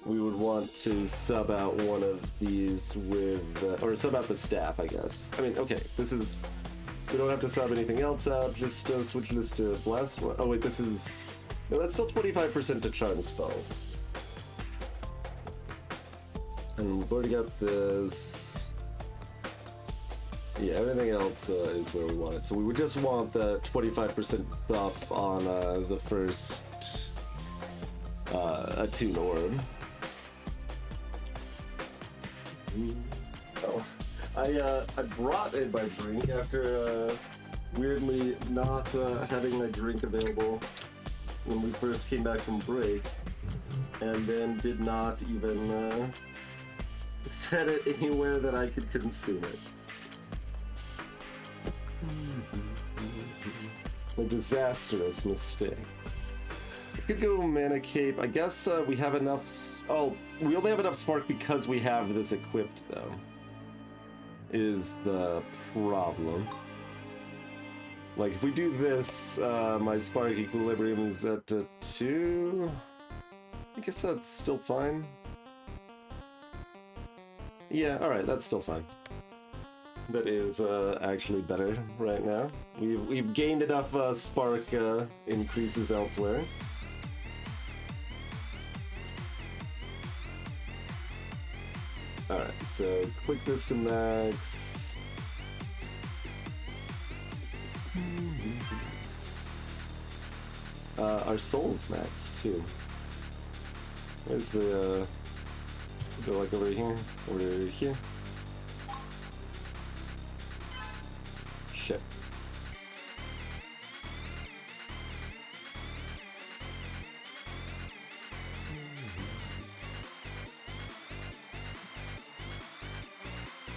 we would want to sub out one of these with, or sub out the staff, I guess. I mean, okay, this is, we don't have to sub anything else out, just switch this to Blast one. Oh wait, this is, no, that's still 25% to charm spells. And we've already got this. Yeah, everything else is where we want it. So we would just want the 25% buff on the first Attune Orb. Oh, I brought in my drink after weirdly not having my drink available when we first came back from break, and then did not even set it anywhere that I could consume it. A disastrous mistake. We could go Mana Cape. I guess we have enough... Oh, we only have enough Spark because we have this equipped, though. Is the problem. Like, if we do this, my Spark Equilibrium is at 2. I guess that's still fine. Yeah, alright, that's still fine. That is actually better right now. We've gained enough spark increases elsewhere. Alright, so quick this to max. Our soul's max too. Where's the go like over here? Over here? Shit.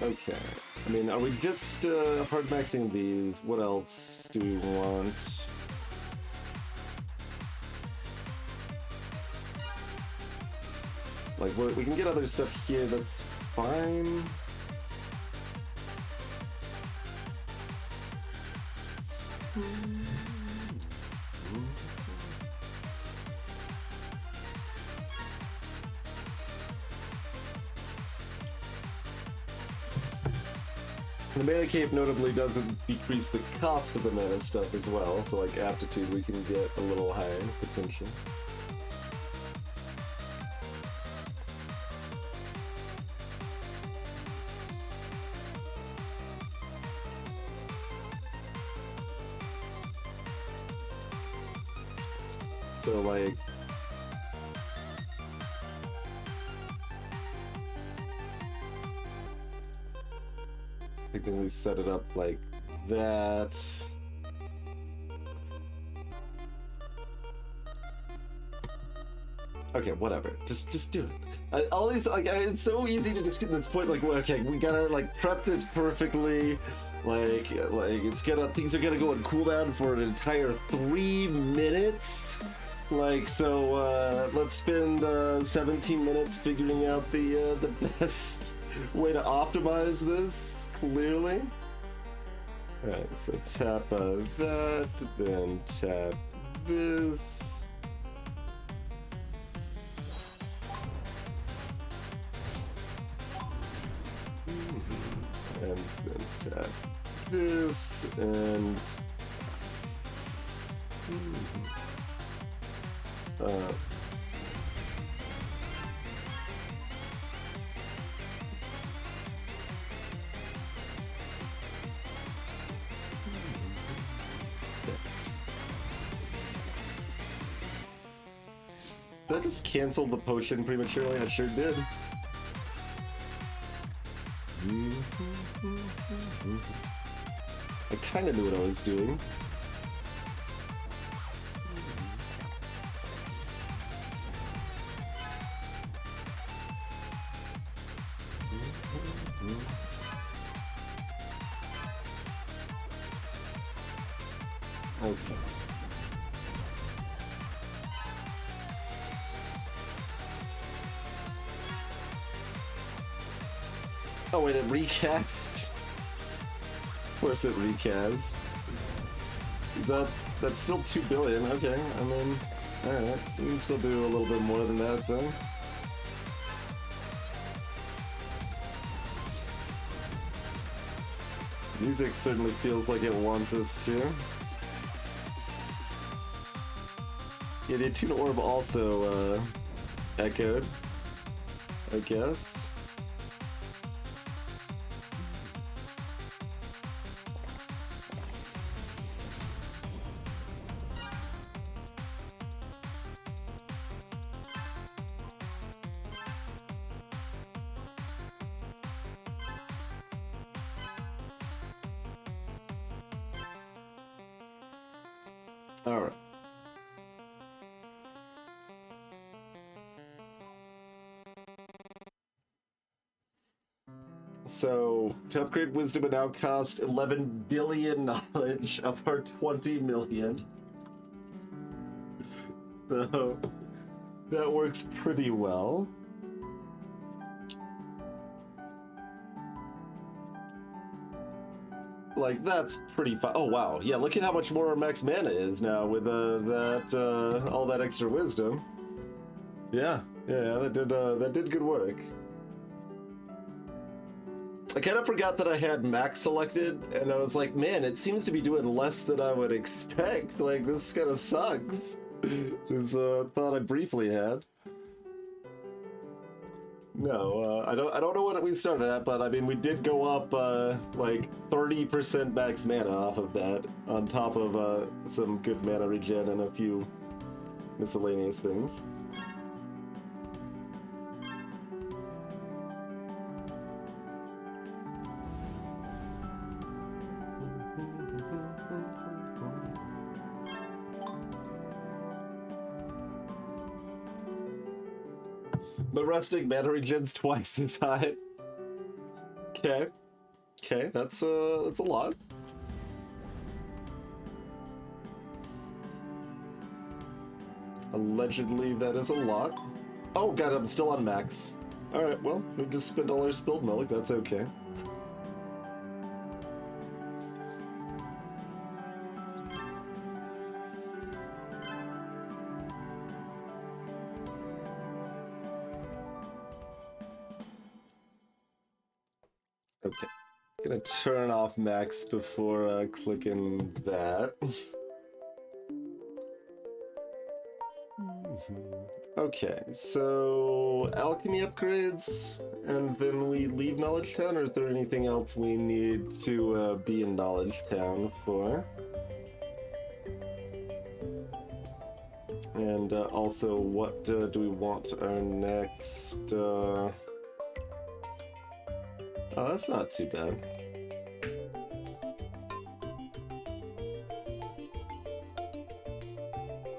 Okay. I mean, are we just hard maxing these? What else do we want? Like, we can get other stuff here, that's fine. The mana cape notably doesn't decrease the cost of the mana stuff as well, so like aptitude we can get a little higher potential. So like I think we set it up like that. Okay, whatever. Just do it. All these it's so easy to just get to this point. Like, okay, we gotta like prep this perfectly. Like it's gonna things are gonna go on cooldown for an entire 3 minutes. Like so, let's spend 17 minutes figuring out the best way to optimize this. Clearly. All right, so tap that, then tap this. And then tap this, and did I just cancel the potion prematurely? I sure did. I kind of knew what I was doing. Okay. Oh wait, it recast? Of course it recast. Is that's still 2 billion, okay, I mean, alright, we can still do a little bit more than that though. Music certainly feels like it wants us to. Yeah, the Attune Orb also echoed, I guess. All right. So, to upgrade Wisdom would now cost 11 billion knowledge of our 20 million. So, that works pretty well. Like, that's pretty fun. Oh, wow. Yeah, look at how much more our max mana is now with all that extra wisdom. Yeah, that did good work. I kind of forgot that I had max selected, and I was like, man, it seems to be doing less than I would expect. Like, this kind of sucks. Is thought I briefly had. No, I don't know what we started at, but I mean, we did go up like 30% max mana off of that, on top of some good mana regen and a few miscellaneous things. But resting mana regen's twice as high. Okay, that's a lot. Allegedly, that is a lot. Oh god, I'm still on max. All right, well, we just spent all our spilled milk. That's okay. Gonna turn off max before clicking that. Okay, so alchemy upgrades, and then we leave Knowledge Town, or is there anything else we need to be in Knowledge Town for? And also, what do we want our next... Oh, that's not too bad.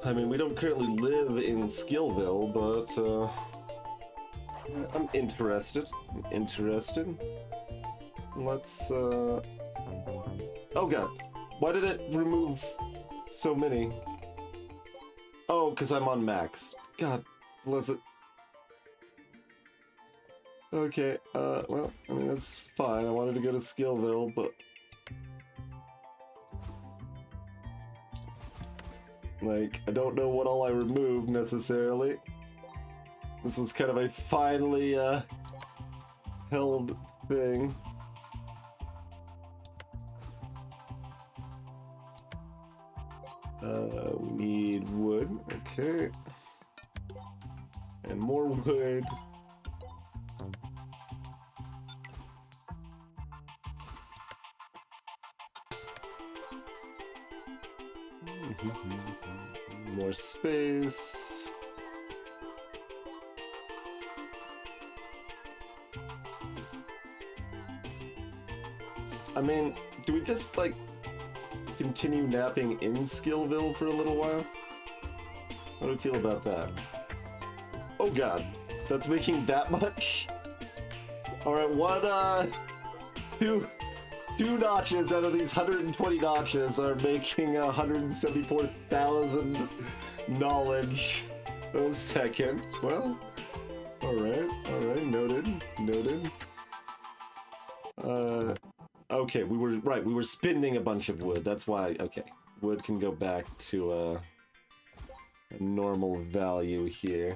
I mean, we don't currently live in Skillville, but I'm interested. Let's oh god, why did it remove so many? Oh, because I'm on max. God bless it. Okay, well, I mean, that's fine. I wanted to go to Skillville, but... like, I don't know what all I removed, necessarily. This was kind of a finely, held thing. We need wood, okay. And more wood. More space. I mean, do we just, like, continue napping in Skillville for a little while? How do we feel about that? Oh god, that's making that much? Alright, two notches out of these 120 notches are making 174,000 knowledge a second. Well, alright, noted. Okay, we were spending a bunch of wood, that's why, okay. Wood can go back to a normal value here.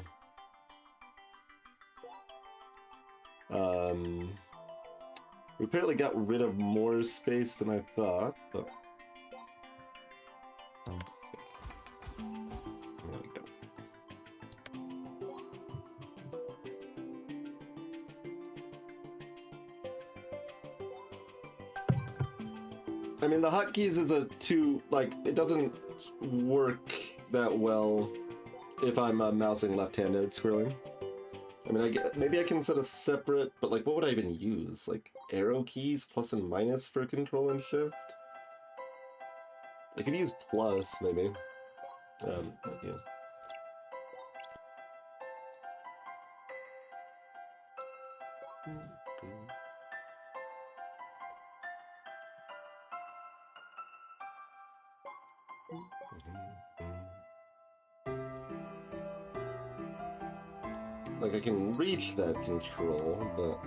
We apparently got rid of more space than I thought, but... there we go. I mean, the hotkeys is it doesn't work that well if I'm mousing left-handed scrolling. I mean, maybe I can set a separate, but like, what would I even use? Like, arrow keys, plus and minus for control and shift? I could use plus, maybe. Yeah. Like, I can reach that control, but...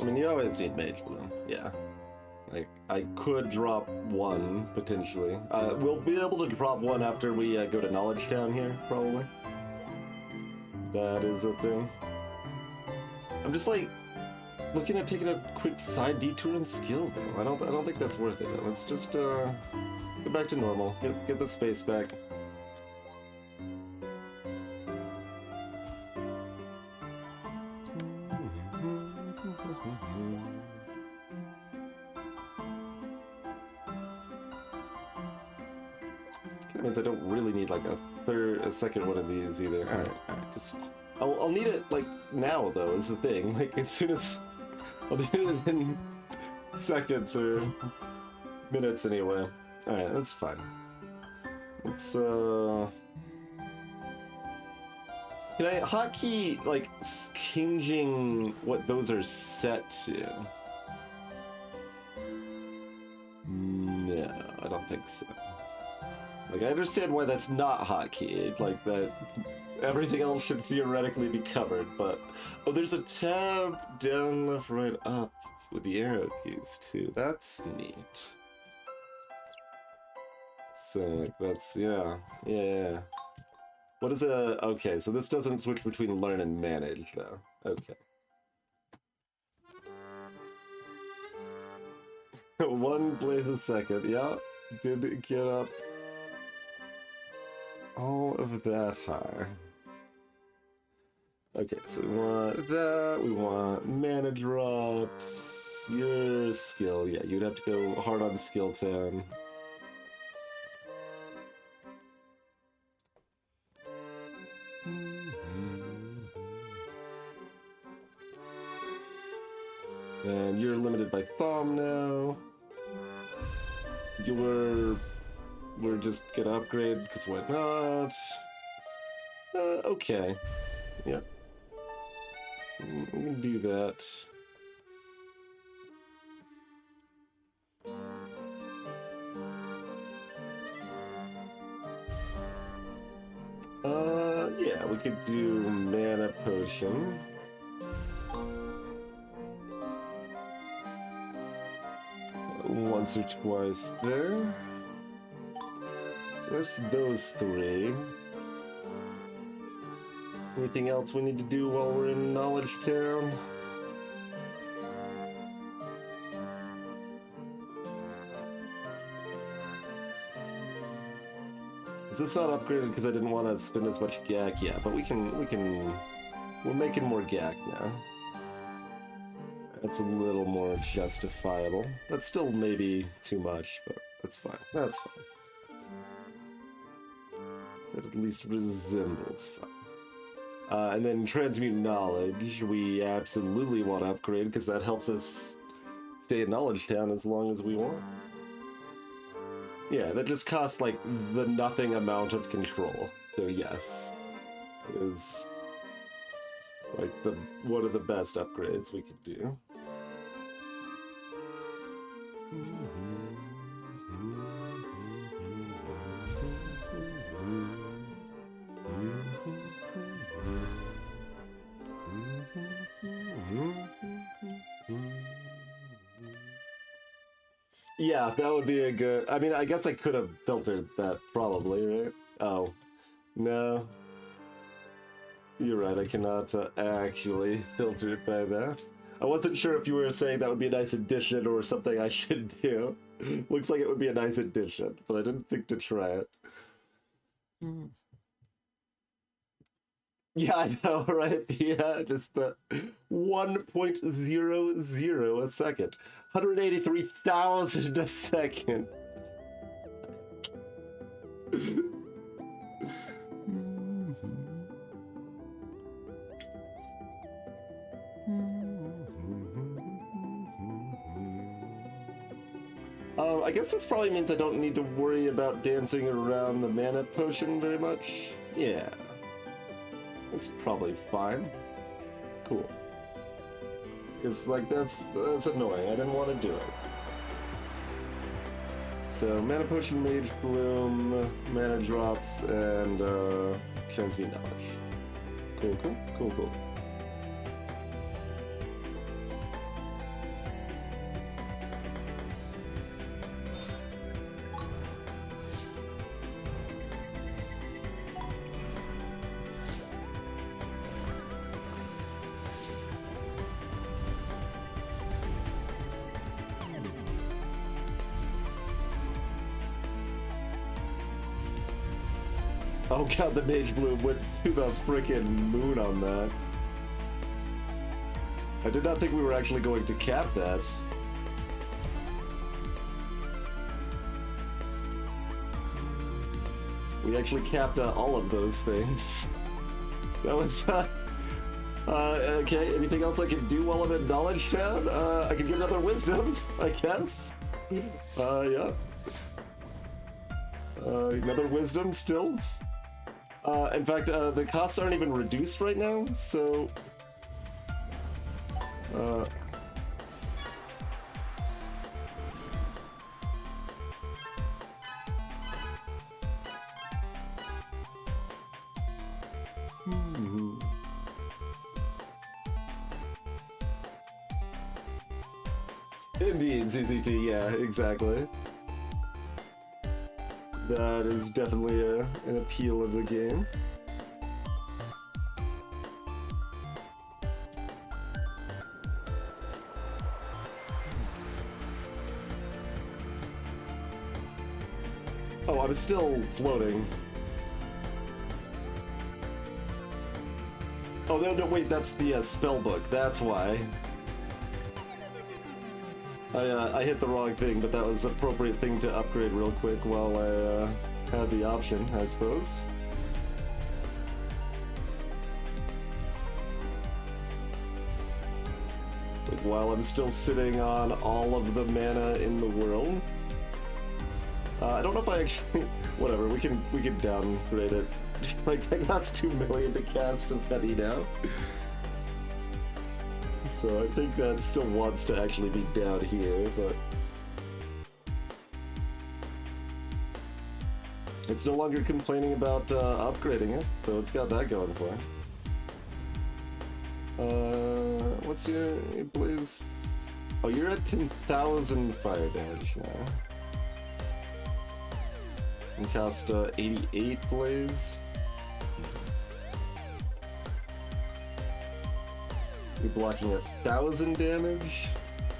I mean, you always need Mage Bloom, yeah. Like, I could drop one, potentially. We'll be able to drop one after we go to Knowledge Town here, probably. That is a thing. I'm just, like, looking at taking a quick side detour in Skillville. I don't think that's worth it. Let's just go back to normal. Get the space back. That means I don't really need like a second one of these either. All right. Just I'll need it like now though is the thing. Like as soon as I'll need it in seconds or minutes anyway. All right, that's fine. Let's can I hotkey like changing what those are set to? No, I don't think so. Like, I understand why that's not hotkeyed, like that everything else should theoretically be covered, but... Oh, there's a tab down, left, right, up with the arrow keys, too. That's neat. So, like, that's, yeah. What is a... Okay, so this doesn't switch between learn and manage, though. Okay. 1 place a second, yeah. Did get up all of that high. Okay, so we want that, we want mana drops, your skill, yeah, you'd have to go hard on skill 10. And you're limited by Thumb now. We're just gonna upgrade, because why not? Okay. Yeah. We can do that. Yeah, we could do mana potion. Once or twice there. So there's those 3. Anything else we need to do while we're in Knowledge Town? Is this not upgraded because I didn't want to spend as much GAC? Yeah, but we're making more GAC now. That's a little more justifiable. That's still maybe too much, but that's fine. That's fine. That at least resembles fine. And then Transmute Knowledge, we absolutely want to upgrade because that helps us stay in Knowledge Town as long as we want. Yeah, that just costs like the nothing amount of control. So yes, it is like one of the best upgrades we could do. Yeah, that would be a good... I mean, I guess I could have filtered that probably, right? Oh, no. You're right, I cannot actually filter it by that. I wasn't sure if you were saying that would be a nice addition or something I should do. Looks like it would be a nice addition, but I didn't think to try it. Yeah, I know, right? Yeah, just the 1.00 a second. 183,000 a second. I guess this probably means I don't need to worry about dancing around the mana potion very much. Yeah. That's probably fine. Cool. Because, like, that's annoying. I didn't want to do it. So, Mana Potion, Mage Bloom, Mana Drops, and, Transmute Knowledge. Cool, cool, cool, cool. Oh god, the Mage Bloom went to the frickin' moon on that. I did not think we were actually going to cap that. We actually capped all of those things. That was, okay, anything else I can do while I'm in Knowledge Town? I can get another Wisdom, I guess. Yeah. Another Wisdom still. In fact, the costs aren't even reduced right now, so... Indeed, CCT, yeah, exactly. That is definitely an appeal of the game. Oh, I was still floating. Oh, no, wait, that's the spell book. That's why. I hit the wrong thing, but that was an appropriate thing to upgrade real quick while I had the option, I suppose. It's like while I'm still sitting on all of the mana in the world. I don't know if I actually... Whatever, we can downgrade it. Like, that's 2 million to cast as Penny now. So I think that still wants to actually be down here, but... It's no longer complaining about upgrading it, so it's got that going for it. What's your Blaze? Oh, you're at 10,000 fire damage now. And cast 88 Blaze. You're blocking 1,000 damage.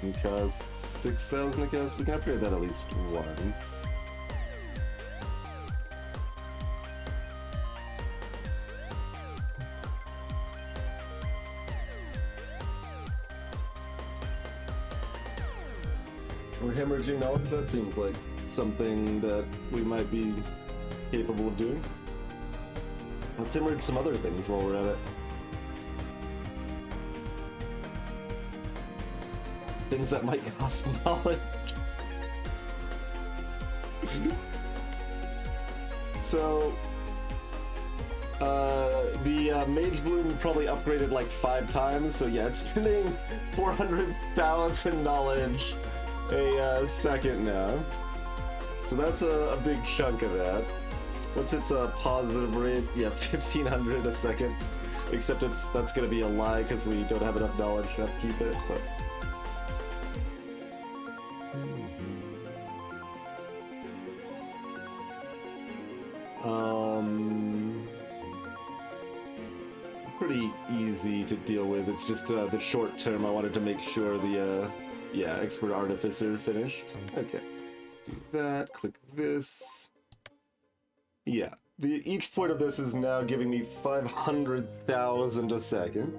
And cast 6,000 to cast. We can upgrade that at least once. We're hemorrhaging knowledge. That seems like something that we might be capable of doing. Let's hemorrhage some other things while we're at it. Things that might cost knowledge. So, the Mage Bloom probably upgraded like 5 times, so yeah, it's spending 400,000 knowledge a second now. So that's a big chunk of that. What's its positive rate? Yeah, 1,500 a second. Except that's gonna be a lie because we don't have enough knowledge to upkeep it, but... Pretty easy to deal with. It's just the short term. I wanted to make sure the Expert Artificer finished. Okay, do that. Click this. Yeah, each point of this is now giving me 500,000 a second.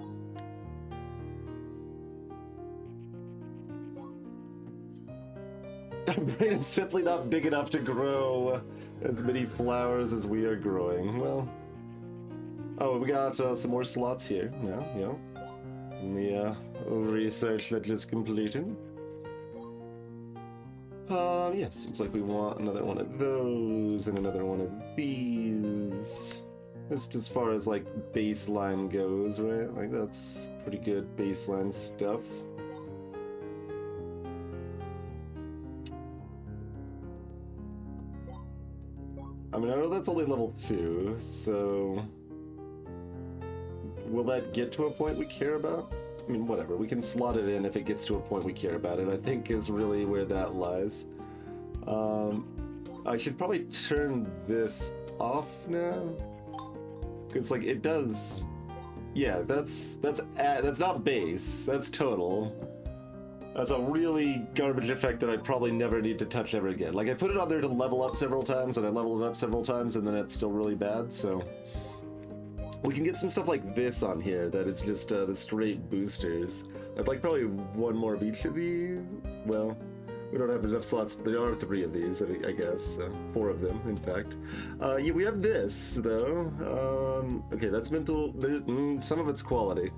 Our brain is simply not big enough to grow as many flowers as we are growing. Well, oh, we got some more slots here now, yeah. The research that is completed. Yeah, seems like we want another one of those and another one of these. Just as far as, like, baseline goes, right? Like, that's pretty good baseline stuff. I mean, I know that's only level 2, so... Will that get to a point we care about? I mean, whatever. We can slot it in if it gets to a point we care about it, I think is really where that lies. I should probably turn this off now. Because, like, it does... Yeah, that's not base. That's total. That's a really garbage effect that I probably never need to touch ever again. Like, I put it on there to level up several times, and I leveled it up several times, and then it's still really bad, so... We can get some stuff like this on here that is just the straight boosters. I'd like probably one more of each of these. Well, we don't have enough slots. There are 3 of these, I guess. 4 of them, in fact. Yeah, we have this, though. Okay, that's mental... some of it's quality.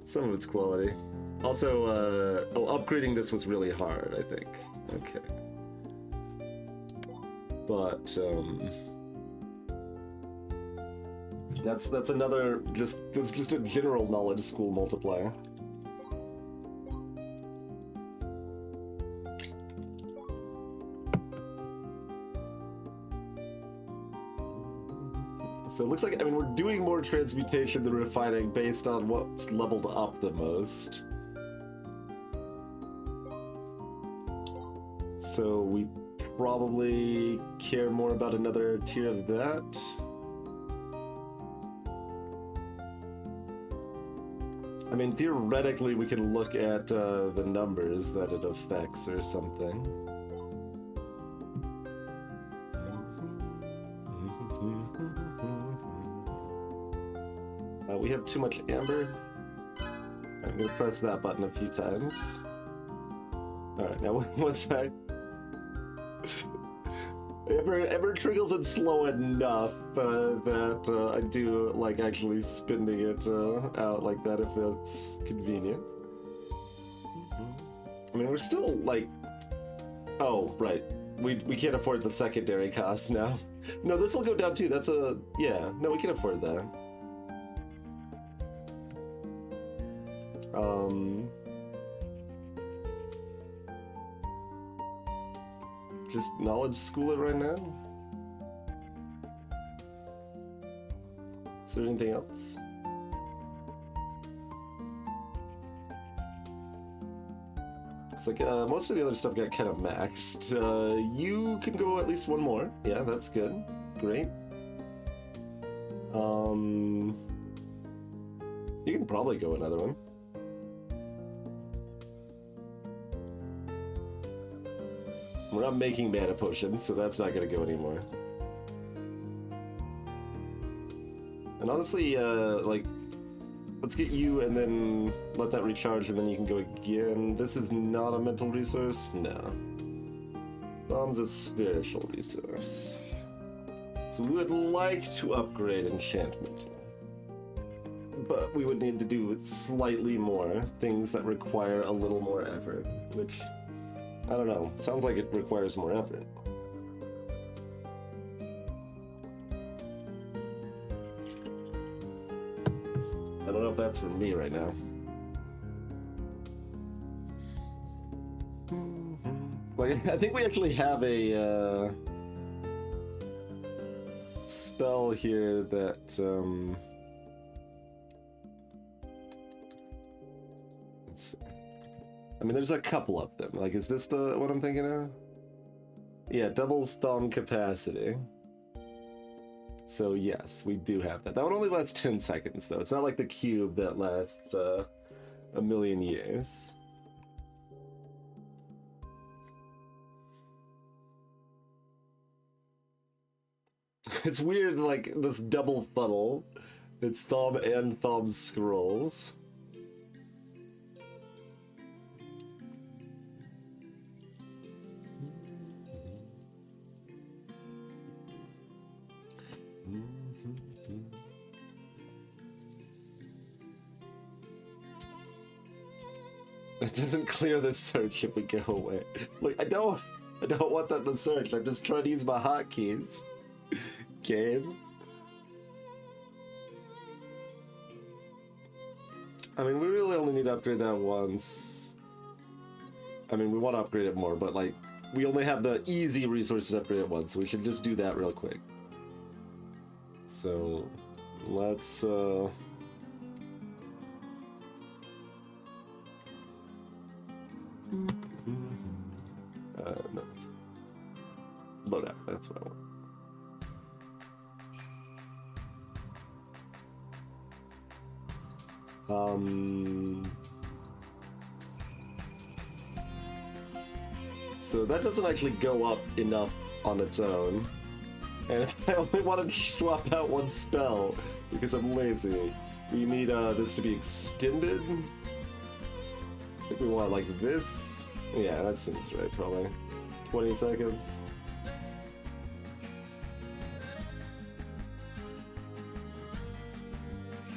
Some of it's quality. Also, upgrading this was really hard, I think. Okay. But, That's another, that's just a general knowledge school multiplier. So it looks like, I mean, we're doing more transmutation than refining based on what's leveled up the most. So we probably care more about another tier of that. I mean, theoretically, we can look at the numbers that it affects or something. We have too much amber. I'm gonna press that button a few times. Alright, now what's that? Amber trickles it slow enough that I do like actually spinning it out like that if it's convenient. I mean, we're still like... Oh, right. We can't afford the secondary cost now. No, this will go down too. That's a... Yeah, no, we can afford that. Just knowledge school it right now? Is there anything else? It's like, most of the other stuff got kind of maxed. You can go at least one more. Yeah, that's good. Great. You can probably go another one. We're not making mana potions, so that's not gonna go anymore. And honestly, like, let's get you and then let that recharge and then you can go again. This is not a mental resource? No. Bomb's a spiritual resource. So we would like to upgrade enchantment. But we would need to do slightly more things that require a little more effort, which, I don't know, sounds like it requires more effort. I don't know if that's for me right now. Like, I think we actually have a spell here that let's see. I mean, there's a couple of them. Like, is this the what I'm thinking of? Yeah, doubles thumb capacity. So yes, we do have that. That would only last 10 seconds, though. It's not like the cube that lasts a million years. It's weird, like, this double funnel. It's thumb and thumb scrolls. It doesn't clear the search if we go away. Look, I don't want that to search. I'm just trying to use my hotkeys. Game. I mean, we really only need to upgrade that once. I mean, we want to upgrade it more, but like, we only have the easy resources to upgrade it once, so we should just do that real quick. So, let's, no, load up, that's what I want. So that doesn't actually go up enough on its own. And if I only want to swap out one spell, because I'm lazy, we need this to be extended. I think we want like this. Yeah, that seems right, probably. 20 seconds.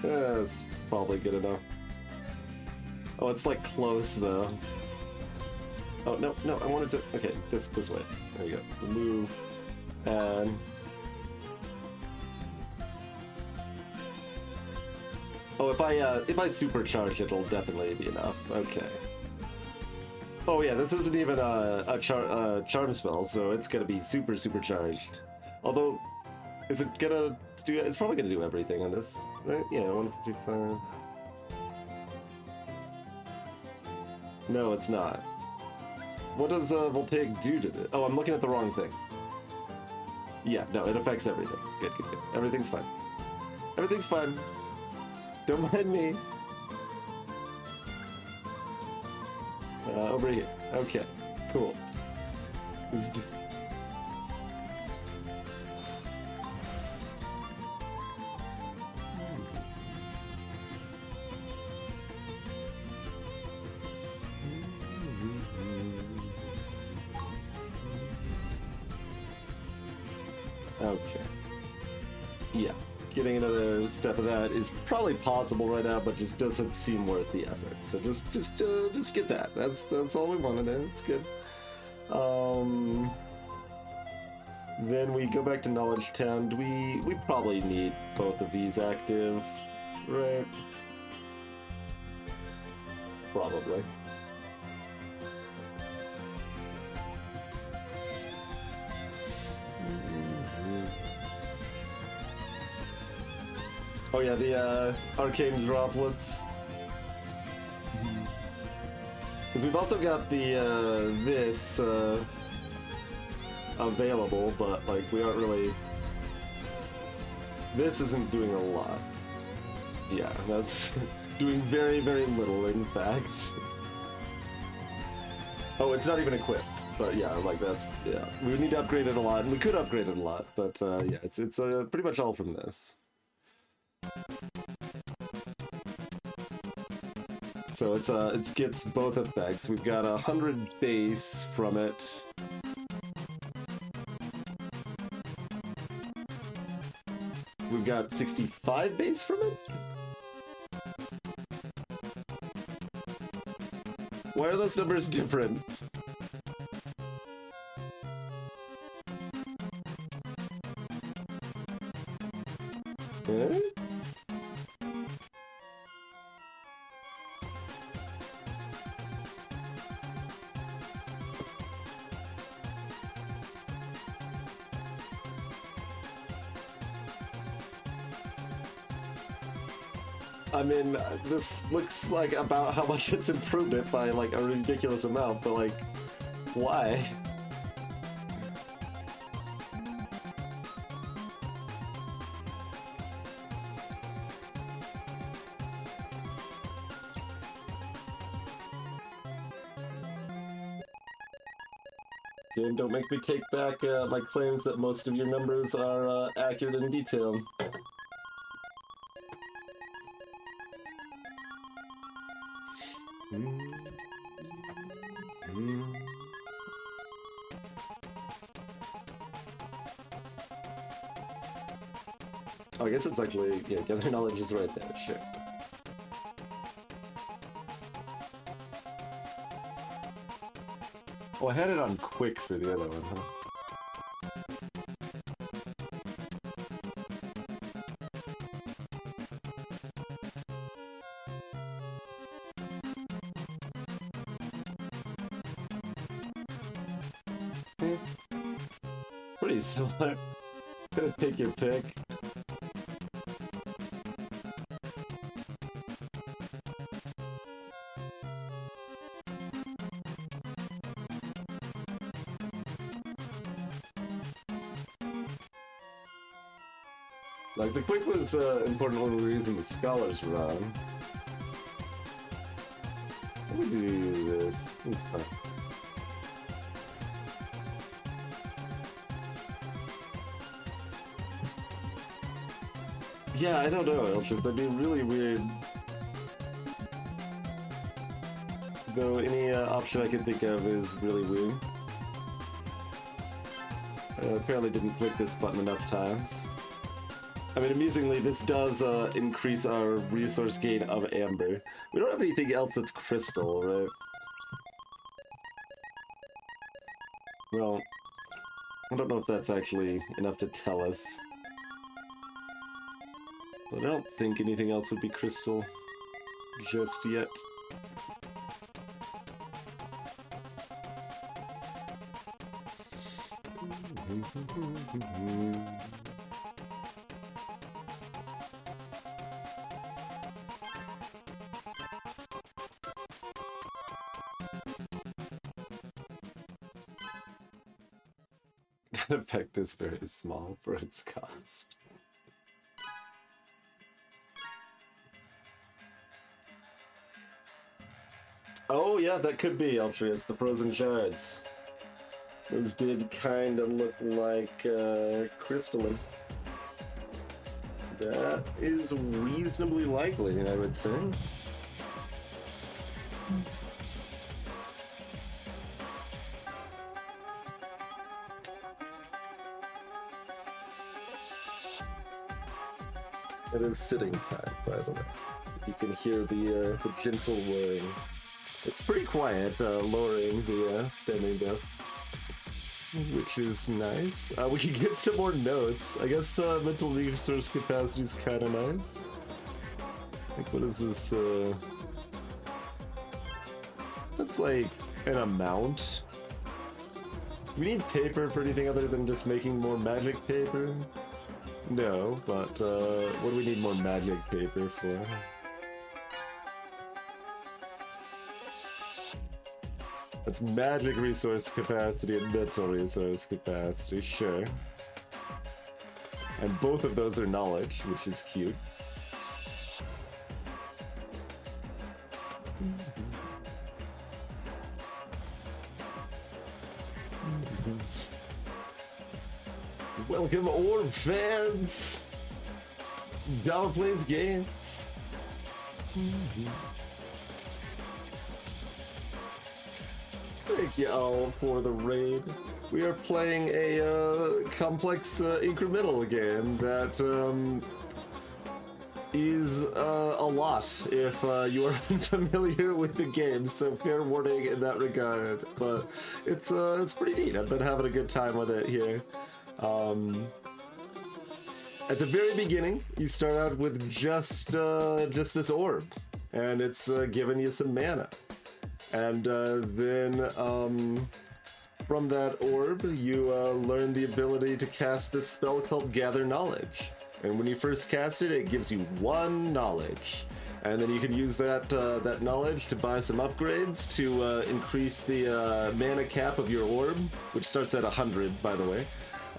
That's probably good enough. Oh, it's like close though. Oh, no, I wanted to, okay, this way. There you go. Move, and... Oh, if I supercharge it, it'll definitely be enough. Okay. Oh yeah, this isn't even a charm spell, so it's gonna be supercharged. Although, is it gonna do, it's probably gonna do everything on this, right? Yeah, 155. No, it's not. What does Voltaic do to this? Oh, I'm looking at the wrong thing. Yeah, no, it affects everything. Good. Everything's fine. Everything's fine. Don't mind me. Over here. Okay, cool. Okay. Yeah. Getting another step of that is probably possible right now, but just doesn't seem worth the effort. So just get that. That's all we wanted. It's good. Then we go back to Knowledge Town. We probably need both of these active, right? Probably. Oh yeah, the arcane droplets. Because we've also got the this available, but like we aren't really. This isn't doing a lot. Yeah, that's doing very, very little, in fact. Oh, it's not even equipped. But yeah, like that's, yeah. We would need to upgrade it a lot, and we could upgrade it a lot, but yeah, it's pretty much all from this. So it gets both effects. We've got 100 base from it. We've got 65 base from it? Why are those numbers different? Eh? I mean, this looks like about how much it's improved it by like a ridiculous amount, but like, why? Game, don't make me take back my claims that most of your numbers are accurate and detailed. Oh, I guess it's actually, yeah, gather knowledge is right there, sure. Oh, I had it on quick for the other one, huh? Pretty similar. Gonna take your pick. Like, the quick was important one of the reasons that scholars were on. Let me do this. It's fine. Yeah, I don't know, Elchis. That'd be really weird. Though any option I can think of is really weird. Apparently didn't click this button enough times. I mean, amusingly, this does increase our resource gain of amber. We don't have anything else that's crystal, right? Well, I don't know if that's actually enough to tell us. But I don't think anything else would be crystal just yet. That effect is very small for its cost. Oh yeah, that could be Eltrius, the frozen shards. Those did kind of look like crystalline. That is reasonably likely, I would say. It is sitting time, by the way. You can hear the gentle whirring. It's pretty quiet, lowering the standing desk, which is nice. We can get some more notes. I guess mental resource capacity is kind of nice. Like, what is this? That's like an amount. Do we need paper for anything other than just making more magic paper? No, but what do we need more magic paper for? That's magic resource capacity and mental resource capacity, sure. And both of those are knowledge, which is cute. Welcome, Orb fans! Java plays games. Thank you all for the raid. We are playing a complex incremental game that is a lot if you are unfamiliar with the game, so fair warning in that regard. But it's pretty neat. I've been having a good time with it here. At the very beginning, you start out with just this orb, and it's giving you some mana. And then from that orb, you learn the ability to cast this spell called Gather Knowledge. And when you first cast it, it gives you 1 knowledge. And then you can use that that knowledge to buy some upgrades to increase the mana cap of your orb, which starts at 100, by the way.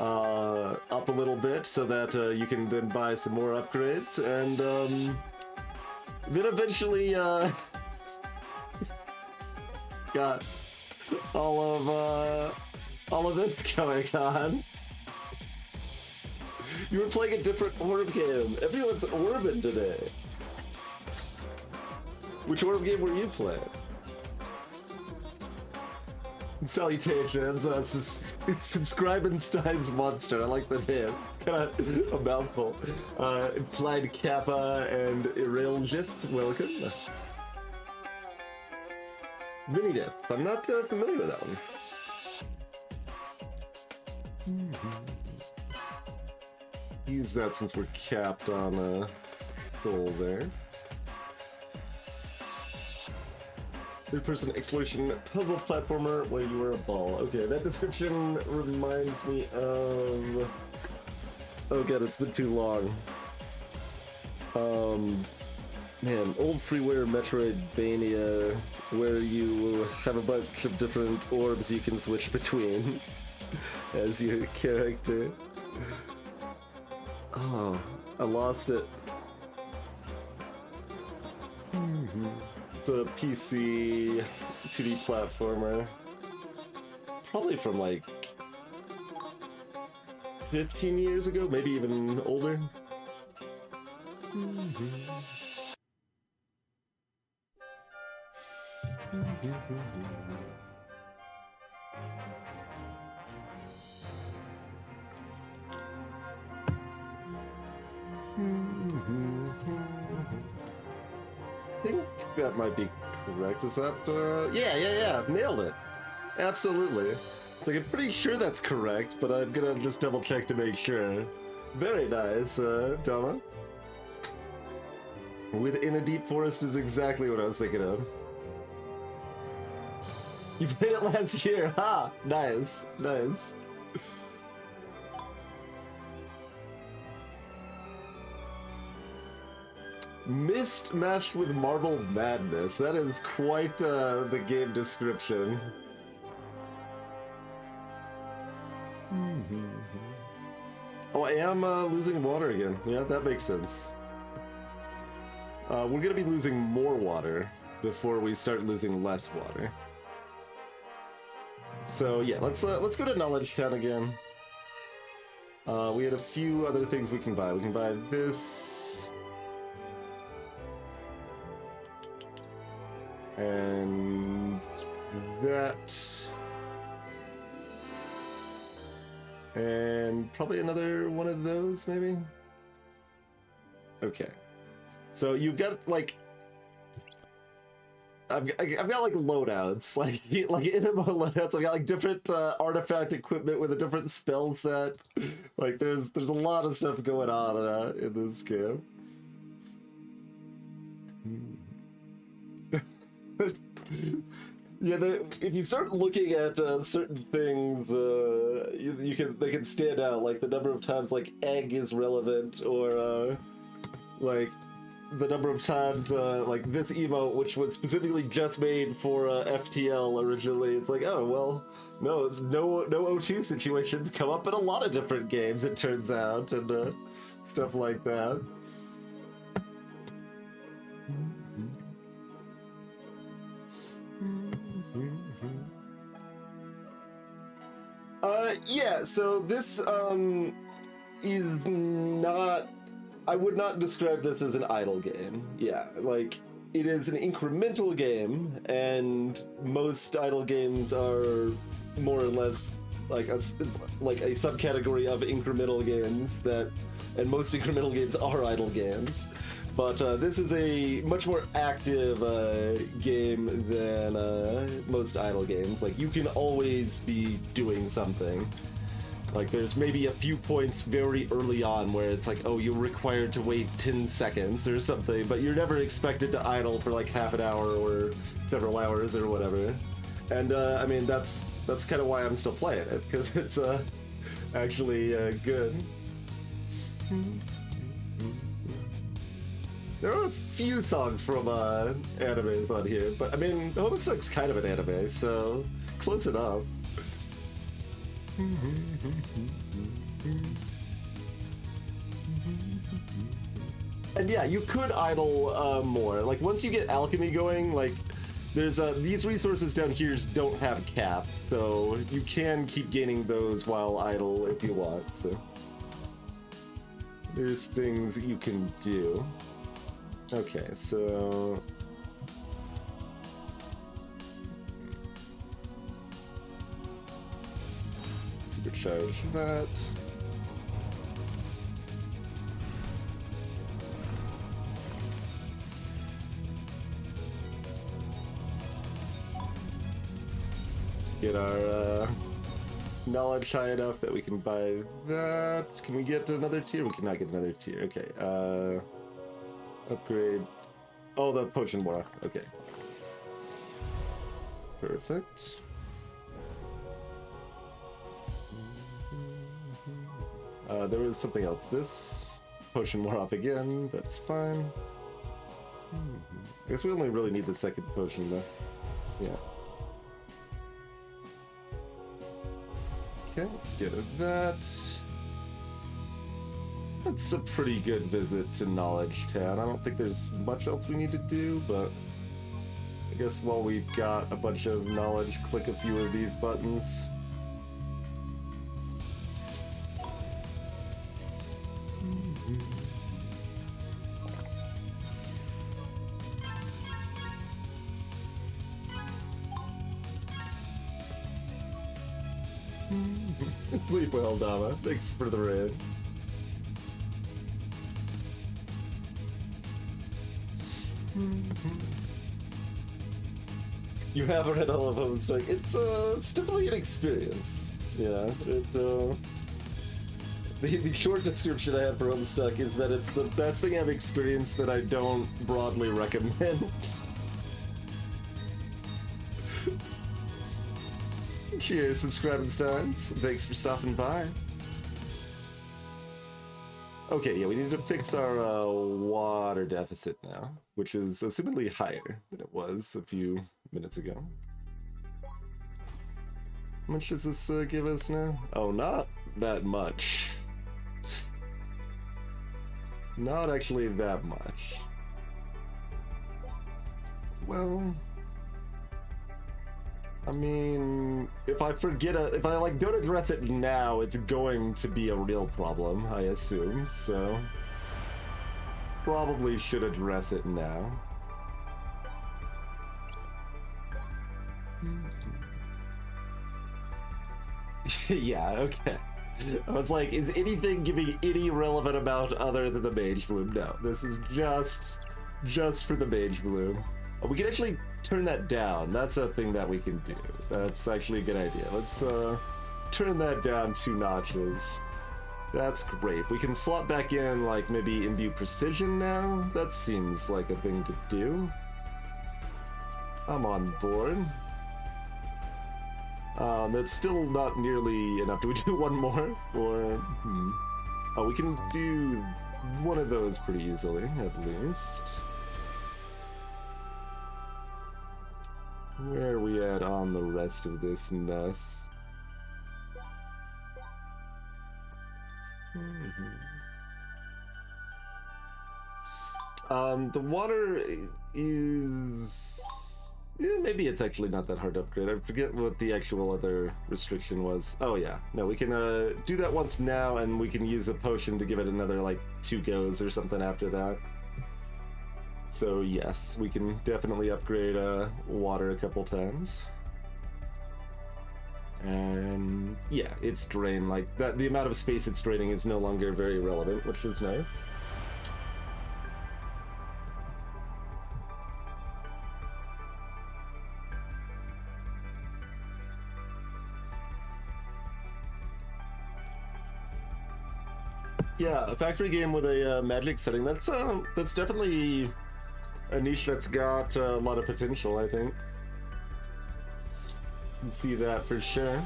Up a little bit so that you can then buy some more upgrades, and then eventually got all of it going on. You were playing a different orb game. Everyone's orbing today. Which orb game were you playing? Salutations, Subscribenstein's Monster. I like the name. It's kind of a mouthful. Implied Kappa and Iraljith, welcome. Vinidith, I'm not familiar with that one. Use that since we're capped on soul there. Third-person exploration puzzle platformer where you were a ball. Okay, that description reminds me of... Oh god, it's been too long. Man, old freeware Metroidvania where you have a bunch of different orbs you can switch between as your character. Oh, I lost it. It's a PC 2D platformer. Probably from like 15 years ago, maybe even older. I think that might be correct. Is that, yeah, nailed it. Absolutely. It's like, I'm pretty sure that's correct, but I'm gonna just double check to make sure. Very nice, Dama. Within a Deep Forest is exactly what I was thinking of. You played it last year, ha! Nice, nice. Mist matched with Marble Madness. That is quite the game description. Oh, I am losing water again. Yeah, that makes sense. We're gonna be losing more water before we start losing less water. So yeah, let's go to Knowledge Town again. We had a few other things we can buy. We can buy this. And that. And probably another one of those, maybe? Okay. So you've got like I've got like loadouts, like MMO loadouts. I've got like different artifact equipment with a different spell set. Like there's a lot of stuff going on in this game. Yeah, if you start looking at certain things, they can stand out. Like the number of times like egg is relevant, or like the number of times like this emote, which was specifically just made for FTL originally. It's like, oh well, no, it's no O2 situations come up in a lot of different games. It turns out, and stuff like that. Yeah, so this is not, I would not describe this as an idle game. Yeah, like it is an incremental game, and most idle games are more or less like a subcategory of incremental games and most incremental games are idle games. But this is a much more active game than most idle games. Like, you can always be doing something. Like, there's maybe a few points very early on where it's like, oh, you're required to wait 10 seconds or something, but you're never expected to idle for like half an hour or several hours or whatever. And I mean, that's kind of why I'm still playing it, because it's actually good. There are a few songs from animes on here, but I mean, Homestuck's kind of an anime, so close enough. And yeah, you could idle more. Like, once you get alchemy going, like, there's these resources down here don't have caps, so you can keep gaining those while idle if you want, so there's things you can do. Okay, so supercharge that. Get our knowledge high enough that we can buy that. Can we get another tier? We cannot get another tier. Okay. Upgrade. Oh, the potion more. Okay. Perfect. There was something else. This potion more off again. That's fine. I guess we only really need the second potion though. Yeah. Okay, get that. That's a pretty good visit to Knowledge Town. I don't think there's much else we need to do, but I guess while we've got a bunch of knowledge, click a few of these buttons. Sleep well, Dama. Thanks for the raid. You have read all of Homestuck. It's definitely an experience. Yeah, the short description I have for Homestuck is that it's the best thing I've experienced that I don't broadly recommend. Cheers, subscribing Steins. Thanks for stopping by. Okay, yeah, we need to fix our water deficit now, which is assumedly higher than it was a few minutes ago. How much does this give us now? Oh, not that much. Not actually that much. Well, I mean, if I like don't address it now, it's going to be a real problem, I assume, so probably should address it now. Yeah, okay. I was like, is anything giving any relevant amount other than the Mage Bloom? No, this is just for the Mage Bloom. Oh, we can actually turn that down. That's a thing that we can do. That's actually a good idea. Let's turn that down 2 notches. That's great. We can slot back in, like, maybe imbue precision now. That seems like a thing to do. I'm on board. That's still not nearly enough. Do we do one more? Or, oh, we can do one of those pretty easily, at least. Where are we at on the rest of this mess? The water is... yeah, maybe it's actually not that hard to upgrade. I forget what the actual other restriction was. Oh yeah, no, we can do that once now, and we can use a potion to give it another, like, 2 goes or something after that. So yes, we can definitely upgrade water a couple times. And yeah, it's drained, like, that. The amount of space it's draining is no longer very relevant, which is nice. Yeah, a factory game with a magic setting, that's definitely a niche that's got a lot of potential, I think. Can see that for sure.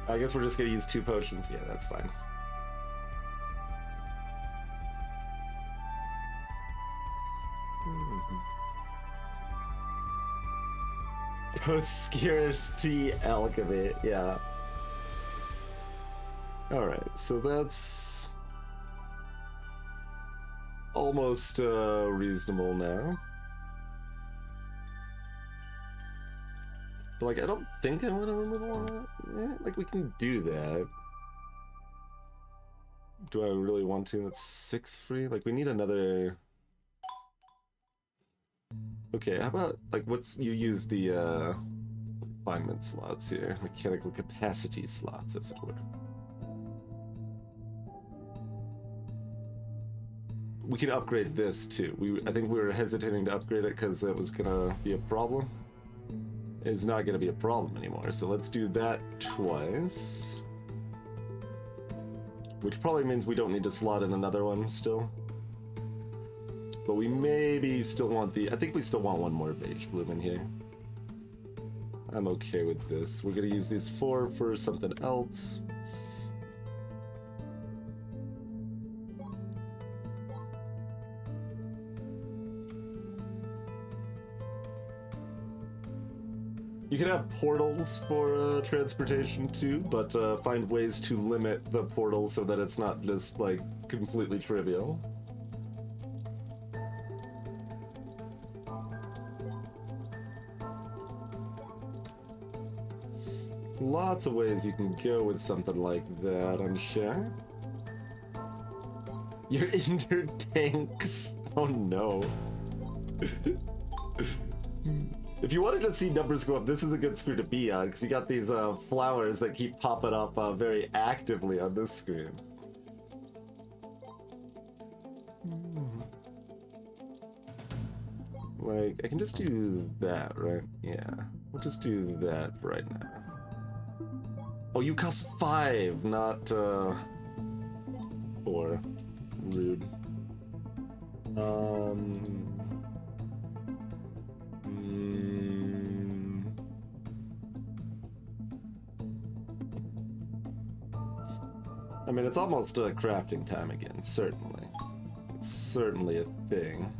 I guess we're just gonna use 2 potions. Yeah, that's fine. Post-scarcity alchemy, yeah. Alright, so that's almost reasonable now. But, like, I don't think I want to remove all that. Yeah, like, we can do that. Do I really want to? That's 6 free? Like, we need another... Okay, how about, like, you use the refinement slots here, mechanical capacity slots, as it were. We can upgrade this too. I think we were hesitating to upgrade it because it was gonna be a problem. It's not gonna be a problem anymore, so let's do that twice. Which probably means we don't need to slot in another one still. But we maybe still want I think we still want one more Mage Bloom in here. I'm okay with this. We're gonna use these 4 for something else. You can have portals for transportation too, but find ways to limit the portal so that it's not just, like, completely trivial. Lots of ways you can go with something like that, I'm sure. Your inner tanks. Oh no. If you wanted to see numbers go up, this is a good screen to be on, because you got these flowers that keep popping up very actively on this screen. Like, I can just do that, right? Yeah, we'll just do that for right now. Oh, you cost 5, not 4. Rude. I mean, it's almost crafting time again, certainly. It's certainly a thing.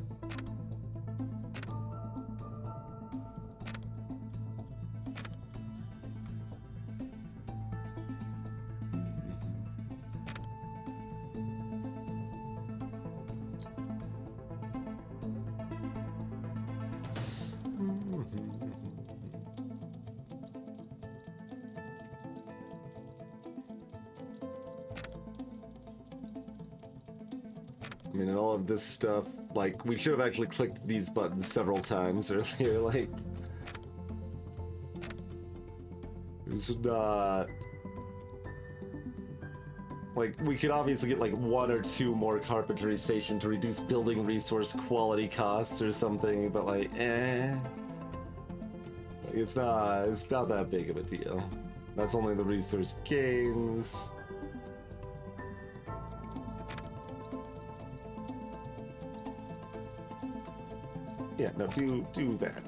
I mean, and all of this stuff, like, we should have actually clicked these buttons several times earlier, like... It's not... Like, we could obviously get, like, 1 or 2 more carpentry station to reduce building resource quality costs or something, but, like, eh... Like, it's not that big of a deal. That's only the resource gains. Yeah, no, do that.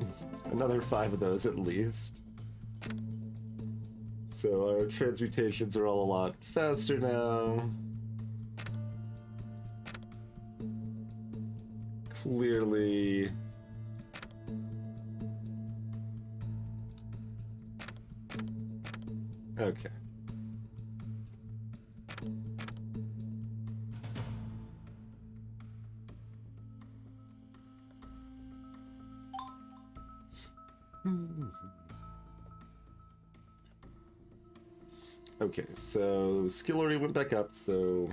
Another 5 of those at least. So our transmutations are all a lot faster now. Clearly... Okay. Okay, so skill already went back up, so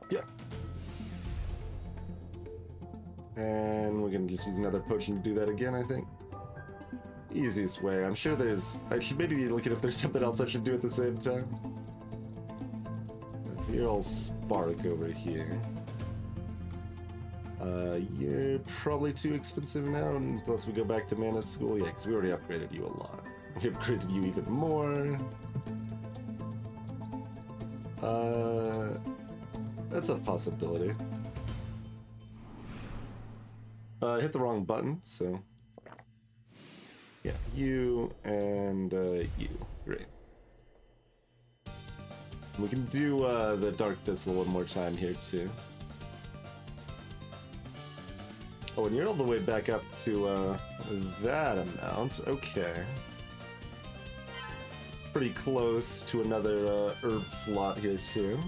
yeah. And we're gonna just use another potion to do that again, I think. Easiest way. I'm sure there's... I should maybe be looking if there's something else I should do at the same time. You're all spark over here. You're probably too expensive now, unless we go back to mana school. Yeah, because we already upgraded you a lot. We upgraded you even more. That's a possibility. Hit the wrong button, so... Yeah, you and you. Great. We can do the Dark Thistle one more time here, too. Oh, and you're all the way back up to that amount. Okay. Pretty close to another herb slot here, too.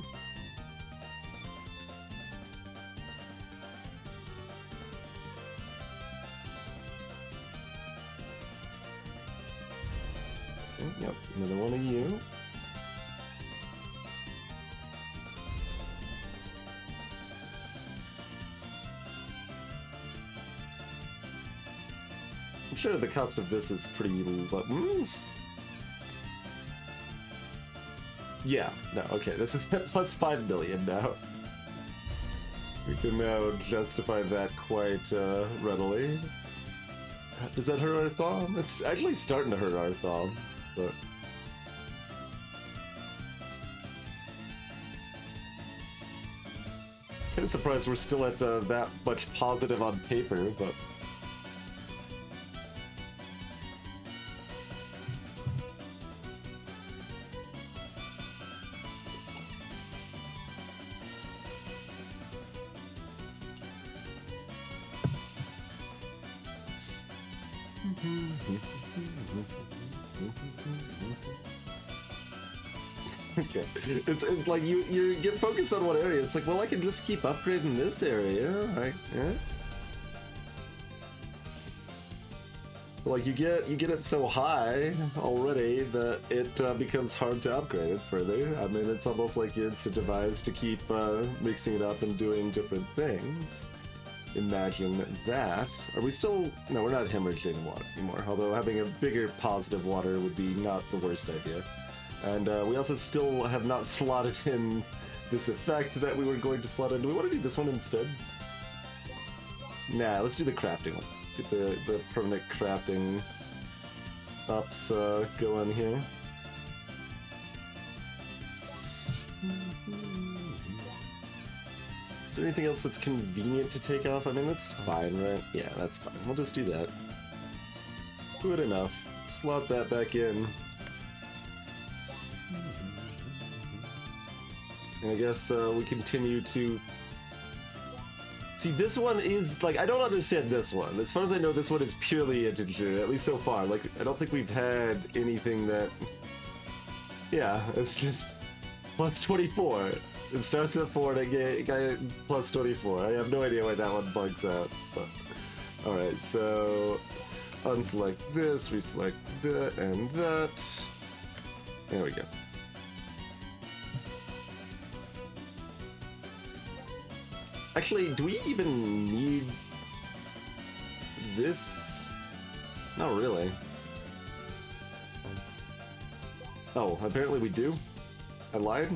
Yep, another one of you. I'm sure the cost of this is pretty low, but... Yeah, no, okay, this is plus 5 million now. We can now justify that quite readily. Does that hurt our thumb? It's actually starting to hurt our thumb, but... Kind of surprised we're still at that much positive on paper, but... Okay, it's like you get focused on one area. It's like, well, I can just keep upgrading this area, right? Yeah. Like you get it so high already that it becomes hard to upgrade it further. I mean, it's almost like you're incentivized to keep mixing it up and doing different things. Imagine that. Are we still... No, we're not hemorrhaging water anymore, although having a bigger positive water would be not the worst idea. And we also still have not slotted in this effect that we were going to slot in. Do we want to do this one instead? Nah, let's do the crafting one. Get the permanent crafting ups going here. Is there anything else that's convenient to take off? I mean, that's fine, right? Yeah, that's fine. We'll just do that. Good enough. Slot that back in. And I guess we continue to... See, this one is, like, I don't understand this one. As far as I know, this one is purely integer, at least so far. Like, I don't think we've had anything that... Yeah, it's just plus 24. It starts at 4 and it get plus 24. I have no idea why that one bugs out. But... Alright, so... Unselect this, reselect that, and that. There we go. Actually, do we even need this? Not really. Oh, apparently we do. I lied.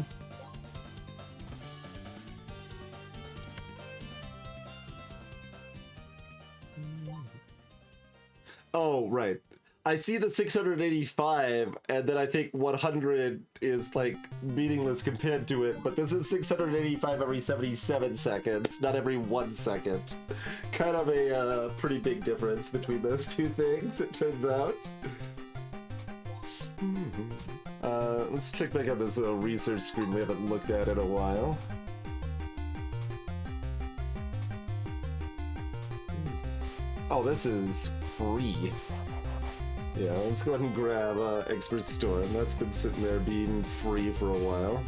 Oh, right. I see the 685, and then I think 100 is like meaningless compared to it, but this is 685 every 77 seconds, not every 1 second. Kind of a pretty big difference between those two things, it turns out. Let's check back out this research screen we haven't looked at in a while. Oh, this is free. Yeah, let's go ahead and grab Expert Storm. That's been sitting there being free for a while.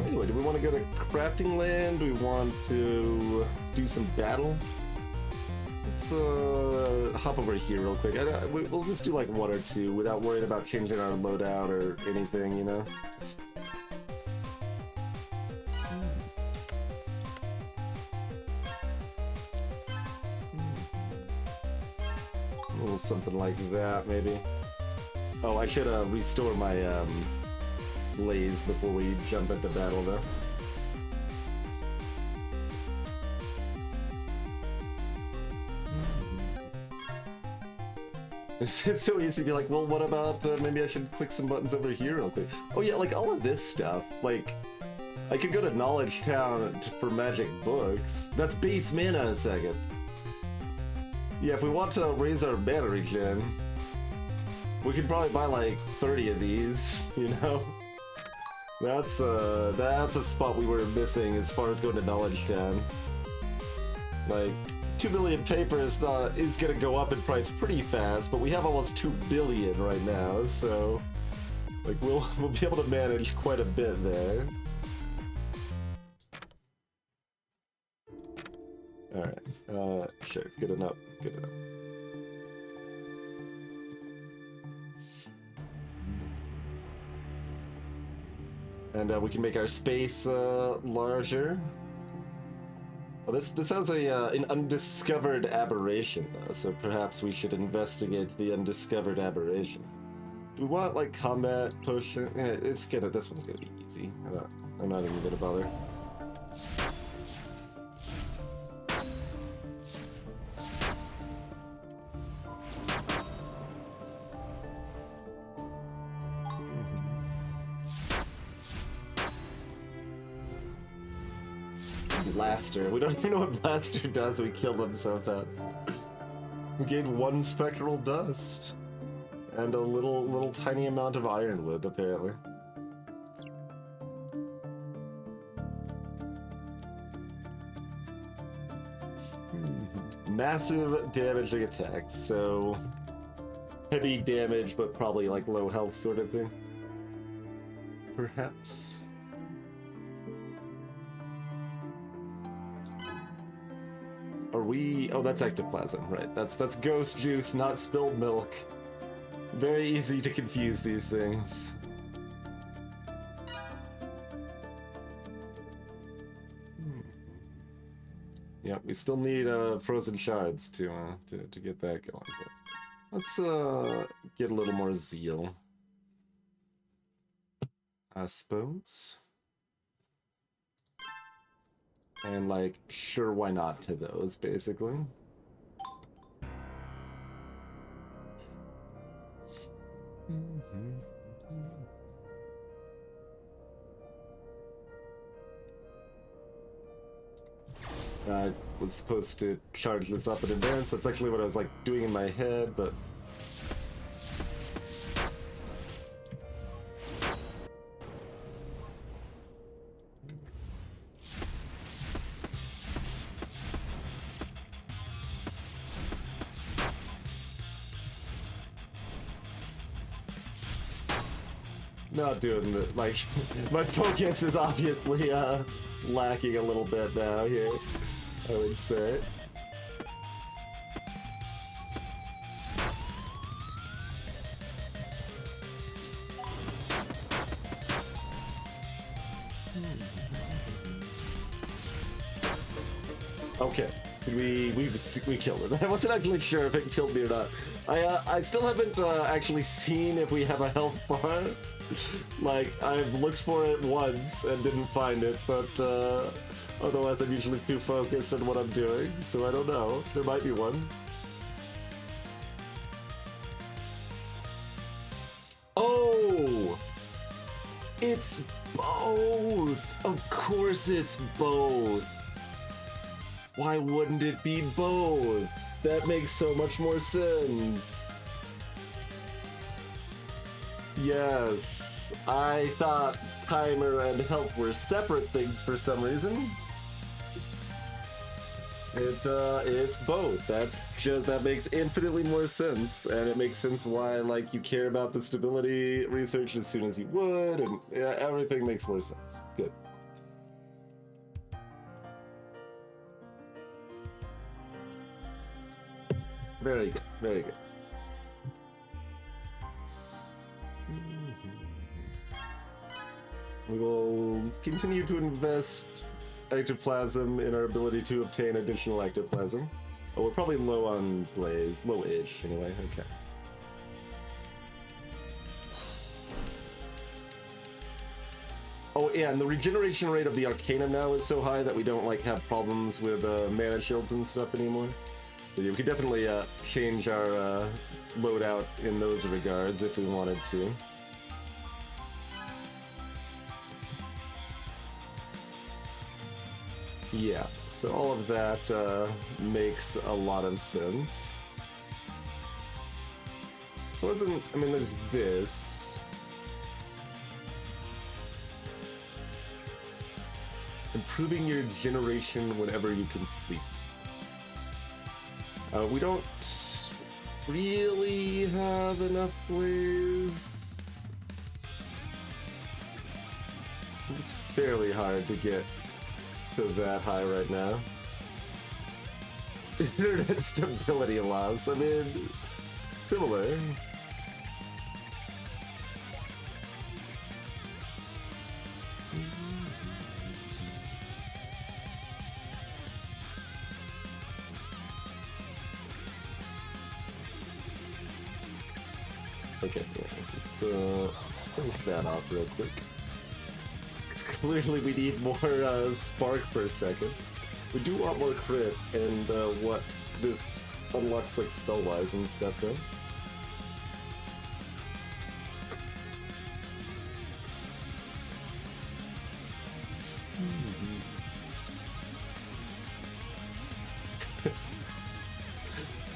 Anyway, do we want to go to Crafting Land? Do we want to do some battle? Let's hop over here real quick. We'll just do like 1 or 2 without worrying about changing our loadout or anything, you know? Just... a little something like that, maybe. Oh, I should restore my blaze before we jump into battle, though. It's so easy to be like, well, what about maybe I should click some buttons over here real quick. Oh yeah, like all of this stuff. Like, I could go to Knowledge Town for magic books. That's base mana a second. Yeah, if we want to raise our mana regen, we could probably buy like 30 of these, you know? That's a spot we were missing as far as going to Knowledge Town. Like, 2 million paper is gonna go up in price pretty fast, but we have almost 2 billion right now, so like we'll be able to manage quite a bit there. Alright, sure, good enough, good enough. And we can make our space larger. Well, this sounds like an undiscovered aberration, though, so perhaps we should investigate the undiscovered aberration. Do we want, like, combat potion? Yeah, this one's gonna be easy. I'm not even gonna bother. Blaster. We don't even know what Blaster does. We killed him so fast. We gained 1 spectral dust and a little tiny amount of ironwood, apparently. Massive damaging attacks, so heavy damage, but probably like low health sort of thing. Perhaps. Are we... oh, that's ectoplasm, right. That's ghost juice, not spilled milk. Very easy to confuse these things. Yeah, we still need frozen shards to get that going. But let's get a little more zeal, I suppose. And like, sure, why not to those, basically. I was supposed to charge this up in advance. That's actually what I was like doing in my head, but not doing the, like, my focus is obviously lacking a little bit now here, I would say. Okay, we killed it. I wasn't actually sure if it killed me or not. I still haven't actually seen if we have a health bar. Like, I've looked for it once and didn't find it, but otherwise I'm usually too focused on what I'm doing, so I don't know. There might be one. Oh! It's both! Of course it's both! Why wouldn't it be both? That makes so much more sense. Yes, I thought timer and health were separate things for some reason. It's both. That makes infinitely more sense, and it makes sense why like you care about the stability research as soon as you would, and yeah, everything makes more sense. Good. Very good. Very good. We will continue to invest ectoplasm in our ability to obtain additional ectoplasm. Oh, we're probably low on blaze. Low-ish, anyway. Okay. Oh, yeah, and the regeneration rate of the Arcanum now is so high that we don't, like, have problems with mana shields and stuff anymore. So yeah, we could definitely change our loadout in those regards if we wanted to. Yeah, so all of that makes a lot of sense. It wasn't, I mean, there's this. Improving your generation whenever you complete. We don't really have enough blaze. It's fairly hard to get to that high right now. Internet stability loss. I mean, similar. Okay, let's finish that off real quick. Because clearly we need more spark per second. We do want more crit and what this unlocks like spell-wise and stuff though.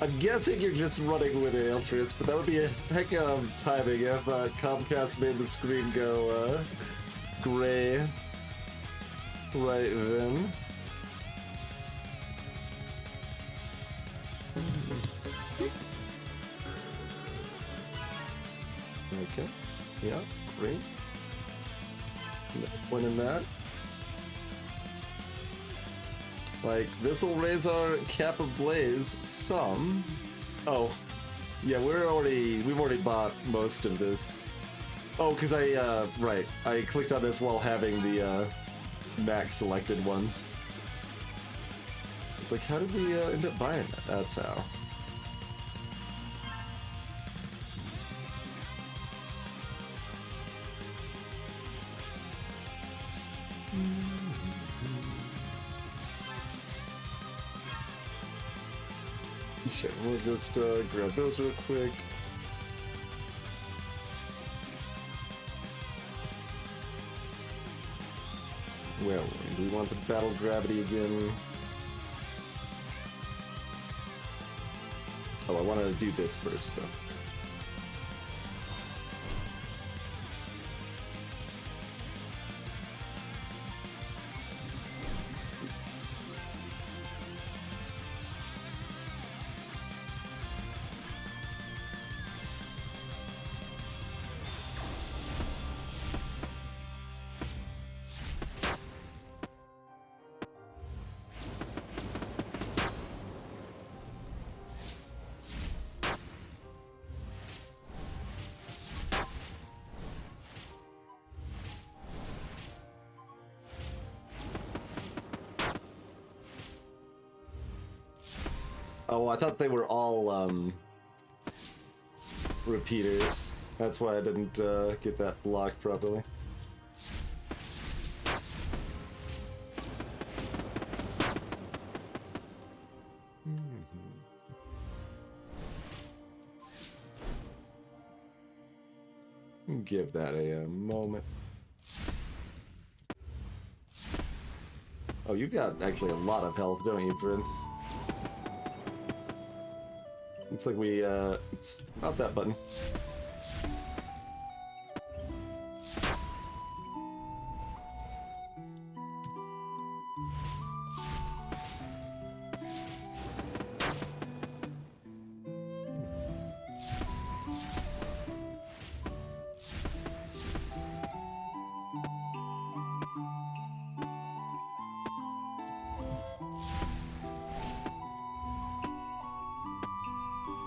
I'm guessing you're just running with Aeltrius, but that would be a heck of timing if Comcast made the screen go gray right then. Okay, yeah, great. No point in that. Like, this'll raise our cap of blaze some. Oh, yeah, we've already bought most of this. Oh, because right, I clicked on this while having the max selected ones. It's like, how did we end up buying that? That's how. Sure, we'll just grab those real quick. Where are we? Do we want the battle gravity again? Oh, I wanted to do this first, though. Oh, I thought they were all repeaters. That's why I didn't get that blocked properly. Give that a moment. Oh, you've got actually a lot of health, don't you, Bryn? Looks like we, it's not that button.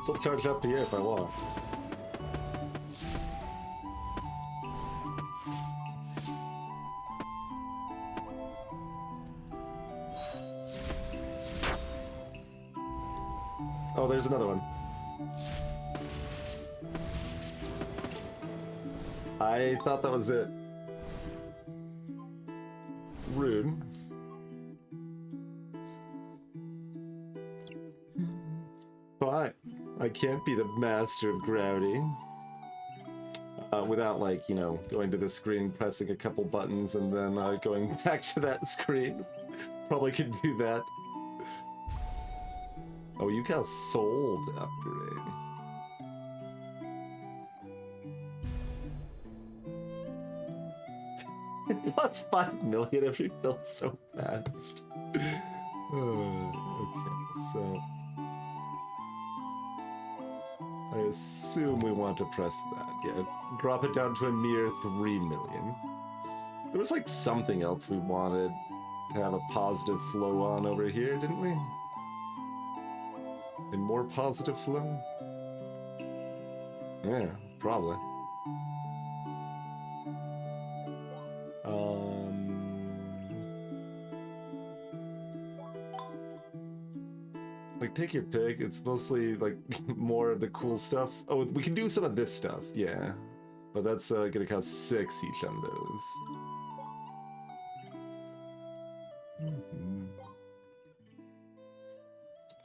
Still charge up to you if I want. Oh, there's another one. I thought that was it. Rude. Fine. I can't be the master of gravity. Without, like, you know, going to the screen, pressing a couple buttons, and then going back to that screen. Probably could do that. Oh, you got a soul to upgrade. Plus 5 million if you feel so fast. Okay, so I assume we want to press that. Yeah, drop it down to a mere 3 million. There was like something else we wanted to have a positive flow on over here, didn't we? A more positive flow? Yeah, probably. Like, take your pick. It's mostly, like, more of the cool stuff. Oh, we can do some of this stuff, yeah. But that's gonna cost 6 each on those.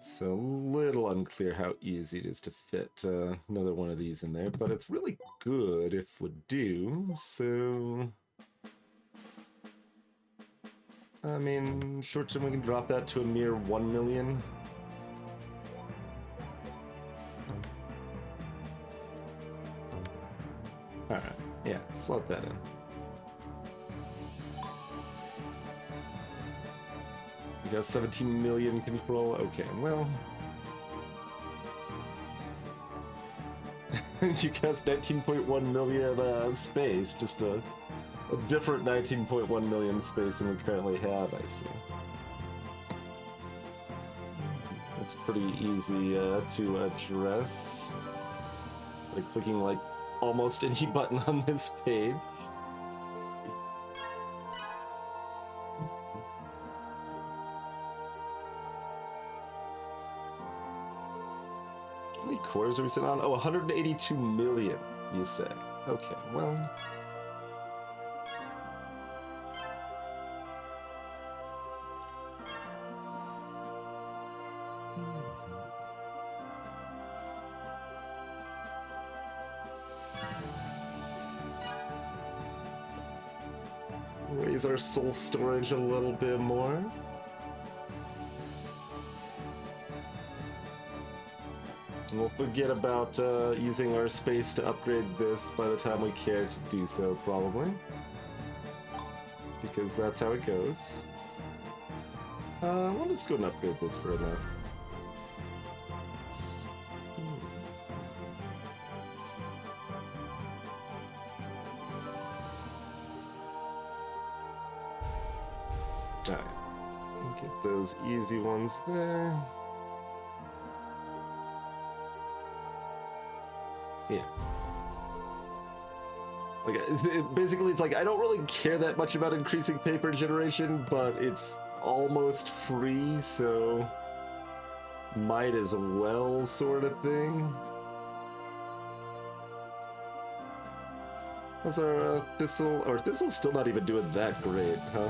So, a little unclear how easy it is to fit another one of these in there, but it's really good if we do, so... I mean, short term we can drop that to a mere 1 million. Alright, yeah, slot that in. We got 17 million control. Okay, well. You cast 19.1 million space, just a different 19.1 million space than we currently have, I see. It's pretty easy to address. Like clicking like almost any button on this page. How many cores are we sitting on? Oh, 182 million, you say. Okay, well... Raise our soul storage a little bit more. We'll forget about using our space to upgrade this by the time we care to do so, probably. Because that's how it goes. We'll just go and upgrade this for now. Alright. Get those easy ones there. Yeah. Like, basically, it's like, I don't really care that much about increasing paper generation, but it's almost free, so... might as well sort of thing. How's our Thistle? Or Thistle's still not even doing that great, huh?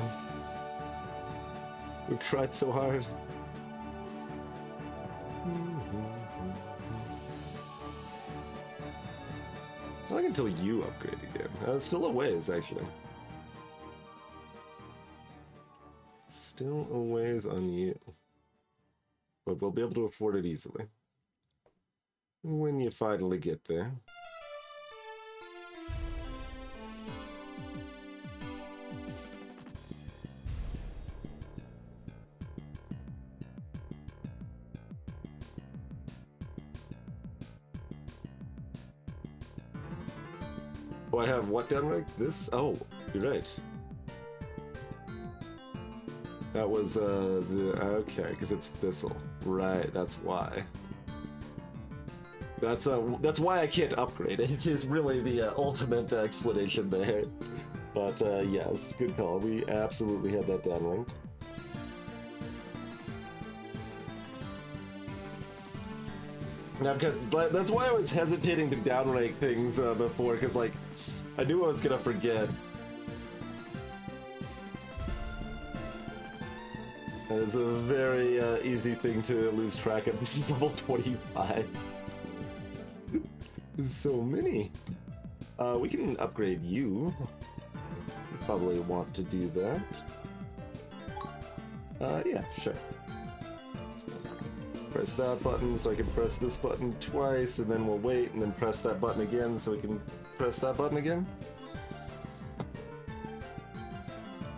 We've tried so hard. Not until you upgrade again. It's still a ways, actually. Still a ways on you. But we'll be able to afford it easily. When you finally get there. Oh, I have what downrank? This? Oh, you're right. That was, okay, because it's Thistle. Right, that's why. That's why I can't upgrade it. It is really the ultimate explanation there. But, yes, good call. We absolutely had that downranked. Now, that's why I was hesitating to downrank things before, because, like, I knew I was gonna forget. That is a very easy thing to lose track of. This is level 25. So many. We can upgrade you. You probably want to do that. Yeah, sure. Press that button so I can press this button twice, and then we'll wait, and then press that button again so we can press that button again.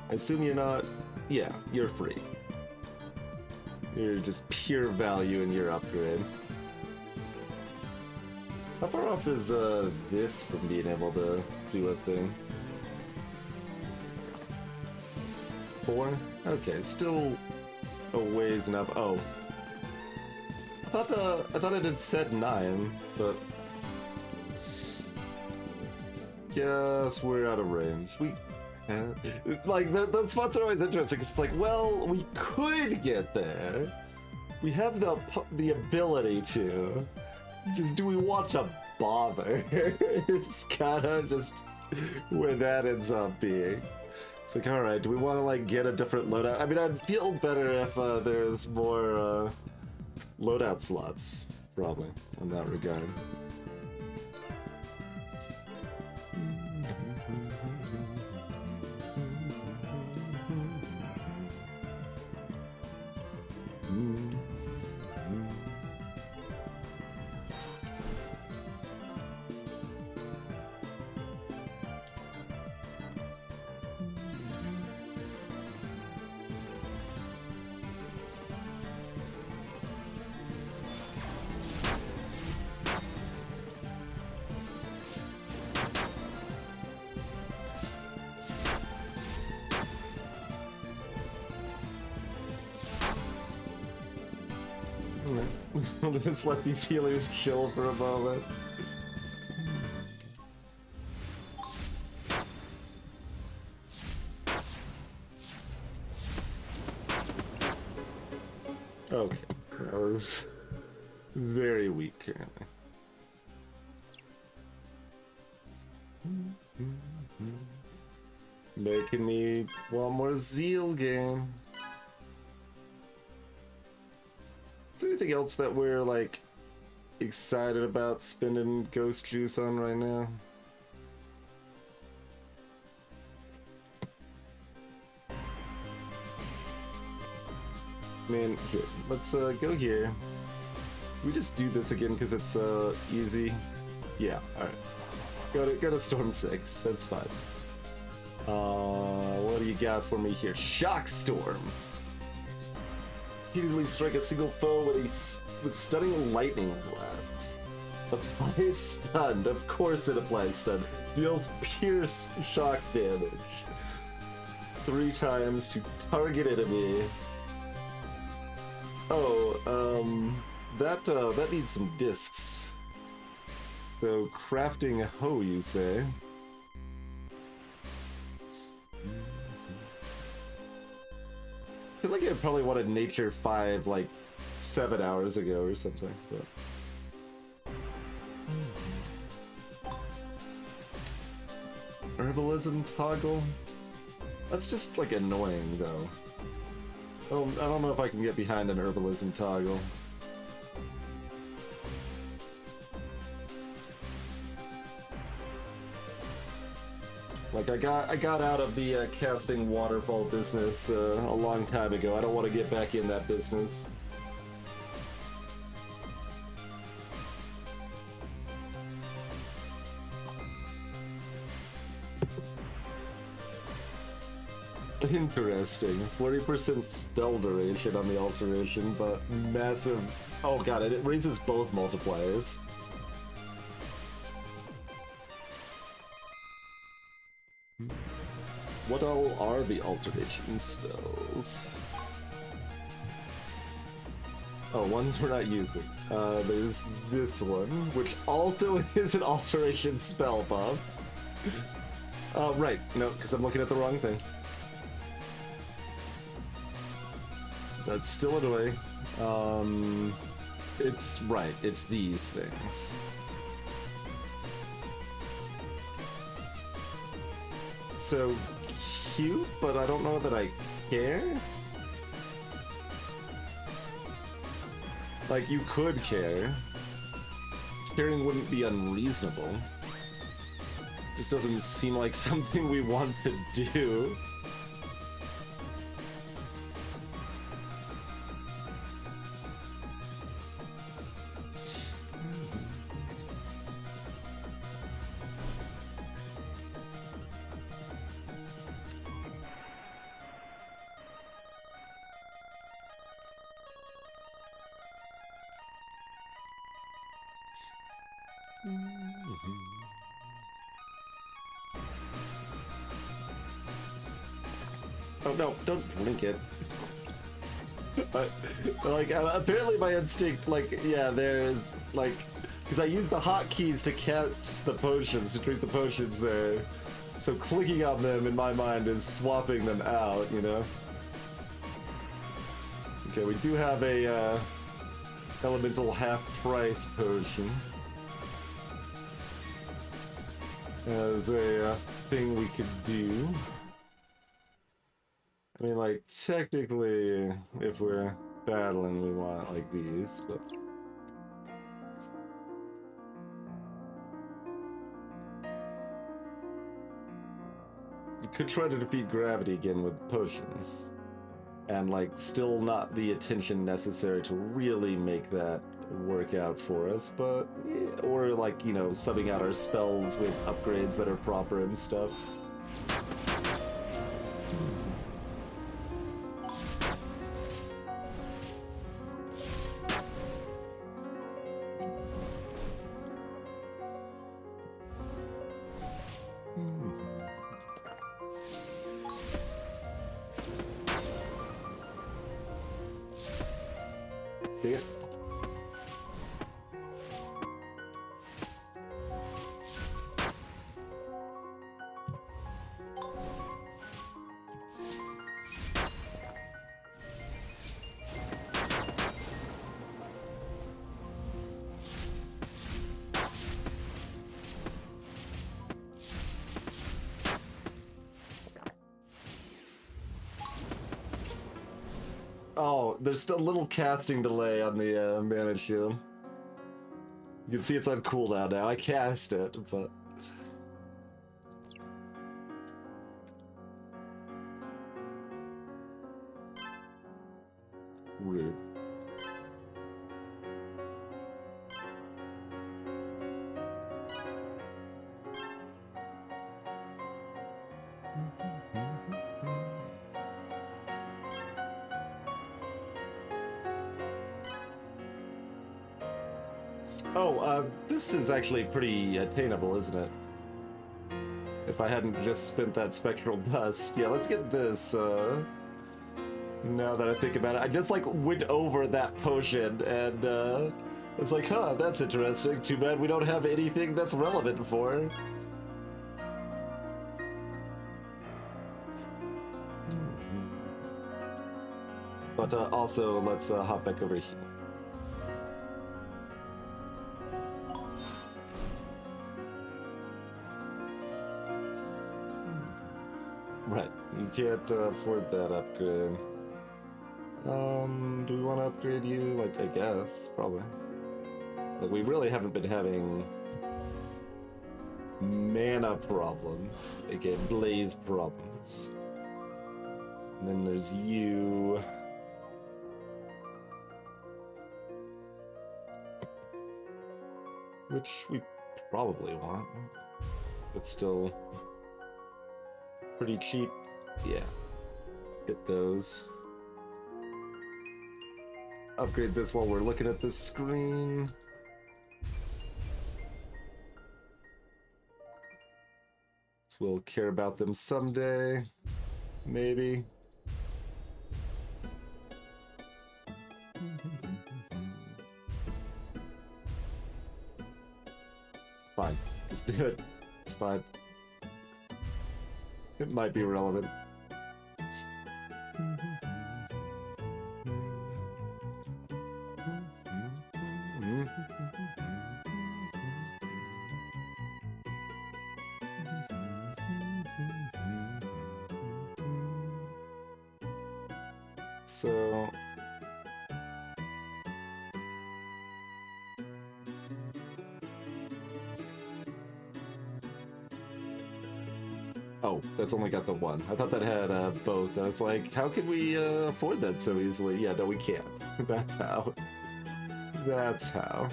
I assume you're not... Yeah, you're free. You're just pure value in your upgrade. How far off is this from being able to do a thing? 4? Okay, still a ways enough. Oh. I thought it had said 9, but guess we're out of range. Like those spots are always interesting. It's like, well, we could get there. We have the ability to. Just do we want to bother? It's kind of just where that ends up being. It's like, all right, do we want to like get a different loadout? I mean, I'd feel better if there's more loadout slots, probably, in that regard. Just let these healers chill for a moment. Okay, that was very weak currently. Making me want more Zeal game. Is there anything else that we're like excited about spending ghost juice on right now? I mean, here, let's go here. We just do this again because it's easy. Yeah, all right. Go to Storm 6. That's fine. What do you got for me here? Shock Storm. Repeatedly strike a single foe with stunning lightning blasts. Applies stunned. Of course it applies stunned. Deals pierce shock damage 3 times to target enemy. Oh, that needs some discs. So crafting a hoe, you say? I feel like I probably wanted Nature 5, like, 7 hours ago or something. But... Herbalism toggle? That's just like annoying though. I don't know if I can get behind an herbalism toggle. Like I got out of the casting waterfall business a long time ago. I don't want to get back in that business. Interesting. 40% spell duration on the alteration, but massive... Oh god, it raises both multipliers. What all are the alteration spells? Oh, ones we're not using. There's this one, which also is an alteration spell buff. Right, no, because I'm looking at the wrong thing. That's still annoying. It's right, it's these things. So cute, but I don't know that I care. Like, you could care. Caring wouldn't be unreasonable. Just doesn't seem like something we want to do. Oh no, don't blink it. Like, apparently my instinct, like, yeah, there's, like, because I use the hotkeys to cast the potions, to drink the potions there. So clicking on them, in my mind, is swapping them out, you know? Okay, we do have a, elemental half-price potion. As a thing we could do. I mean, like, technically, if we're battling, we want, like, these, but... You could try to defeat gravity again with potions. And, like, still not the attention necessary to really make that work out for us, but... Yeah, or, like, you know, subbing out our spells with upgrades that are proper and stuff. Yeah. Oh, there's still a little casting delay on the mana shield. You can see it's on cooldown now. I cast it, but... Rude. Oh, this is actually pretty attainable, isn't it? If I hadn't just spent that spectral dust. Yeah, let's get this, now that I think about it. I just, like, went over that potion, and, it's like, huh, that's interesting. Too bad we don't have anything that's relevant for it. But also, let's hop back over here. Right, you can't afford that upgrade. Do we want to upgrade you? Like, I guess, probably. Like, we really haven't been having mana problems, aka blaze problems. And then there's you. Which we probably want, but still pretty cheap. Yeah, get those. Upgrade this while we're looking at this screen. So we'll care about them someday, maybe. Fine, just do it. It's fine. It might be relevant. So oh, that's only got the one. I thought that had both. I was like, how could we afford that so easily? Yeah, no, we can't. That's how. That's how.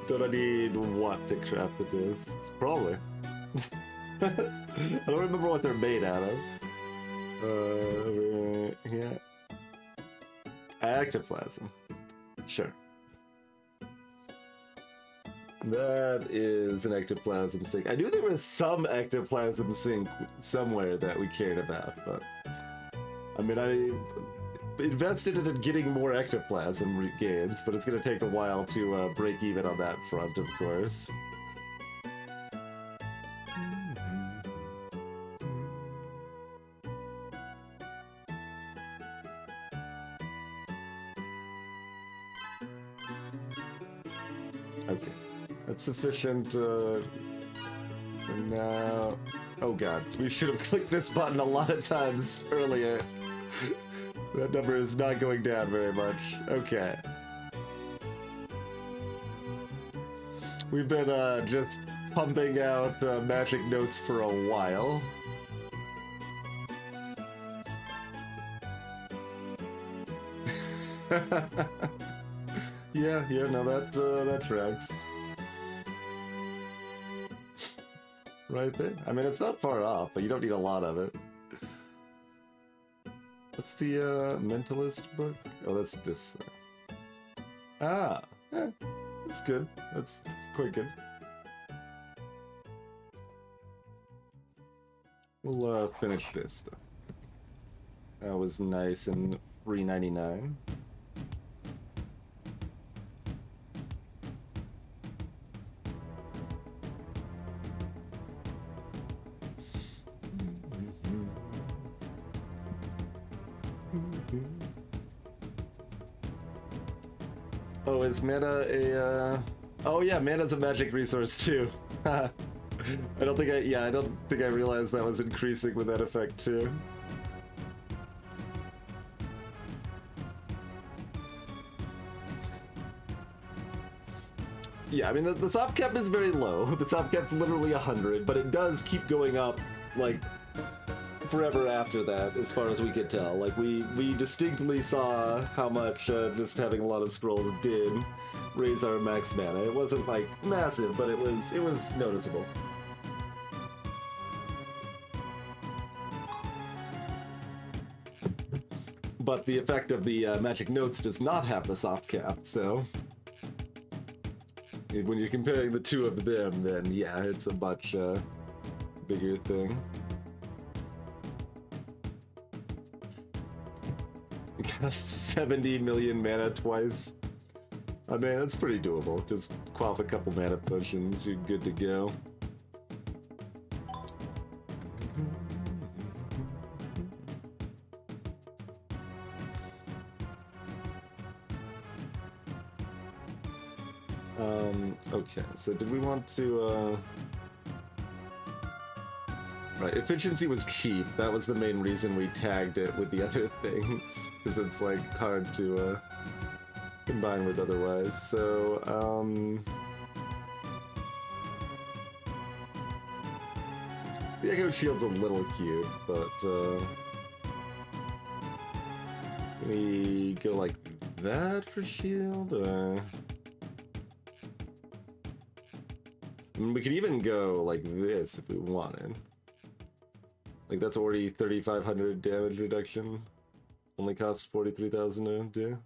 Don't I need what to craft the discs? Probably. I don't remember what they're made out of. Yeah. Ectoplasm. Sure. That is an ectoplasm sink. I knew there was some ectoplasm sink somewhere that we cared about, but I mean, I invested in getting more ectoplasm gains, but it's going to take a while to break even on that front, of course. Okay, that's sufficient for now. Oh god, we should have clicked this button a lot of times earlier. That number is not going down very much. Okay. We've been just pumping out magic notes for a while. Yeah, no, that tracks. Right there. I mean, it's not far off, but you don't need a lot of it. What's the mentalist book? Oh, that's this thing. Ah, yeah, that's good. That's quite good. We'll finish this though. That was nice and $3.99. Oh, is mana a oh yeah, mana's a magic resource too. I don't think I realized that was increasing with that effect too. Yeah, I mean the soft cap is very low. The soft cap's literally 100, but it does keep going up like forever after that, as far as we could tell. Like we distinctly saw how much just having a lot of scrolls did raise our max mana. It wasn't like massive, but it was noticeable. But the effect of the magic notes does not have the soft cap, so when you're comparing the two of them, then yeah, it's a much bigger thing. It costs 70 million mana twice. I mean, that's pretty doable. Just quaff a couple mana potions, you're good to go. Okay, so did we want to, Right, efficiency was cheap. That was the main reason we tagged it with the other things, because it's, like, hard to, combine with otherwise. So, the Echo Shield's a little cute, but, can we go like that for shield, or... I mean, we could even go like this if we wanted. Like, that's already 3,500 damage reduction. Only costs 43,000 to do.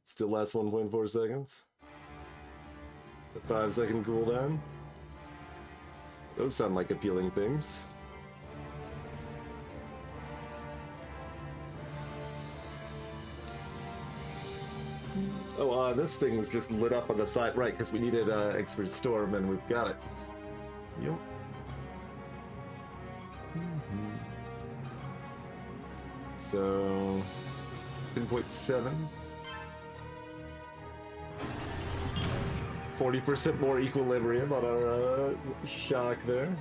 Still lasts 1.4 seconds. A 5-second cooldown. Those sound like appealing things. Oh, this thing was just lit up on the side, right, because we needed Expert Storm, and we've got it. Yep. So, 10.7. 40% more equilibrium on our shock there.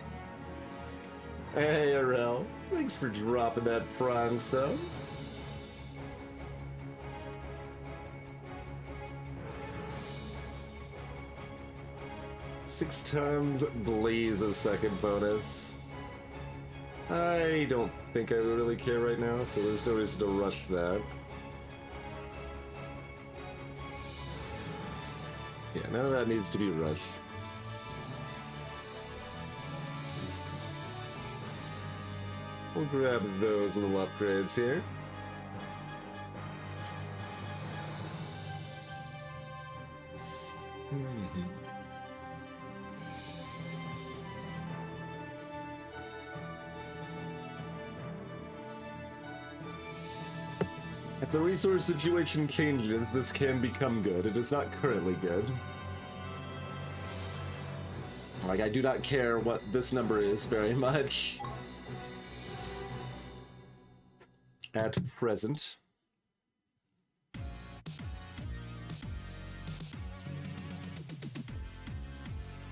Hey, Arel. Thanks for dropping that prime sub. Six times Blaze a second bonus. I don't think I really care right now, so there's no reason to rush that. Yeah, none of that needs to be rushed. We'll grab those little upgrades here. If the resource situation changes, this can become good. It is not currently good. Like, I do not care what this number is very much. At present.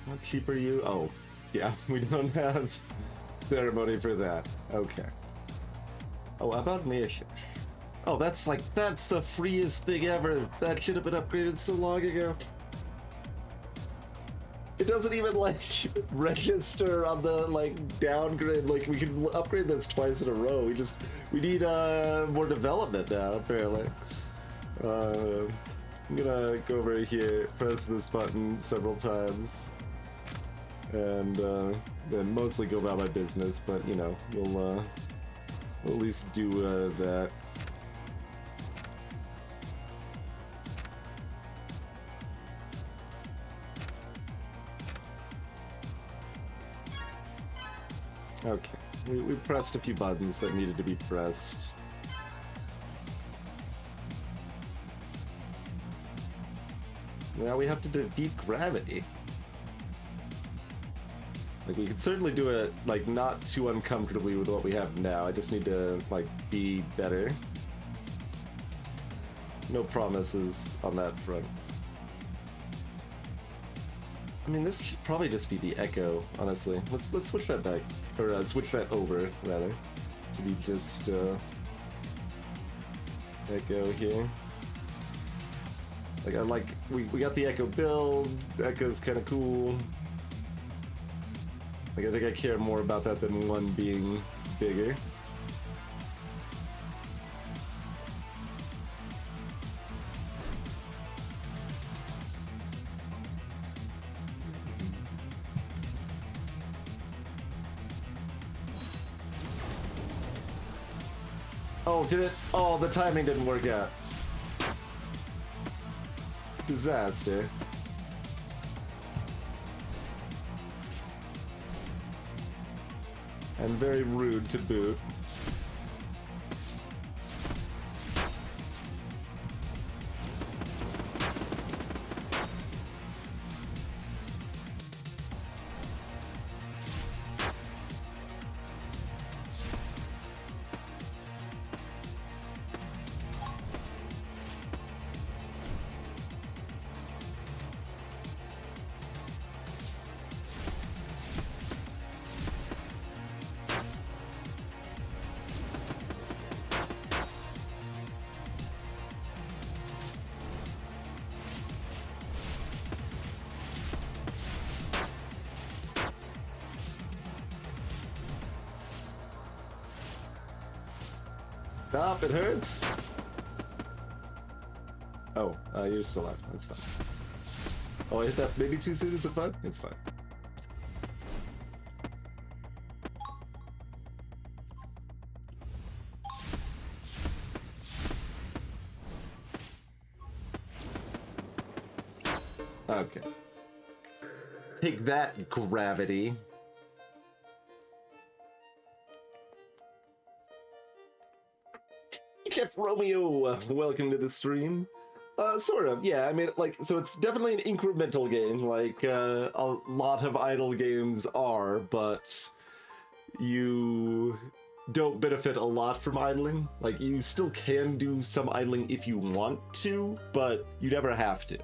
How cheap are you? Oh, yeah, we don't have ceremony for that. Okay. Oh, how about Nation? Oh, that's the freest thing ever. That should have been upgraded so long ago. It doesn't even, like, register on the, like, downgrade. Like, we can upgrade this twice in a row. We need, more development now, apparently. I'm gonna go over here, press this button several times, and, then mostly go about my business, but, you know, we'll at least do, that. Okay, we pressed a few buttons that needed to be pressed. Now we have to defeat gravity. Like, we could certainly do it, like, not too uncomfortably with what we have now. I just need to, like, be better. No promises on that front. I mean, this should probably just be the Echo, honestly. Let's switch that back, or switch that over, rather, to be just Echo here. Like, we got the Echo build. Echo's kind of cool. Like, I think I care more about that than one being bigger. Oh, did it? Oh, the timing didn't work out. Disaster. And very rude to boot. Stop, it hurts. Oh, you're still alive. That's fine. Oh, I hit that maybe too soon. Is it fine? It's fine. Okay. Take that, gravity. Chef Romeo, welcome to the stream. Sort of, yeah. I mean, like, so it's definitely an incremental game, like a lot of idle games are, but you don't benefit a lot from idling. Like, you still can do some idling if you want to, but you never have to.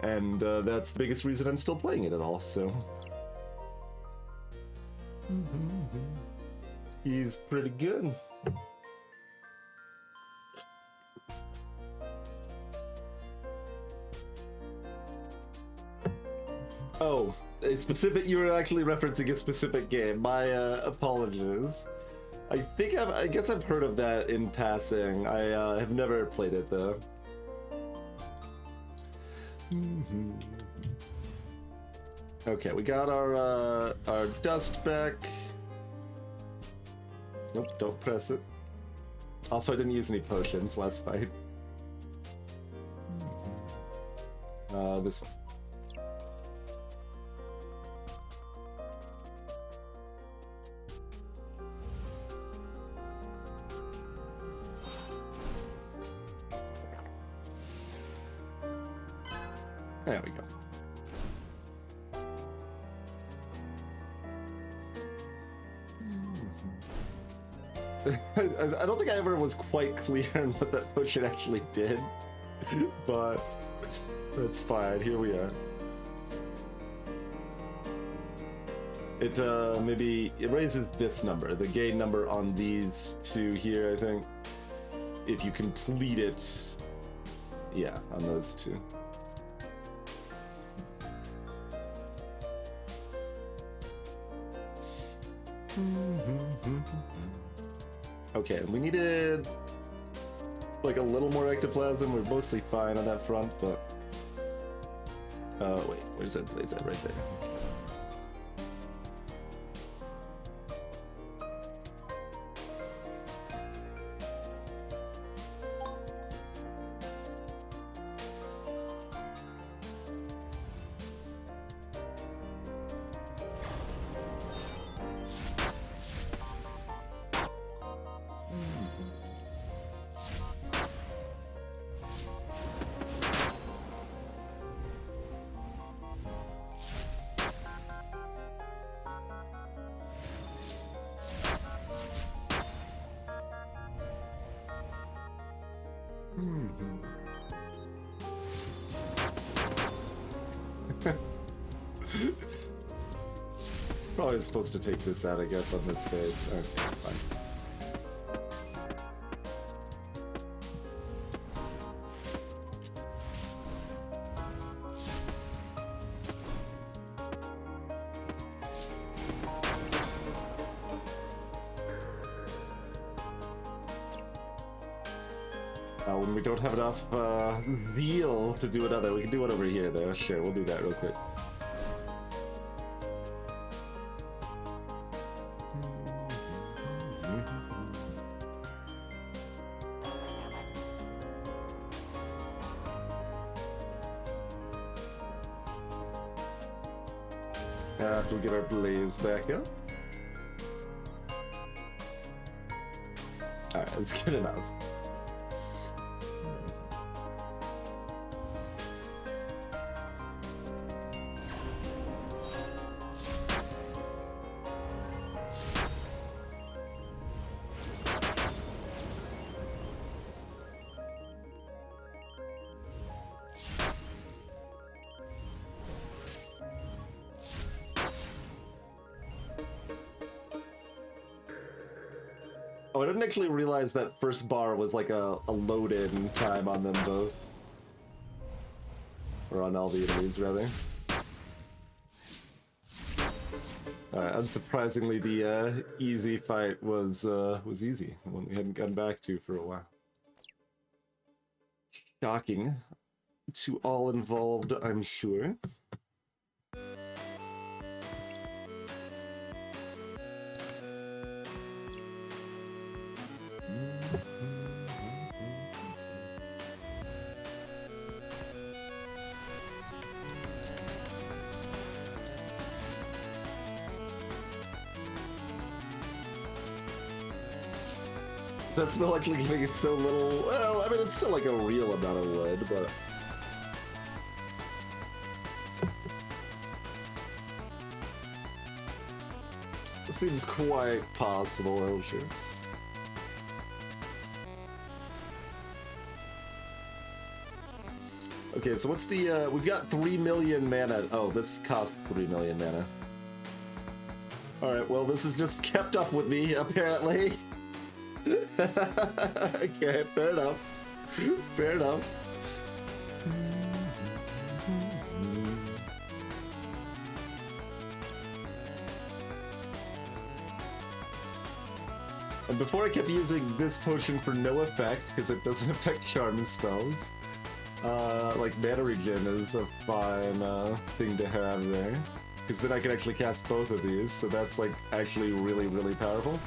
And that's the biggest reason I'm still playing it at all, so. He's pretty good. Oh, a specific, you were actually referencing a specific game. My apologies. I guess I've heard of that in passing. I have never played it though. Okay, we got our dust back. Nope, don't press it. Also, I didn't use any potions last fight. This one. There we go. I don't think I ever was quite clear on what that potion actually did, but that's fine. Here we are. It maybe it raises this number, the gain number on these two here, I think. If you complete it, yeah, on those two. Okay, we needed like a little more ectoplasm. We're mostly fine on that front, but wait, where's that blaze at? Right there. Probably supposed to take this out, I guess, on this phase. Okay, fine. When we don't have enough veal to do another, we can do one over here, though. Sure, we'll do that real quick. We'll get our blaze back up. Alright, that's good enough. Oh, I didn't actually realize that first bar was like a load-in time on them both. Or on all the enemies, rather. Unsurprisingly, the easy fight was easy, one we hadn't gotten back to for a while. Shocking to all involved, I'm sure. That smell actually makes so little. Well, I mean, it's still like a real amount of wood, but. It seems quite possible, Elshers. Okay, so what's the, we've got 3 million mana. Oh, this costs 3 million mana. Alright, well, this has just kept up with me, apparently. Okay, fair enough. Fair enough. And before I kept using this potion for no effect, because it doesn't affect charm spells, like mana regen is a fine thing to have there. Because then I can actually cast both of these, so that's like actually really, really powerful.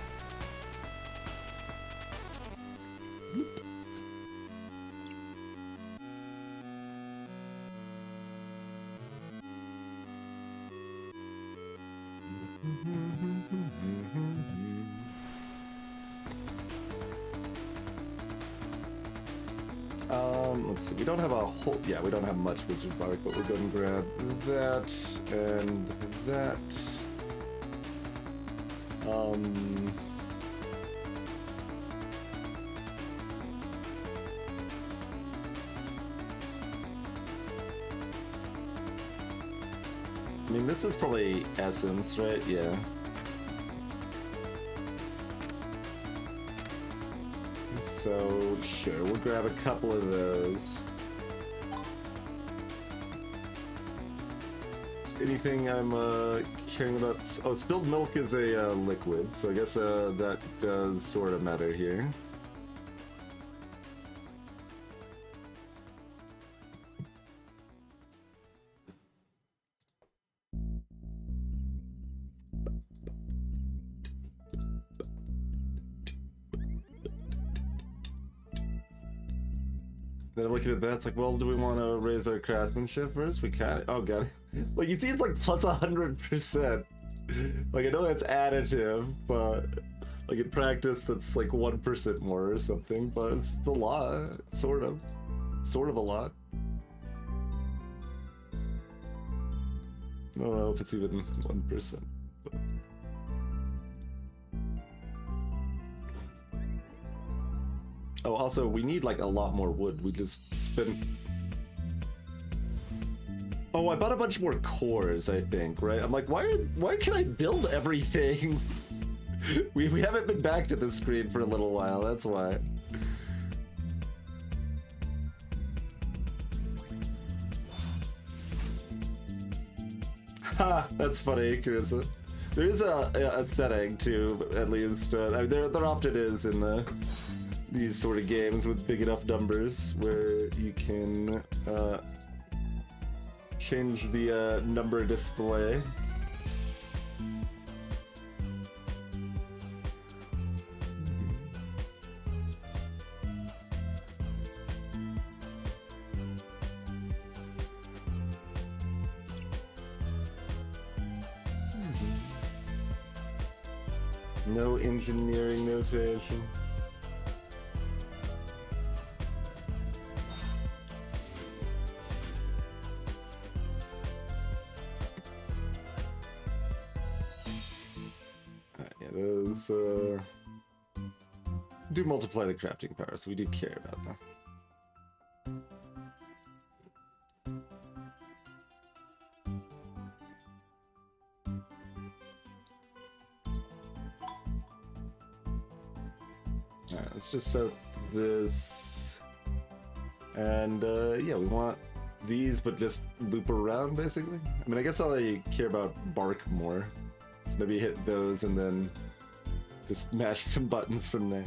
Let's see, we don't have a whole, yeah, we don't have much wizard bark, but we'll go and grab that and that. I mean, this is probably essence, right? Yeah. So, sure, we'll grab a couple of those. Is anything I'm caring about? Oh, spilled milk is a liquid, so I guess that does sort of matter here. Then I'm looking at that, it's like, well, do we want to raise our craftsmanship first? We can. Oh, god. Like, you see it's like plus 100%. Like, I know that's additive, but like in practice that's like 1% more or something, but it's a lot, sort of. Sort of a lot. I don't know if it's even 1%. But... Oh, also, we need like a lot more wood. We just spent... Oh, I bought a bunch more cores, I think, right? I'm like, why can I build everything? we haven't been back to this screen for a little while, that's why. Ha! That's funny, Carissa. There is a setting, too, at least. I mean, there often is in these sort of games with big enough numbers where you can change the number display. No engineering notation. Those do multiply the crafting power, so we do care about them. Alright, let's just set this. And yeah, we want these, but just loop around, basically. I mean, I guess I care about bark more. So maybe hit those and then just mash some buttons from there.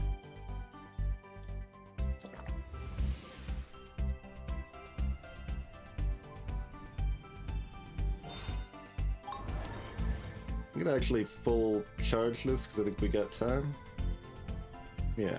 I'm gonna actually full charge this because I think we got time. Yeah.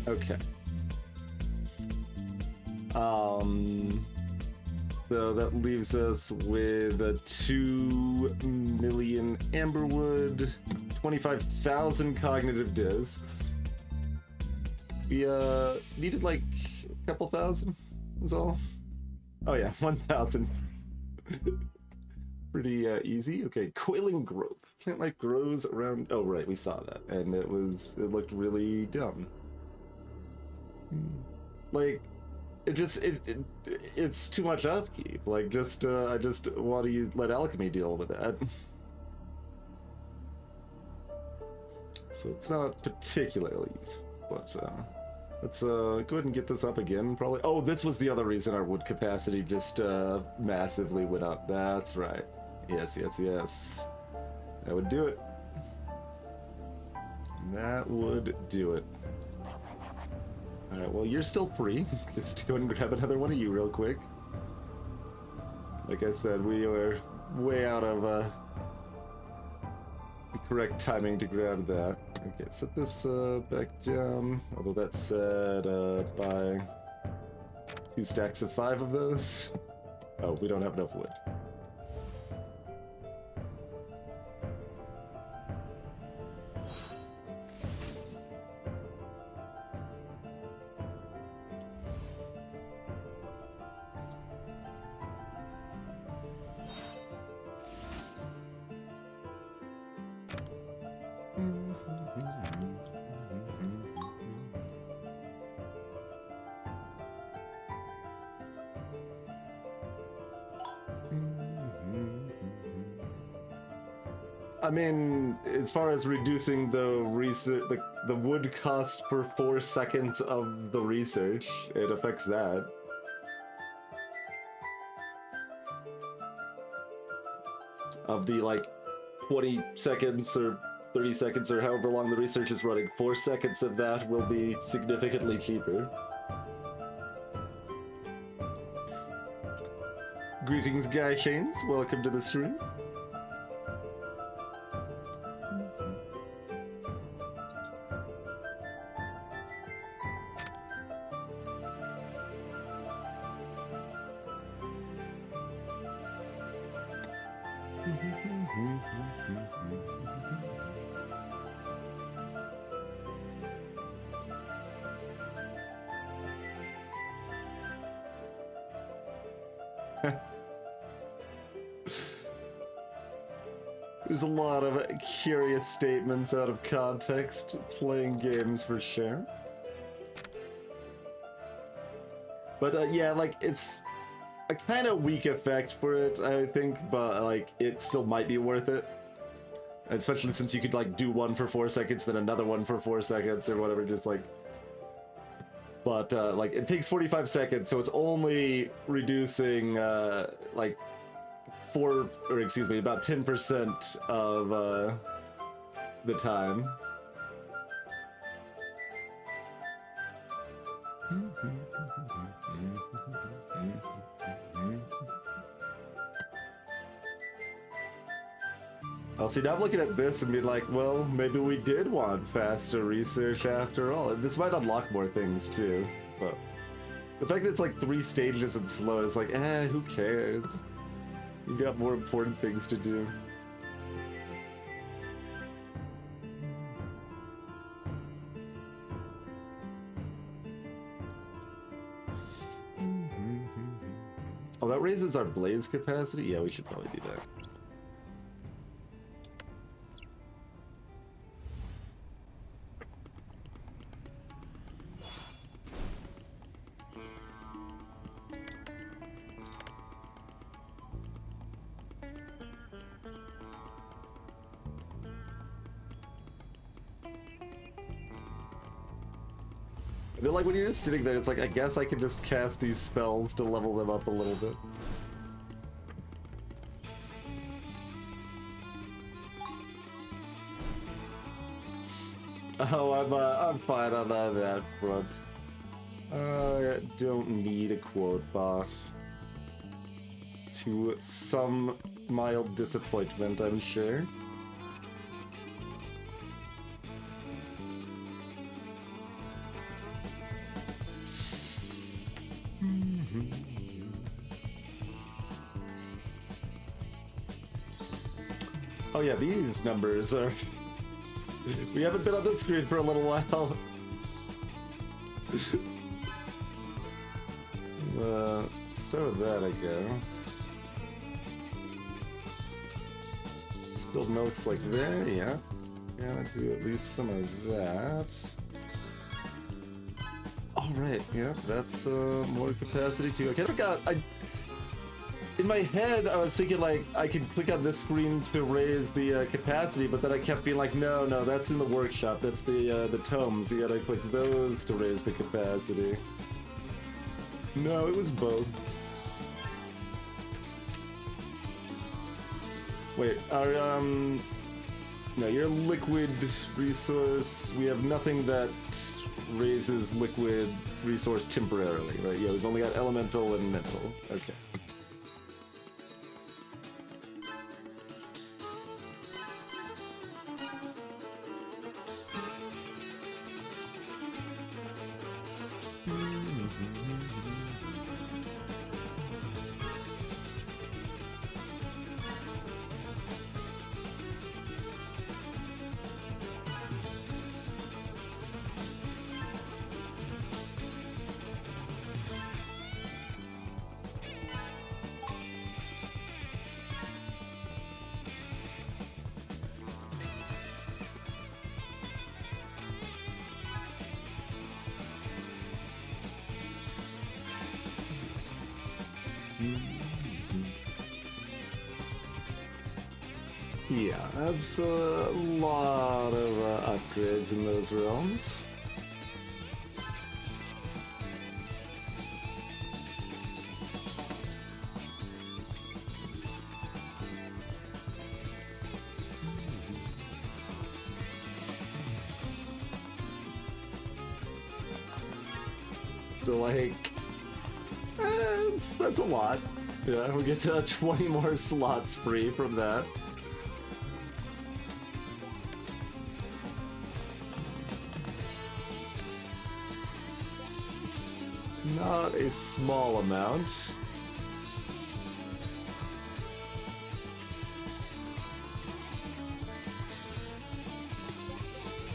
Okay. So that leaves us with a 2 million amberwood, 25,000 cognitive discs. We needed like a couple thousand, was all. Oh yeah, 1,000. Pretty easy. Okay, coiling growth. Plant life grows around. Oh right, we saw that, and it looked really dumb. Like, it's too much upkeep. Like, I just want to let alchemy deal with that. So it's not particularly useful, but let's go ahead and get this up again, probably. Oh, this was the other reason our wood capacity just massively went up. That's right. Yes. That would do it. That would do it. Alright, well, you're still free. Just go and grab another one of you real quick. Like I said, we were way out of the correct timing to grab that. Okay, set this back down. Although that's set by 2 stacks of 5 of those. Oh, we don't have enough wood. I mean, as far as reducing the research, the wood cost per 4 seconds of the research, it affects that. Of the like 20 seconds or 30 seconds or however long the research is running, 4 seconds of that will be significantly cheaper. Greetings, Guy Chains. Welcome to the stream. There's a lot of curious statements out of context playing games for sure. But yeah, like, it's a kind of weak effect for it, I think, but like, it still might be worth it. Especially since you could like do one for 4 seconds, then another one for 4 seconds or whatever, just like... But like, it takes 45 seconds, so it's only reducing like about 10% of the time. Well, see, now I'm looking at this and being like, well, maybe we did want faster research after all. And this might unlock more things too, but the fact that it's like 3 stages and slow is like, who cares? You got more important things to do. Oh, that raises our blaze capacity? Yeah, we should probably do that. feel like when you're just sitting there, it's like, I guess I can just cast these spells to level them up a little bit. Oh, I'm fine on that front. I don't need a quote bot. To some mild disappointment, I'm sure. Oh yeah, these numbers are... We haven't been on the screen for a little while. Start with that, I guess. Spill notes like that, yeah. Gotta do at least some of that. Alright, yeah, that's more capacity too. I kind of got... In my head, I was thinking like I could click on this screen to raise the capacity, but then I kept being like, no, that's in the workshop. That's the tomes. You gotta click those to raise the capacity. No, it was both. Wait, our no, your liquid resource. We have nothing that raises liquid resource temporarily, right? Yeah, we've only got elemental and mental. Okay. Yeah, that's a lot of upgrades in those realms. So like, that's a lot. Yeah, we get 20 more slots free from that. Not a small amount.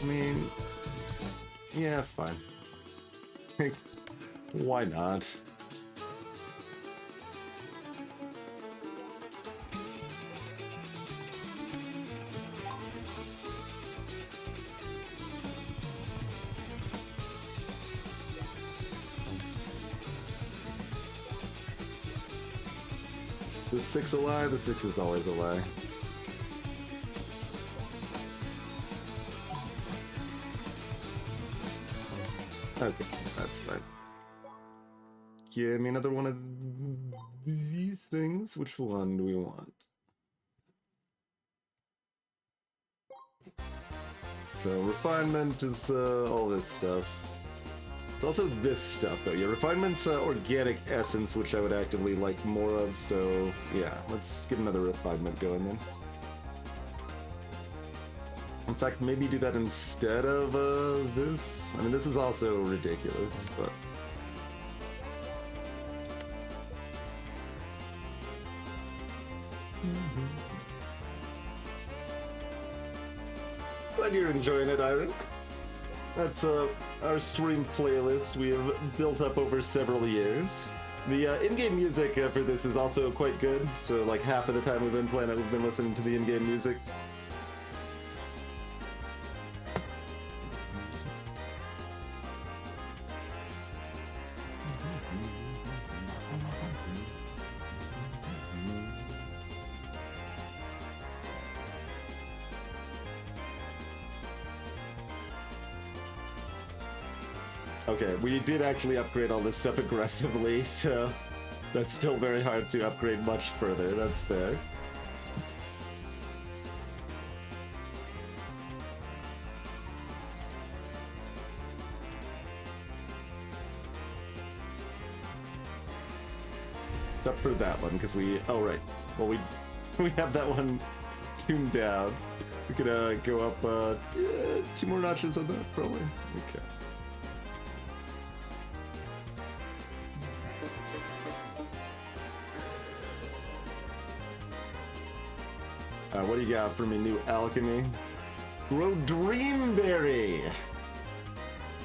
I mean, yeah, fine. Why not? The 6 a lie? The 6 is always a lie. Okay, that's fine. Give me another one of these things. Which one do we want? So refinement is all this stuff. It's also this stuff though. Yeah, refinement's organic essence, which I would actively like more of, so yeah, let's get another refinement going then. In fact, maybe do that instead of this. I mean, this is also ridiculous, but... Glad you're enjoying it, Iron. That's our stream playlist we have built up over several years. The in-game music for this is also quite good, so like half of the time we've been playing it, we've been listening to the in-game music. Okay, we did actually upgrade all this stuff aggressively, so that's still very hard to upgrade much further. That's fair. Except for that one, because we... Oh, right. Well, we have that one tuned down. We could go up 2 more notches on that, probably. Okay. What do you got for me, new alchemy? Grow Dreamberry!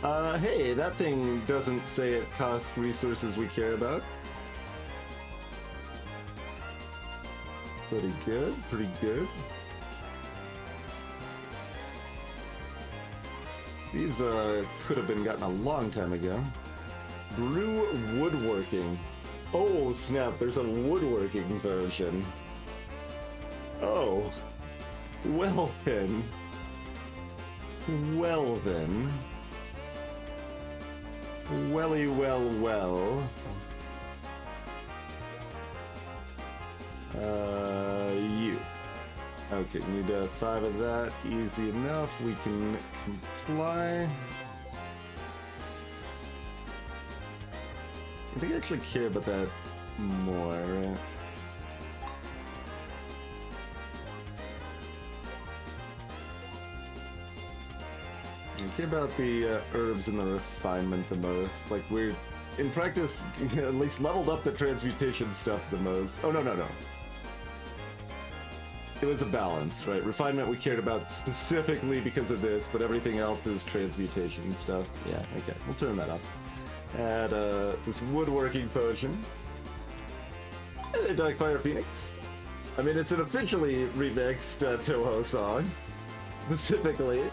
Hey, that thing doesn't say it costs resources we care about. Pretty good, pretty good. These could have been gotten a long time ago. Brew woodworking. Oh snap, there's a woodworking version. Oh. Well then. Well then. Welly well well. You. Okay, need 5 of that. Easy enough. We can comply. I think I actually care about that more, right? I care about the herbs and the refinement the most. Like, we're, in practice, at least leveled up the transmutation stuff the most. Oh, no. It was a balance, right? Refinement we cared about specifically because of this, but everything else is transmutation stuff. Yeah, okay, we'll turn that up. Add this woodworking potion. Hey there, Darkfire Phoenix. I mean, it's an officially remixed Touhou song, specifically.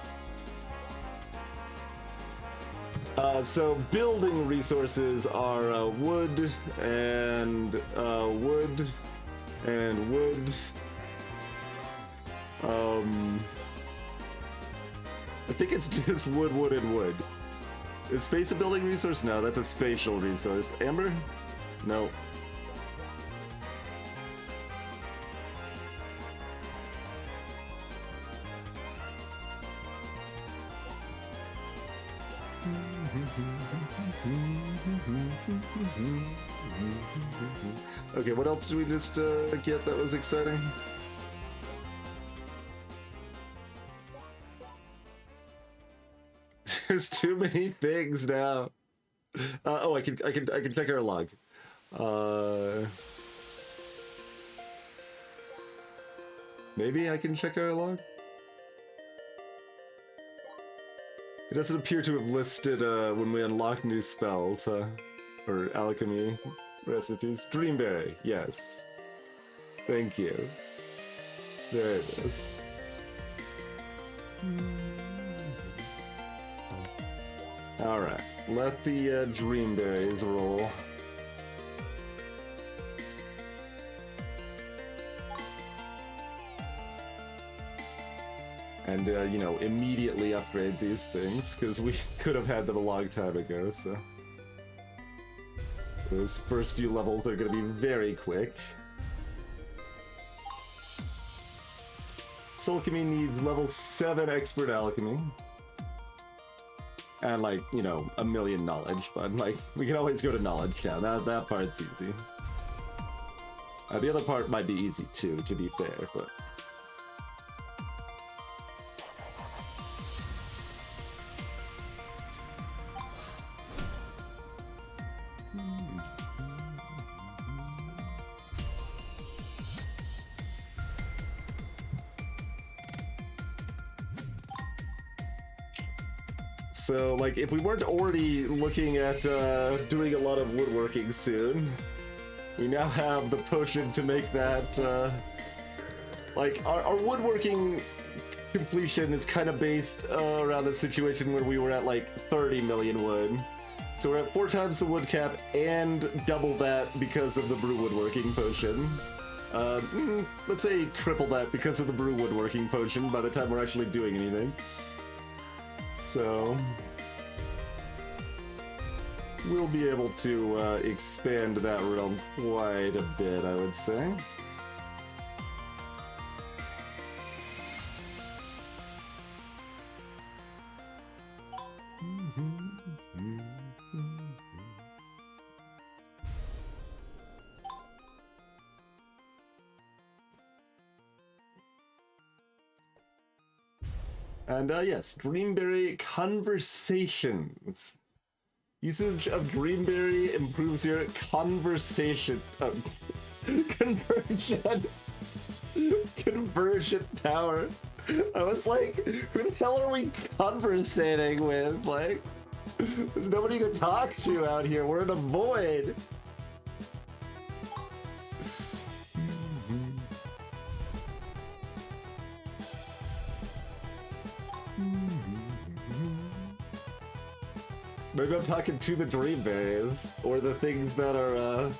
So building resources are wood and wood and wood. I think it's just wood, wood, and wood. Is space a building resource? No, that's a spatial resource. Amber? No. Okay, what else did we just get that was exciting? There's too many things now. Oh, I can check our log. Maybe I can check our log. It doesn't appear to have listed when we unlock new spells, or alchemy recipes. Dreamberry, yes. Thank you. There it is. Alright, let the dreamberries roll. And, you know, immediately upgrade these things, because we could have had them a long time ago, so... Those first few levels are going to be very quick. Soulchemy needs level 7 expert alchemy. And, like, you know, 1,000,000 knowledge, but, like, we can always go to knowledge now. That part's easy. The other part might be easy, too, to be fair, but... So, like, if we weren't already looking at doing a lot of woodworking soon, we now have the potion to make that, like, our woodworking completion is kind of based around the situation where we were at, like, 30 million wood. So we're at 4 times the wood cap and double that because of the brew woodworking potion. Let's say triple that because of the brew woodworking potion by the time we're actually doing anything. So, we'll be able to expand that realm quite a bit, I would say. And yes, Dreamberry conversations. Usage of Dreamberry improves your conversation conversion power. I was like, who the hell are we conversating with? Like, there's nobody to talk to out here. We're in a void. Maybe I'm talking to the Dreamberries, or the things that are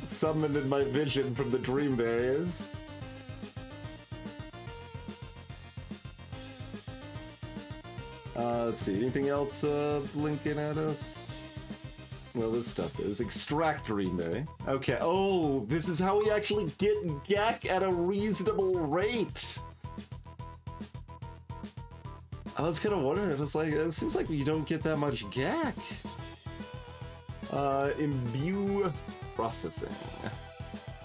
summoned in my vision from the Dreamberries. Let's see, anything else blinking at us? Well, this stuff is extract Dreamberry. Okay, oh, this is how we actually get GAC at a reasonable rate. I was kind of wondering, it was like, it seems like you don't get that much GAC. Imbue processing.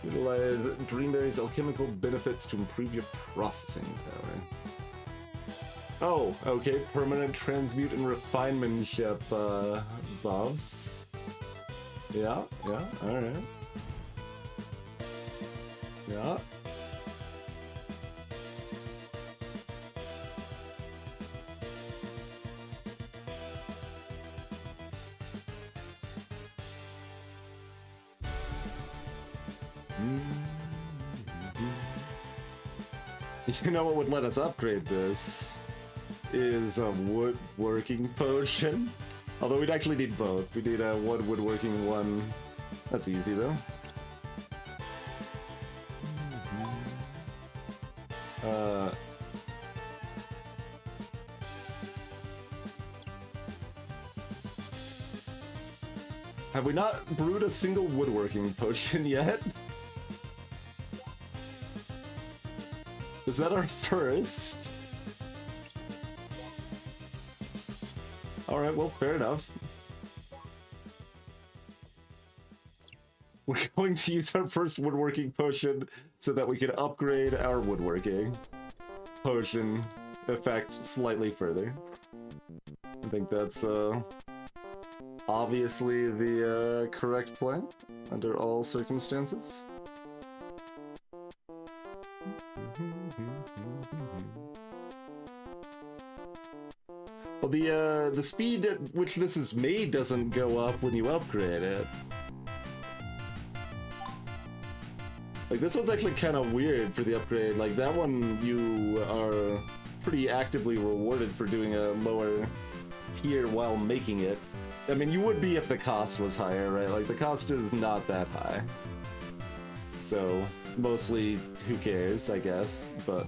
Utilize Dreamberry's alchemical benefits to improve your processing power. Oh, okay, permanent transmute and refinementship buffs. Yeah, alright. Yeah. You know what would let us upgrade this is a woodworking potion. Although we'd actually need both. We need a woodworking one. That's easy though. Have we not brewed a single woodworking potion yet? Is that our first? Alright, well, fair enough. We're going to use our first woodworking potion so that we can upgrade our woodworking potion effect slightly further. I think that's obviously the correct plan under all circumstances. Well, the speed at which this is made doesn't go up when you upgrade it. Like, this one's actually kind of weird for the upgrade. Like, that one you are pretty actively rewarded for doing a lower tier while making it. I mean, you would be if the cost was higher, right? Like, the cost is not that high. So, mostly, who cares, I guess, but...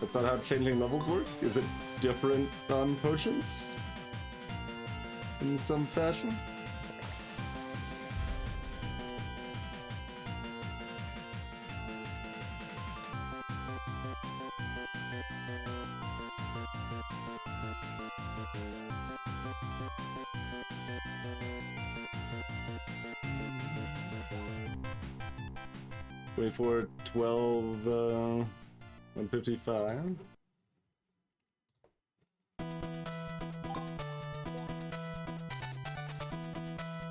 That's not how changing levels work? Is it different on potions? In some fashion? Wait for 12, 155.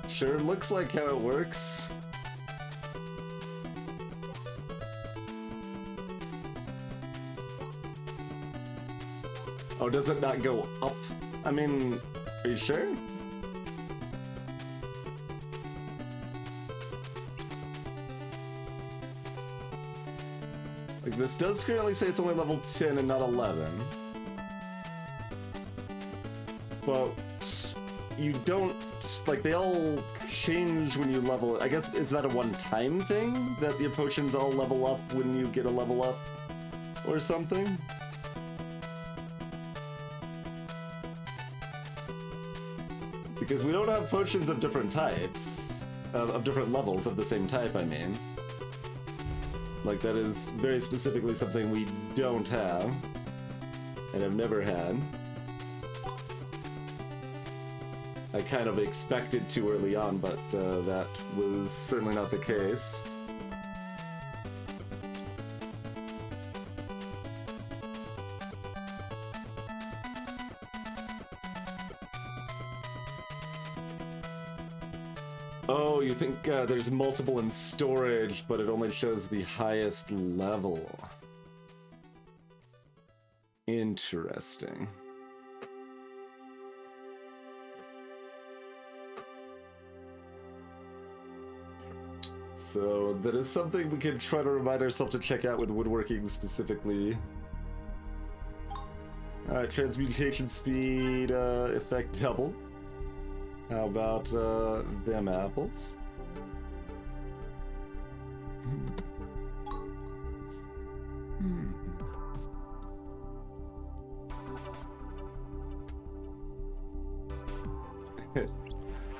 Sure looks like how it works. Oh, does it not go up? I mean, are you sure? Like, this does currently say it's only level 10 and not 11. but you don't, like, they all change when you level. I guess, is that a one-time thing? That your potions all level up when you get a level up? Or something? Because we don't have potions of different types. Of different levels of the same type, I mean. Like, that is very specifically something we don't have. And have never had. I kind of expected to early on, but that was certainly not the case. Oh, you think there's multiple in storage, but it only shows the highest level. Interesting. So that is something we can try to remind ourselves to check out with woodworking specifically. Alright, transmutation speed effect double. How about them apples?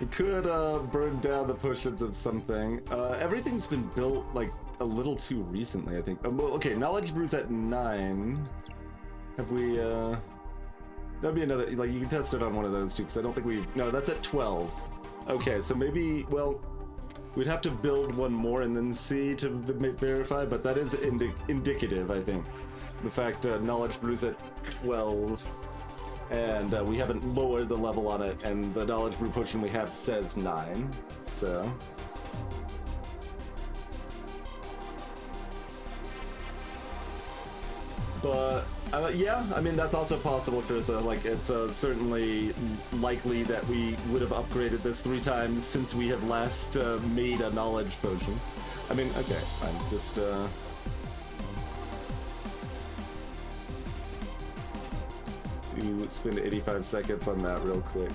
We could burn down the potions of something. Everything's been built like a little too recently, I think. Well, okay, knowledge brews at 9. Have we? That'd be another. Like, you can test it on one of those too, because I don't think we. No, that's at 12. Okay, so maybe. Well, we'd have to build one more and then see to verify, but that is indicative, I think. The fact knowledge brews at 12. And we haven't lowered the level on it, and the knowledge brew potion we have says 9, so. But, yeah, I mean, that's also possible, Carissa. Like, it's certainly likely that we would have upgraded this 3 times since we have last made a knowledge potion. I mean, okay, fine, just, to spend 85 seconds on that real quick.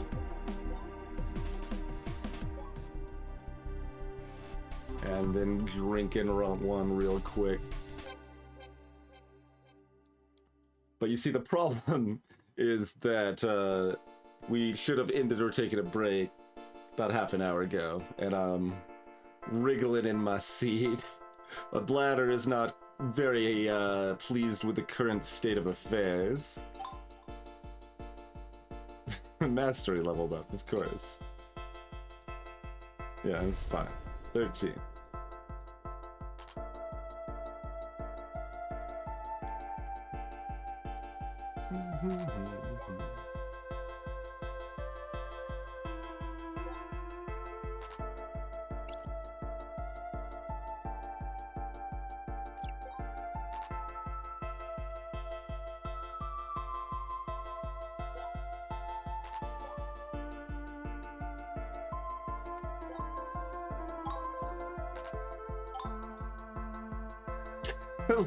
And then drink in round 1 real quick. But you see, the problem is that we should have ended or taken a break about half an hour ago, and I'm wriggling in my seat. My bladder is not very pleased with the current state of affairs. Mastery leveled up, of course. Yeah, it's fine. 13.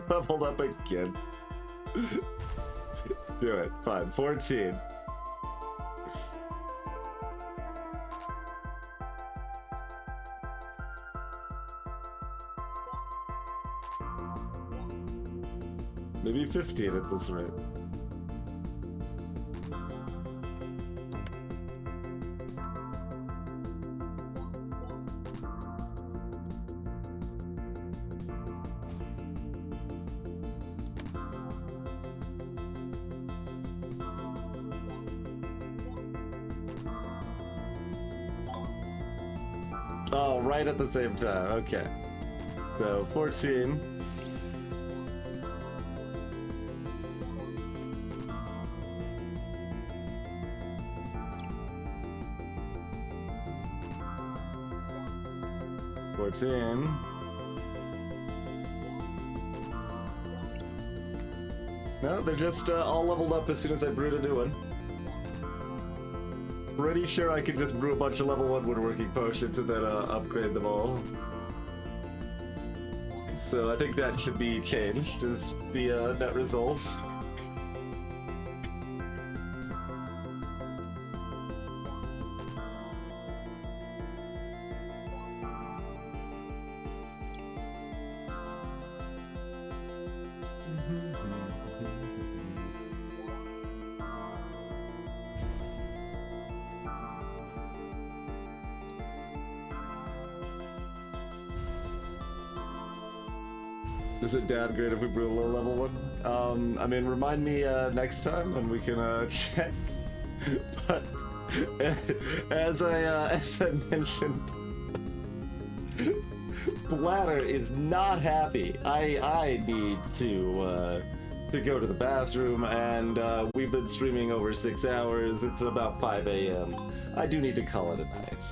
Leveled up again. Do it. Fine. 14. Maybe 15 at this rate. Oh, right at the same time. Okay. So, 14. No, they're just all leveled up as soon as I brewed a new one. Pretty sure I could just brew a bunch of level 1 woodworking potions and then upgrade them all. So I think that should be changed as the net result. Does it downgrade if we brew a low level one? I mean, remind me next time and we can check. But as I mentioned, Bladder is not happy. I need to go to the bathroom, and we've been streaming over 6 hours. It's about 5 a.m. I do need to call it a night.